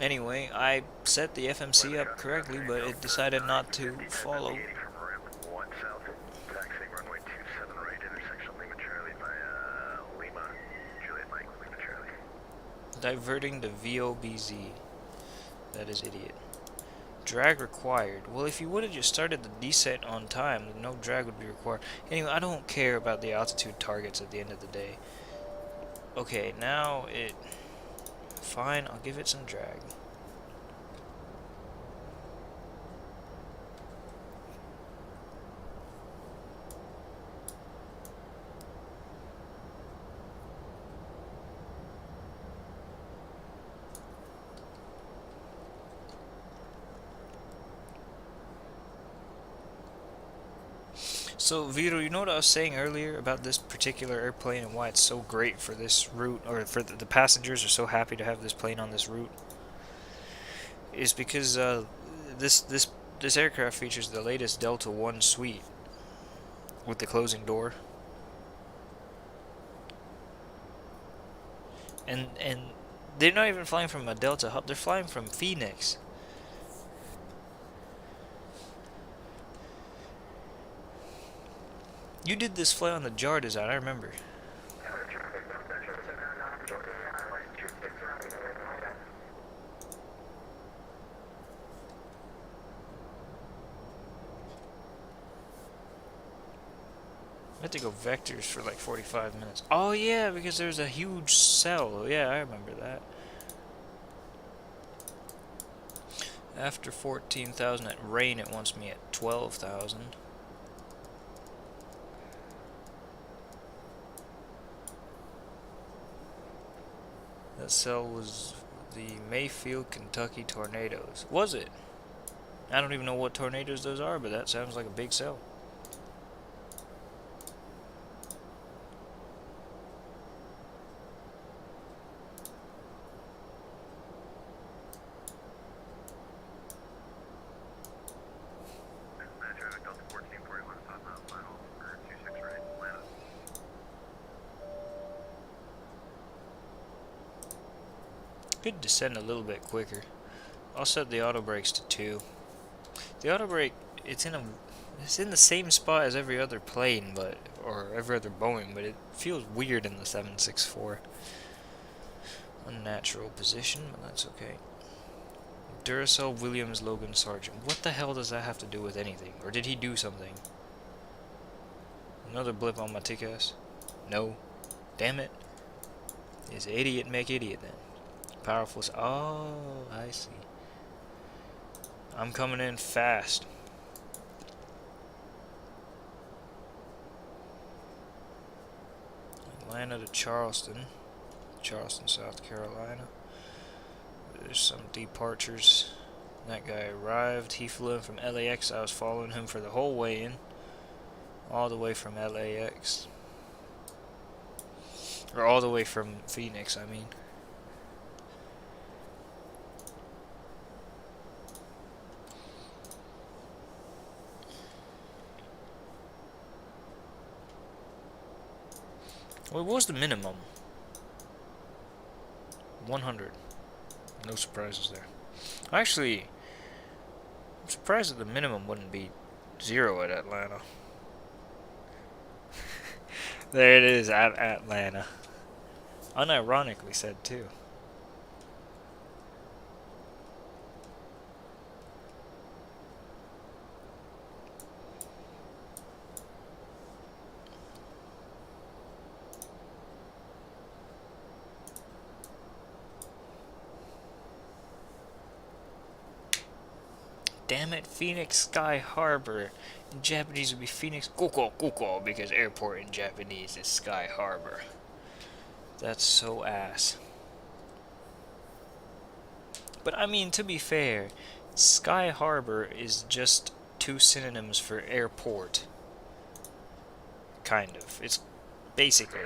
Anyway, I set the FMC up correctly, but it decided not to follow. From ramp 1 south, taxiing runway 27 right, intersection Lima Charlie by Lima, Juliet Mike, Lima Charlie. Diverting to VOBZ. That is idiot. Drag required. Well, if you would have just started the descent on time, then no drag would be required. Anyway, I don't care about the altitude targets at the end of the day. Okay, now it... Fine, I'll give it some drag. So, Vito, you know what I was saying earlier about this particular airplane and why it's so great for this route, or for the passengers are so happy to have this plane on this route? Is because this aircraft features the latest Delta 1 suite with the closing door. And they're not even flying from a Delta hub, they're flying from Phoenix. You did this flight on the JAR design, I remember. I had to go vectors for like 45 minutes. Oh yeah, because there's a huge cell. Yeah, I remember that. After 14,000 at rain, it wants me at 12,000. That cell was the Mayfield, Kentucky tornadoes. Was it? I don't even know what tornadoes those are, but that sounds like a big cell. Line traffic Delta 1441, 5 mile final, 26 right, Atlanta. Could descend a little bit quicker. I'll set the auto brakes to 2. The auto brake, it's in the same spot as every other plane, but or every other Boeing, but it feels weird in the 764. Unnatural position, but that's okay. Duracell Williams Logan Sargent. What the hell does that have to do with anything? Or did he do something? Another blip on my tickets? No. Damn it. Is idiot make idiot then? Powerful. Oh, I see. I'm coming in fast. Atlanta to Charleston. Charleston, South Carolina. There's some departures. That guy arrived. He flew in from LAX. I was following him for the whole way in. All the way from LAX. Or all the way from Phoenix, I mean. What was the minimum? 100. No surprises there. Actually, I'm surprised that the minimum wouldn't be 0 at Atlanta. There it is, at Atlanta. Unironically said, too. Damn it, Phoenix Sky Harbor. In Japanese would be Phoenix Kuko, because airport in Japanese is Sky Harbor. That's so ass. But I mean, to be fair, Sky Harbor is just 2 synonyms for airport. Kind of. It's basically.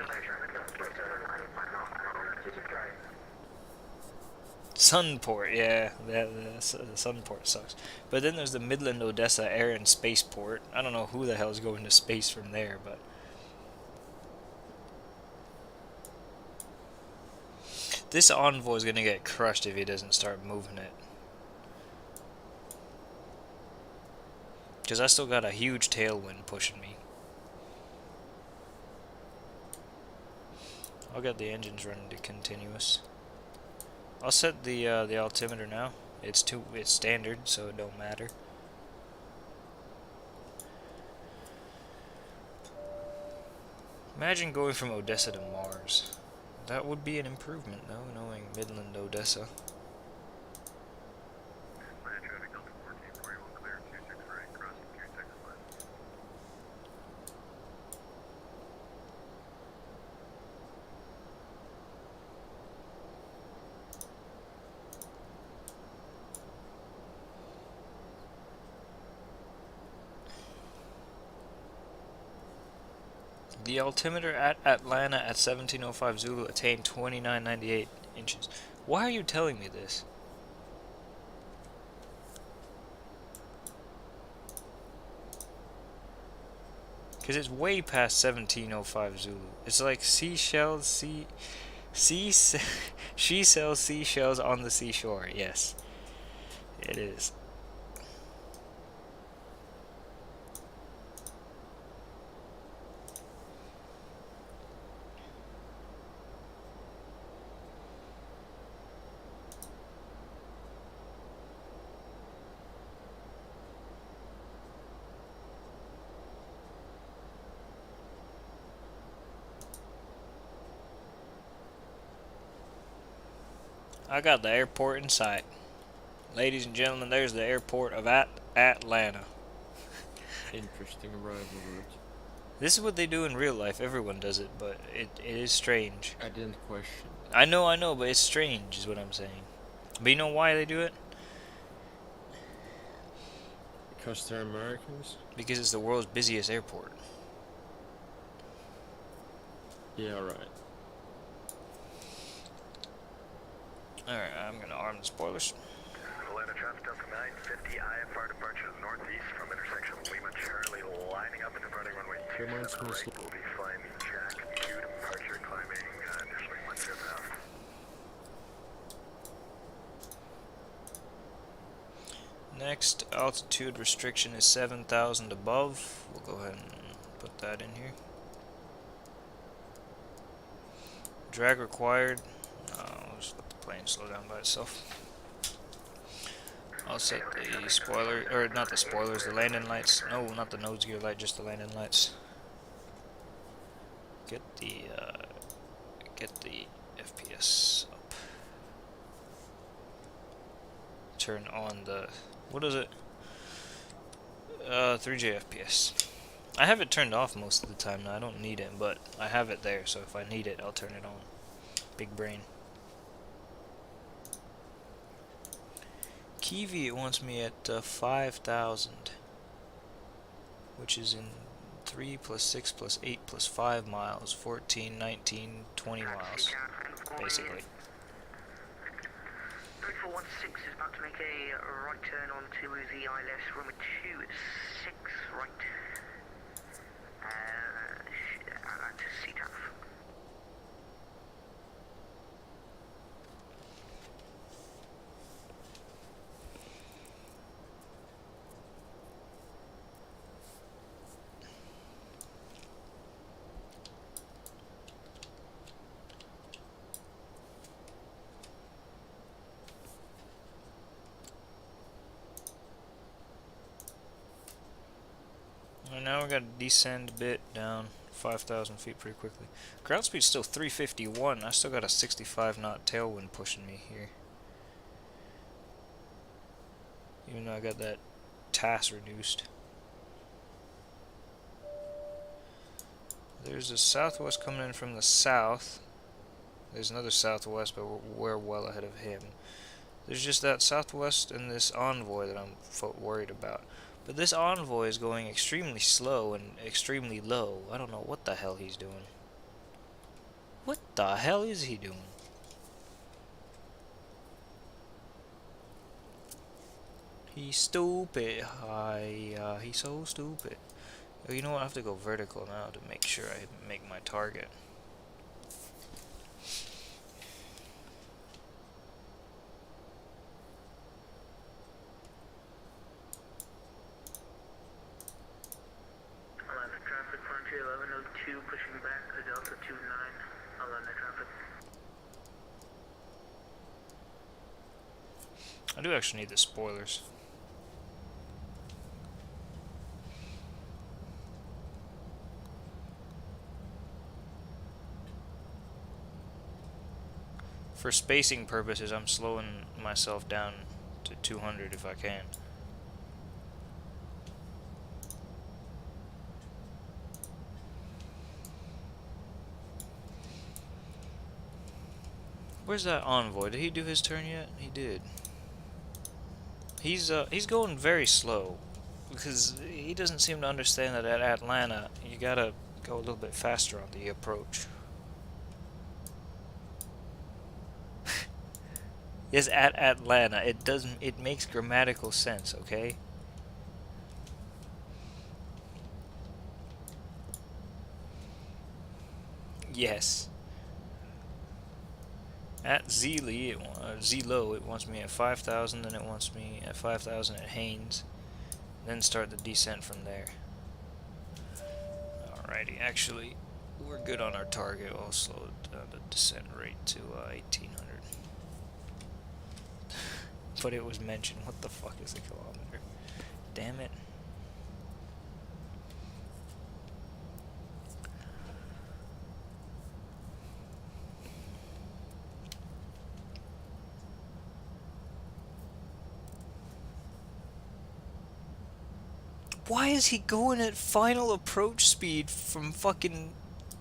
Sunport, yeah, the Sunport sucks. But then there's the Midland Odessa Air and Spaceport. I don't know who the hell's going to space from there, but this Envoy is gonna get crushed if he doesn't start moving it. Because I still got a huge tailwind pushing me. I'll get the engines running to continuous. I'll set the altimeter now. It's standard, so it don't matter. Imagine going from Odessa to Mars. That would be an improvement, though, knowing Midland Odessa. The altimeter at Atlanta at 1705 Zulu attained 2998 inches. Why are you telling me this? Because it's way past 1705 Zulu. It's like seashells, she sells seashells on the seashore. Yes, it is. I got the airport in sight. Ladies and gentlemen, there's the airport of Atlanta. Interesting arrival route. This is what they do in real life. Everyone does it, but it is strange. I didn't question. I know, but it's strange is what I'm saying. But you know why they do it? Because they're Americans? Because it's the world's busiest airport. Yeah, right. Alright, I'm gonna arm the spoilers. Atlanta traffic Delta 950 IFR departures northeast from intersection Lima Charlie, lining up and departing runway 2. Reminds me of We'll be flying Jack 2 departure, climbing initially 105. Next altitude restriction is 7,000 above. We'll go ahead and put that in here. drag required. I'll just let the plane slow down by itself. I'll set the spoiler, or not the spoilers, the landing lights. No, not the nose gear light, just the landing lights. Get the FPS up. Turn on the, what is it? 3J FPS. I have it turned off most of the time now. I don't need it, but I have it there, so if I need it, I'll turn it on. Big brain. Kiwi, it wants me at 5,000, which is in 3 plus 6 plus 8 plus 5 miles, 14, 19, 20 miles, basically. 3416 is about to make a right turn onto the ILS runway 2 at 6 right. To CTAF. And now we got to descend a bit down 5,000 feet pretty quickly. Ground speed's still 351. I still got a 65 knot tailwind pushing me here. Even though I got that TAS reduced. There's a southwest coming in from the south. There's another southwest, but we're well ahead of him. There's just that southwest and this envoy that I'm worried about. But this envoy is going extremely slow and extremely low. I don't know what the hell he's doing. What the hell is he doing? He's stupid. He's so stupid. Oh, you know what? I have to go vertical now to make sure I make my target. Traffic Frontier 1102 pushing back to Delta 29. I'll end the traffic. I do actually need the spoilers. For spacing purposes, I'm slowing myself down to 200 if I can. Where's that envoy? Did he do his turn yet? He did. He's going very slow because he doesn't seem to understand that at Atlanta you gotta go a little bit faster on the approach. Yes, at Atlanta. It makes grammatical sense, okay? Yes. At Zelo, it wants me at 5,000, then it wants me at 5,000 at Haynes, then start the descent from there. Alrighty, actually, we're good on our target. I'll slow down the descent rate to 1,800. But it was mentioned. What the fuck is a kilometer? Damn it. Why is he going at final approach speed from fucking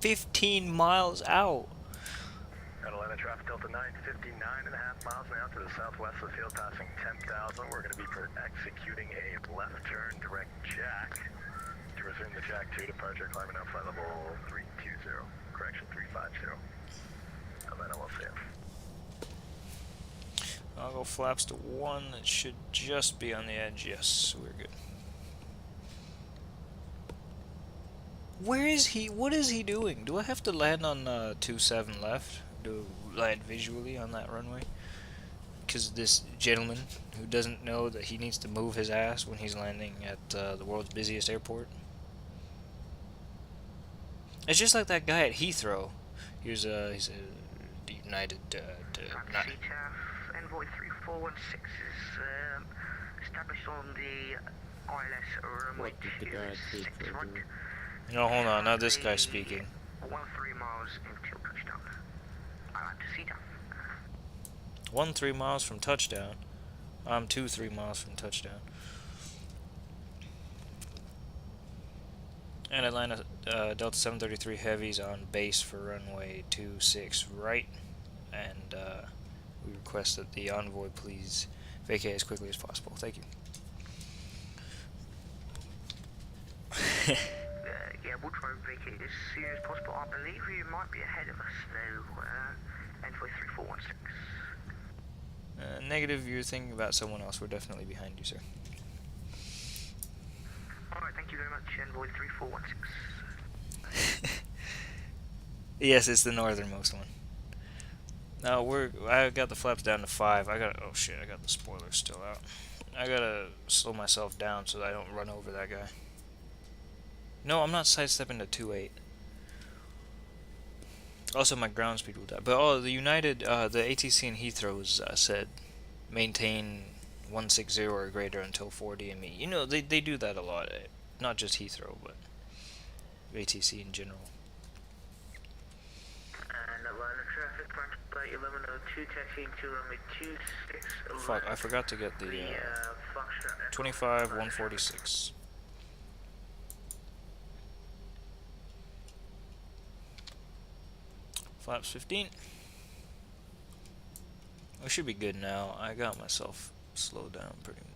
15 miles out? Atlanta traffic Delta 9, 59.5 miles an hour to the southwest of the field, passing 10,000. We're going to be executing a left turn direct jack to resume the jack 2 departure, climbing out flight level 320, correction 350. Atlanta LCF. I'll go flaps to 1. That should just be on the edge. Yes, we're good. Where is he? What is he doing? Do I have to land on 27 left? Do land visually on that runway? Because this gentleman who doesn't know that he needs to move his ass when he's landing at the world's busiest airport. It's just like that guy at Heathrow he's a United CTAF Envoy 3416 is established on the ILS runway What did the guy at 26 Heathrow right. do? No, hold on. Now this guy's speaking. 13 miles until touchdown. I like to see that. 13 miles from touchdown. I'm 23 miles from touchdown. And Atlanta Delta 733 Heavy's on base for runway 26 right. And we request that the envoy please vacate as quickly as possible. Thank you. Yeah, we'll try and vacate as soon as possible. I believe you might be ahead of us though. Envoy 3416. Negative, you're thinking about someone else. We're definitely behind you, sir. Alright, thank you very much, Envoy 3416. Yes, it's the northernmost one. No, I got the flaps down to 5. Oh shit, I got the spoilers still out. I gotta slow myself down so that I don't run over that guy. No, I'm not sidestepping to 2.8. Also, my ground speed will die. But the United, the ATC in Heathrow's said maintain 160 or greater until 40 ME. You know, they do that a lot. Not just Heathrow, but ATC in general. And Atlanta traffic, flight 1102, taxiing to runway 26. Fuck, I forgot to get the 25 146. Flaps 15. We should be good now. I got myself slowed down pretty much.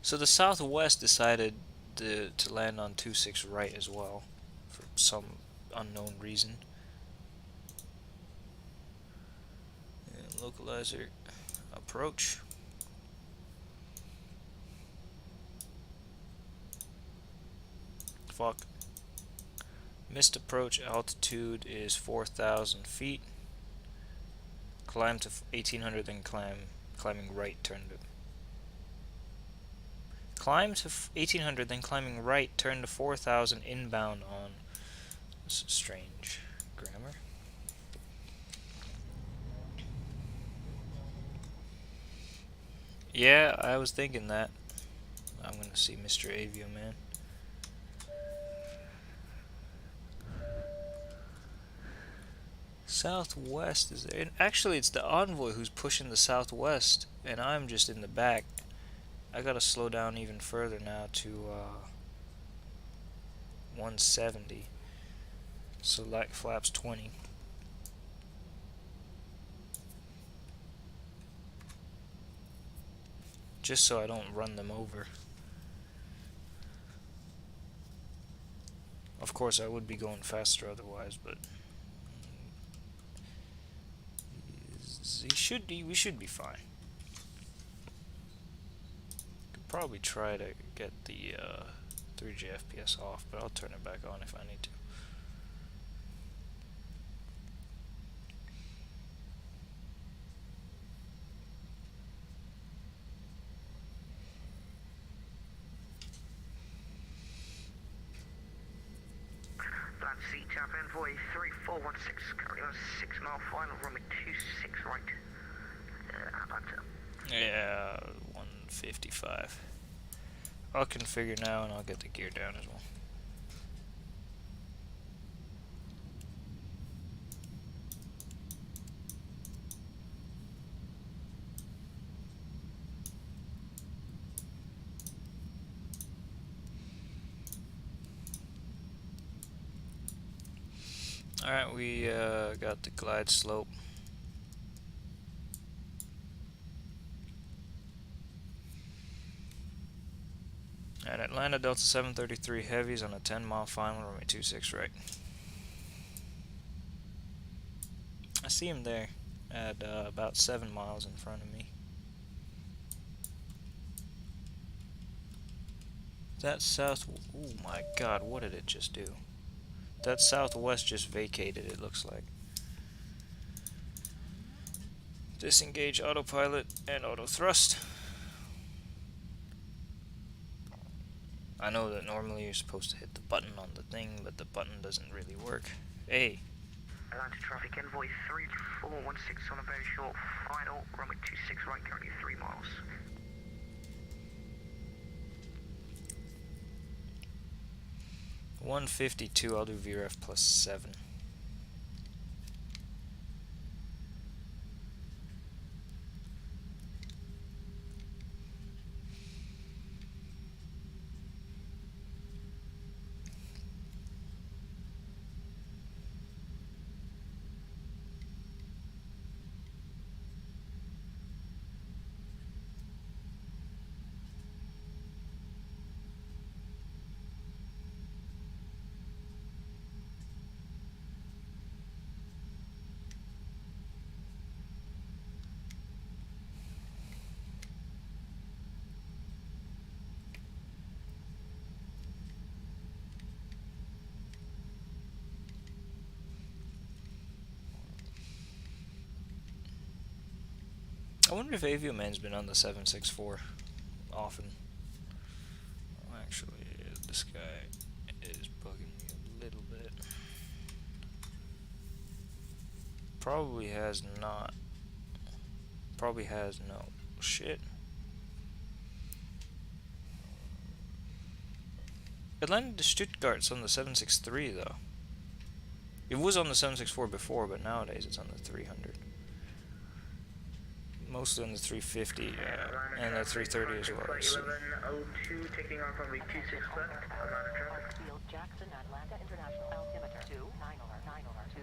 So the Southwest decided to land on 26 right as well for some unknown reason. And localizer approach. Fuck. Missed approach altitude is 4,000 feet. Climb to 1,800, then climbing right. Turn to. Climb to 1,800, then climbing right. Turn to 4,000 inbound on. This is strange grammar. Yeah, I was thinking that. I'm gonna see Mr. Avioman. Southwest is there. And actually, it's the envoy who's pushing the southwest, and I'm just in the back. I gotta slow down even further now to 170. Select flaps 20. Just so I don't run them over. Of course, I would be going faster otherwise, but we should be fine. Could probably try to get the 3G FPS off, but I'll turn it back on if I need to. CTAP Envoy 3416, currently on a 6 mile final, runway 26 right. Atlanta. Yeah, 155. I'll configure now and I'll get the gear down as well. Alright, we got the glide slope. And Atlanta Delta 733 Heavies on a 10-mile final, runway 26 right. I see him there at about 7 miles in front of me. That south... Oh my god, what did it just do? That southwest just vacated, it looks like. Disengage autopilot and auto thrust. I know that normally you're supposed to hit the button on the thing, but the button doesn't really work. Hey. Atlanta traffic envoy 3416 on a very short final, runway 26 right, currently 3 miles. $152, I'll do VRF plus 7. I wonder if Avioman's been on the 764 often. Actually, this guy is bugging me a little bit. Probably has not. Probably has no. Shit. Atlanta to Stuttgart's on the 763 though. It was on the 764 before, but nowadays it's on the 300. Mostly on the 350 and the 330 as well. Flight 1102 taking off runway 26 left, Atlanta traffic. Field Jackson, Atlanta International altimeter 29092.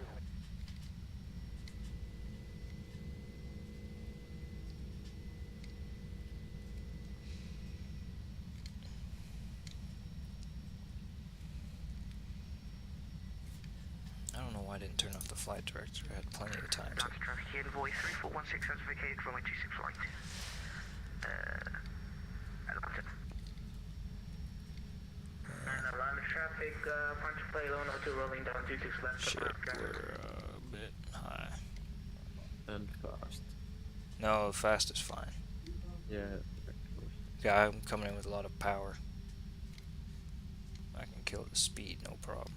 I don't know why I didn't turn off the flight director. I had plenty of time to. Atlanta traffic envoy 3416 has vacated runway 26 right. Atlanta. And Atlanta traffic, punch play 1102 rolling down 26 left. Shit, Atlanta traffic. we're a bit high. And fast. No, fast is fine. Yeah. Yeah, I'm coming in with a lot of power. I can kill the speed, no problem.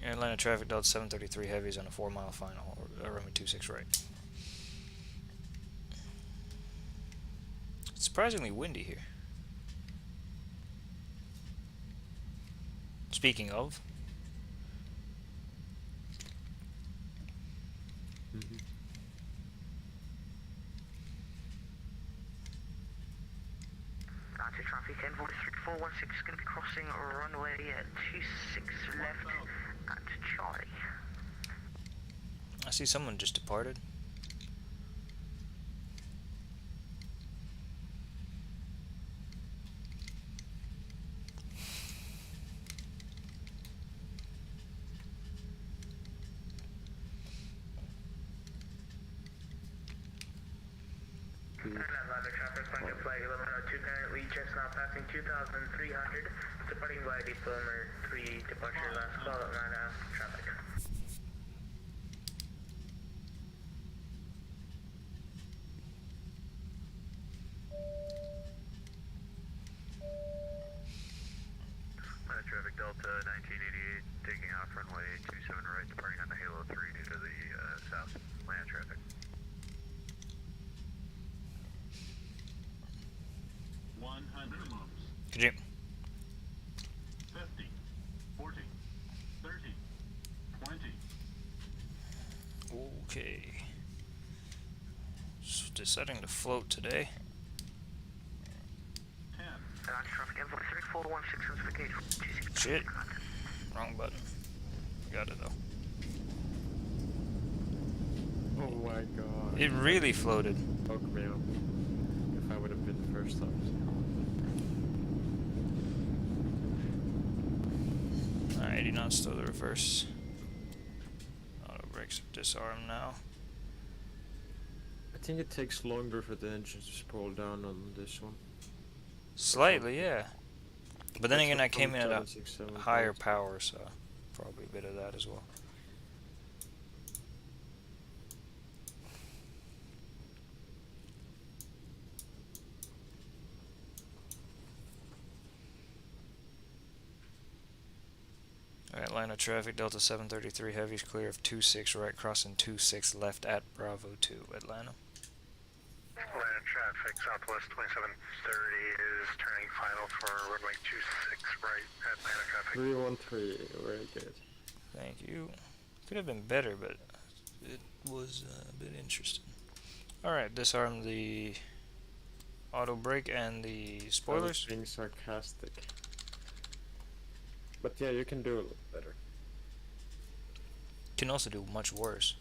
Atlanta traffic Delta 733 heavies on a 4-mile final, or runway 26 right. It's surprisingly windy here. Speaking of, Atlanta traffic envoy 3416 is going to be crossing runway 26 left at Charlie. I see someone just departed. And Atlanta traffic, punch flight 1102 currently just now passing 2300, departing by Diplomer 3 departure last call, Atlanta traffic. Traffic Delta 1988 taking off runway 27 right, departing on the Halo 3 due to the south land traffic. Could you? 50, 40, 30, 20. Okay. Just deciding to float today. 10. Atlanta traffic envoy 3416 has vacated runway 26 Shit. Wrong button. Got it though. Oh my god. It really floated. Fuck me up. If I would have been the first time. Alright, 80 knots to the reverse. Auto brakes are disarmed now. I think it takes longer for the engine to spool down on this one. Slightly, yeah. But then That's again, what I came in at a 767 higher does. power, so probably a bit of that as well. Atlanta traffic, Delta 733 heavies clear of 26 right, crossing 26 left at Bravo 2, Atlanta. Atlanta traffic, southwest 2730 is turning final for runway 26 right, Atlanta traffic. 313, very good. Thank you. Could have been better, but it was a bit interesting. Alright, disarm the auto brake and the I was spoilers. being sarcastic. But yeah, you can do a little better. Can also do much worse.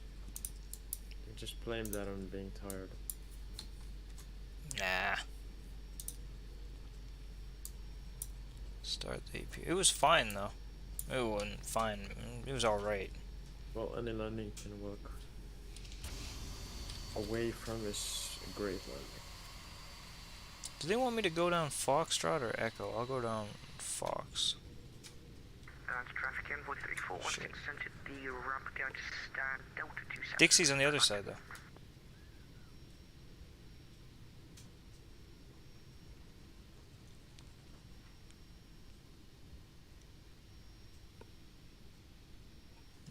You just blame that on being tired. Nah. Start the AP. It was fine though. It wasn't fine. It was alright. Well, any landing can work. Away from is a great landing. Do they want me to go down Foxtrot or Echo? I'll go down Fox. That's traffic envoy 3416 entered the ramp going to stand Delta 27. Dixie's on the other side though.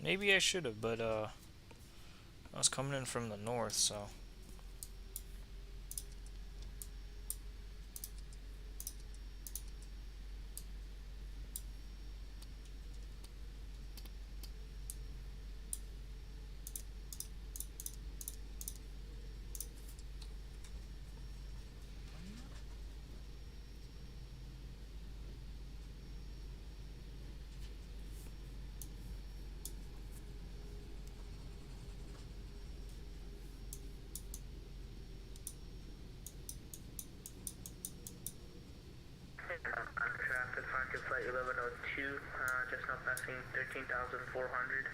Maybe I should have, but I was coming in from the north, so. Traffic, Franklin flight 1102, just now passing 13,400.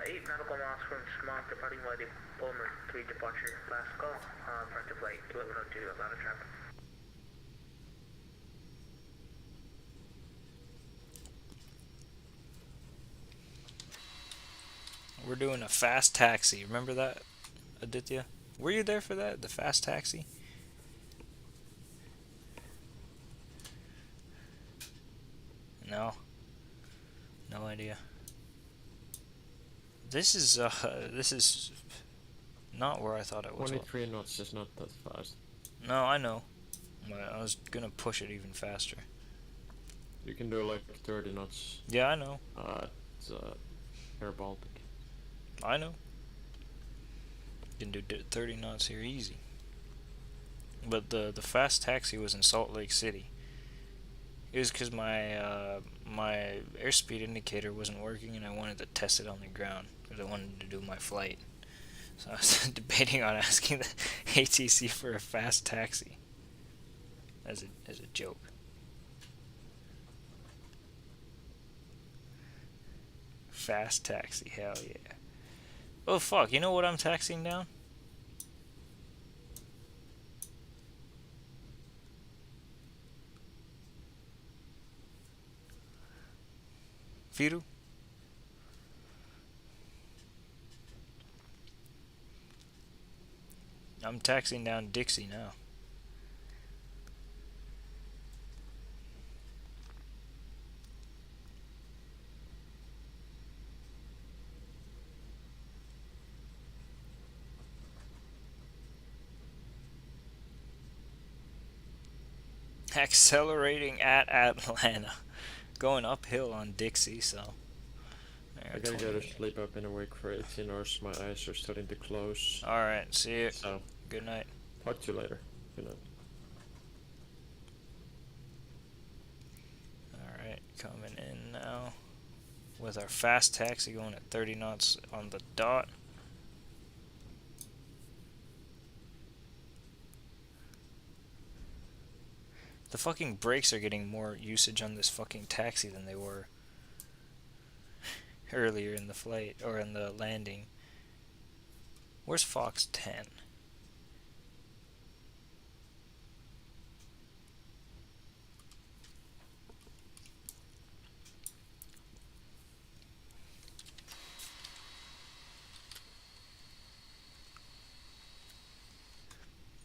8 nautical miles from Smog, departing by the Palmer 3 departure. Last call, Franklin flight 1102, Atlanta traffic. We're doing a fast taxi. Remember that, Aditya? Were you there for that? The fast taxi? No. No idea. This is not where I thought it was. 23 knots is not that fast. No, I know. But I was gonna push it even faster. You can do like 30 knots Yeah, I know. at Air Baltic. I know. You can do 30 knots here easy. But the fast taxi was in Salt Lake City. It was because my my airspeed indicator wasn't working, and I wanted to test it on the ground because I wanted to do my flight. So I was debating on asking the ATC for a fast taxi as a joke. Fast taxi, hell yeah. Oh fuck, you know what I'm taxiing down? Firu? I'm taxiing down Dixie now. Accelerating at Atlanta. Going uphill on Dixie, so. I gotta go to sleep. I've been awake for 18 hours. My eyes are starting to close. Alright, see you. So, Good night. talk to you later. Good night. Alright, coming in now with our fast taxi going at 30 knots on the dot. The fucking brakes are getting more usage on this fucking taxi than they were earlier in the flight, or in the landing. Where's Fox 10?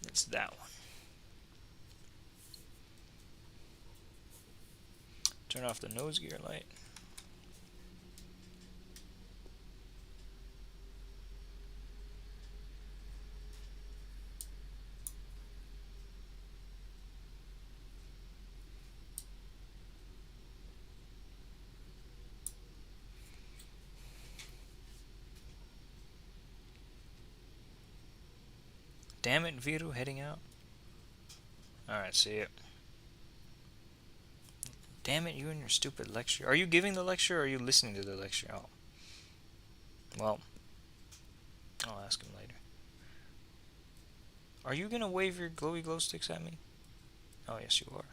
It's that one. Turn off the nose gear light. Damn it, Vito, heading out. Alright, see ya. Damn it, you and your stupid lecture. Are you giving the lecture or are you listening to the lecture? Oh. Well, I'll ask him later. Are you gonna wave your glowy glow sticks at me? Oh, yes, you are.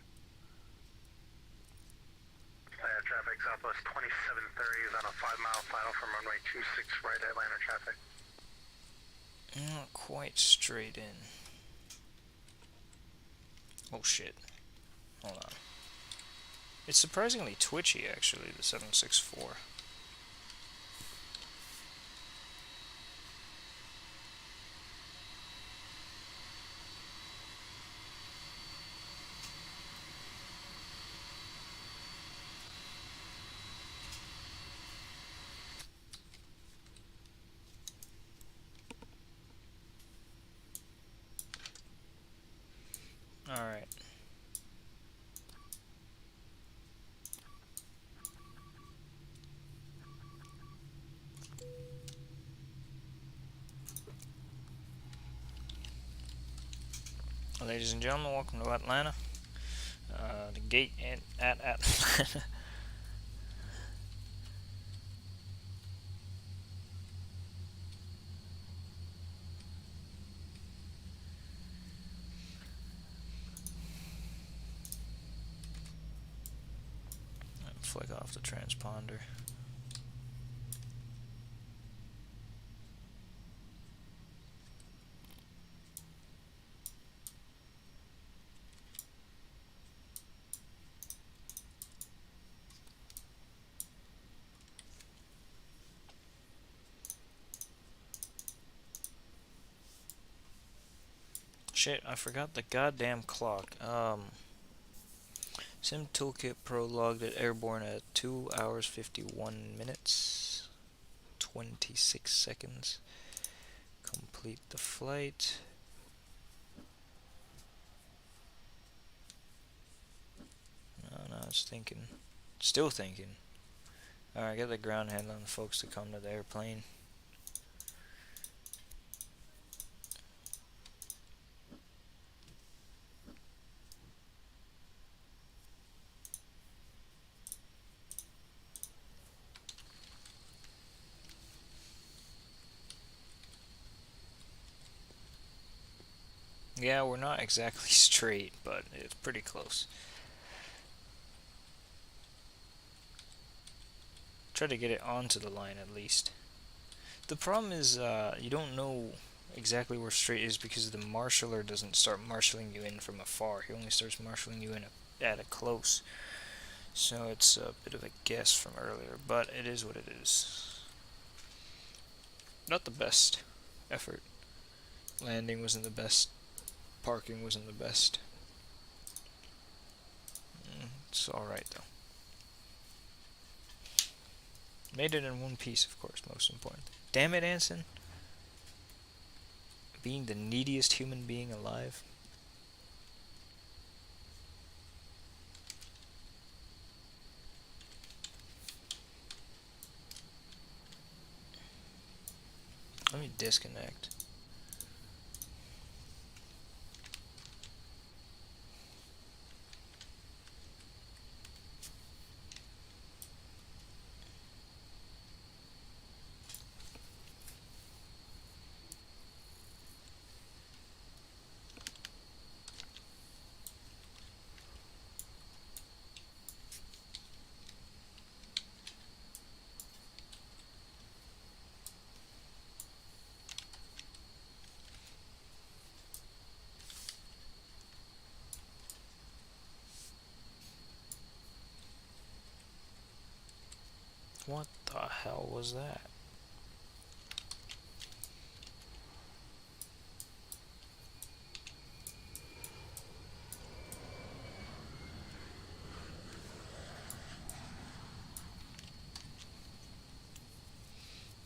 Traffic Southwest 2730 is on a 5-mile final from runway 26 right Atlanta traffic. Not quite straight in. Oh shit. Hold on. It's surprisingly twitchy, actually, the 764. Alright. Ladies and gentlemen, welcome to Atlanta. The gate at Atlanta. Flick off the transponder. Shit, I forgot the goddamn clock. Sim Toolkit Pro logged it airborne at 2 hours 51 minutes 26 seconds. Complete the flight. No, it's thinking. Still thinking. Alright, get the ground handling folks to come to the airplane. Yeah, we're not exactly straight, but it's pretty close. Try to get it onto the line at least. The problem is you don't know exactly where straight is because the marshaller doesn't start marshalling you in from afar. He only starts marshalling you in at a close. So it's a bit of a guess from earlier, but it is what it is. Not the best effort. Landing wasn't the best. Parking wasn't the best. It's alright though. Made it in one piece, of course, most important. Damn it, Anson. Being the neediest human being alive. Let me disconnect. What the hell was that?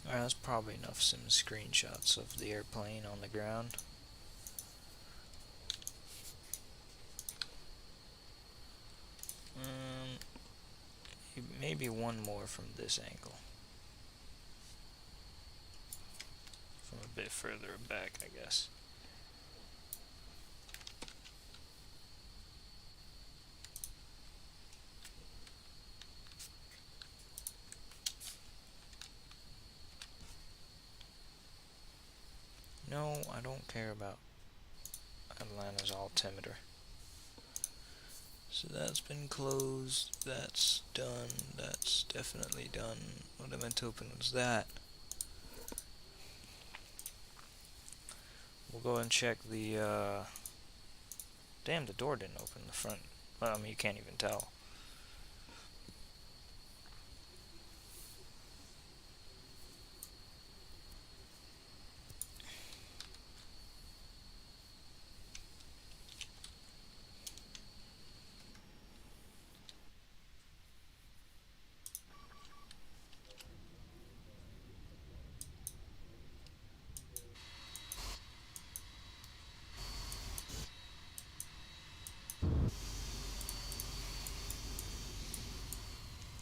Alright, that's probably enough sim screenshots of the airplane on the ground. Maybe one more from this angle. From a bit further back, I guess. No, I don't care about Atlanta's altimeter. So that's been closed, that's done, that's definitely done. What I meant to open was that. We'll go and check the, damn, the door didn't open, the front. Well, I mean, you can't even tell.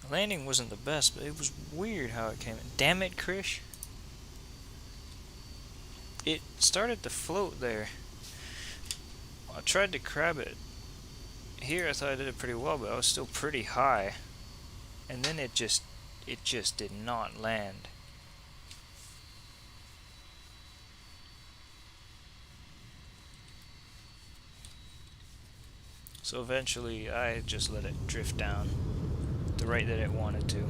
The landing wasn't the best, but it was weird how it came in. Damn it, Krish. It started to float there. I tried to crab it. Here I thought I did it pretty well, but I was still pretty high. And then it just did not land. So eventually I just let it drift down the rate that it wanted to.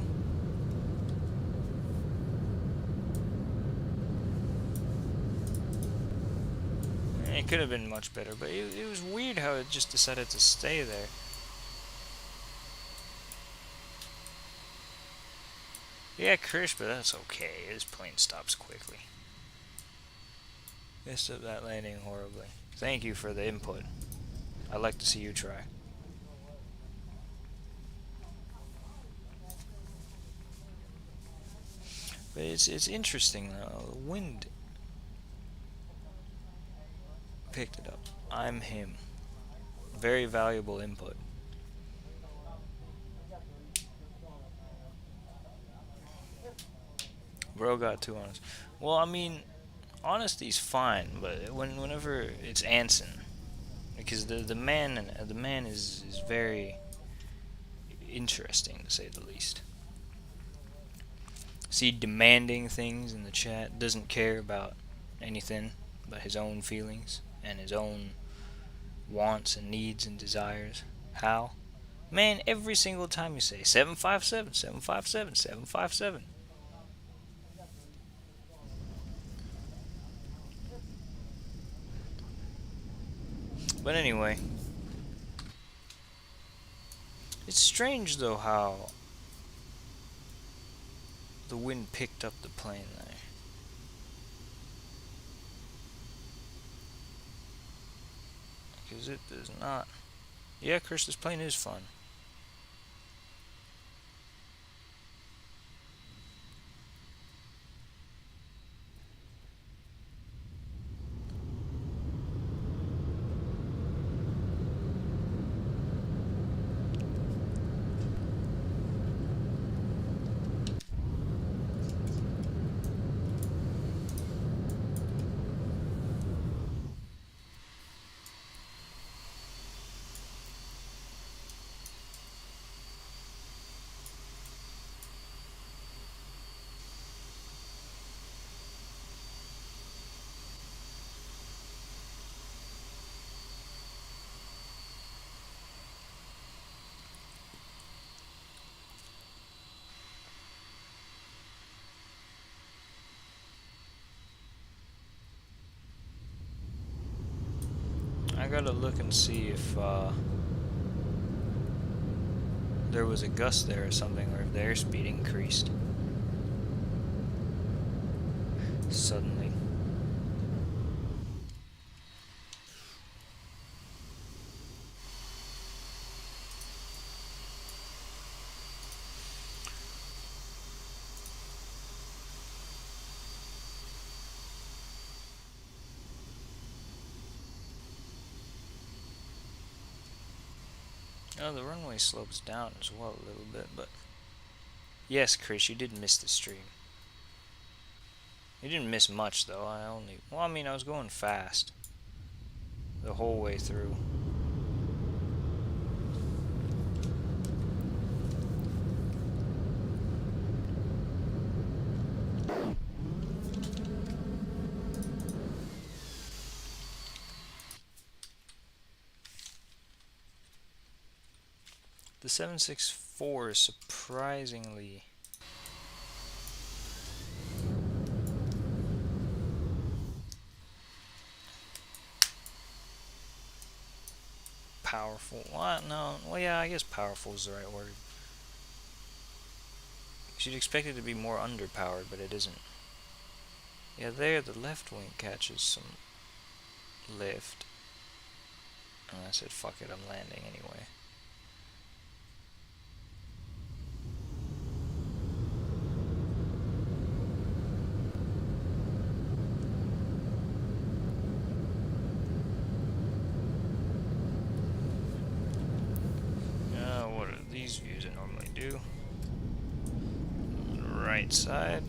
It could have been much better, but it was weird how it just decided to stay there. Yeah, Krish, but that's okay. His plane stops quickly. Messed up that landing horribly. Thank you for the input. I'd like to see you try. But it's interesting though. The wind picked it up. I'm him. Very valuable input. Bro got 2 honest. Well, I mean, honesty's fine, but whenever it's Anson, because the man is very interesting to say the least. See, demanding things in the chat, doesn't care about anything but his own feelings and his own wants and needs and desires. How? Man, every single time you say 757, 757, 757. But anyway, it's strange though how the wind picked up the plane there. Because it does not. Yeah, Chris, this plane is fun. I gotta look and see if there was a gust there or something, or if the airspeed increased suddenly. Oh, the runway slopes down as well a little bit, but yes, Chris, you did miss the stream. You didn't miss much though. I mean, I was going fast the whole way through. The 764 is surprisingly powerful. What? No. Well, yeah, I guess powerful is the right word. You'd expect it to be more underpowered, but it isn't. Yeah, there, the left wing catches some lift. And I said, fuck it, I'm landing anyway. What are these views I normally do? Right side.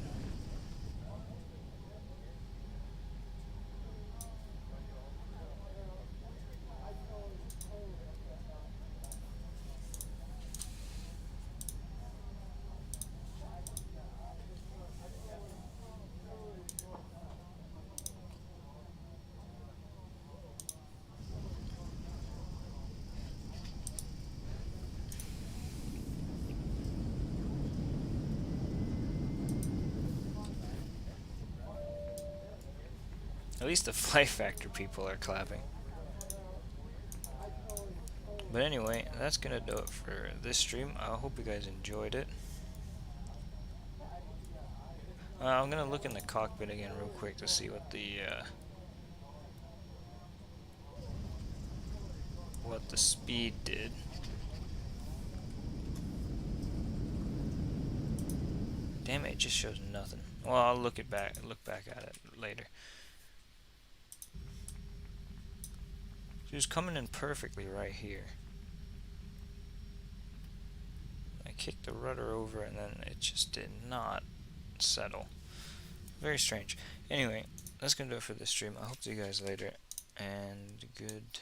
At least the Flight Factor people are clapping. But anyway, that's gonna do it for this stream. I hope you guys enjoyed it. I'm gonna look in the cockpit again real quick to see what the speed did. Damn it, it just shows nothing. Well, I'll look back at it later. She was coming in perfectly right here. I kicked the rudder over and then it just did not settle. Very strange. Anyway, that's gonna do it for this stream. I hope to see you guys later, and good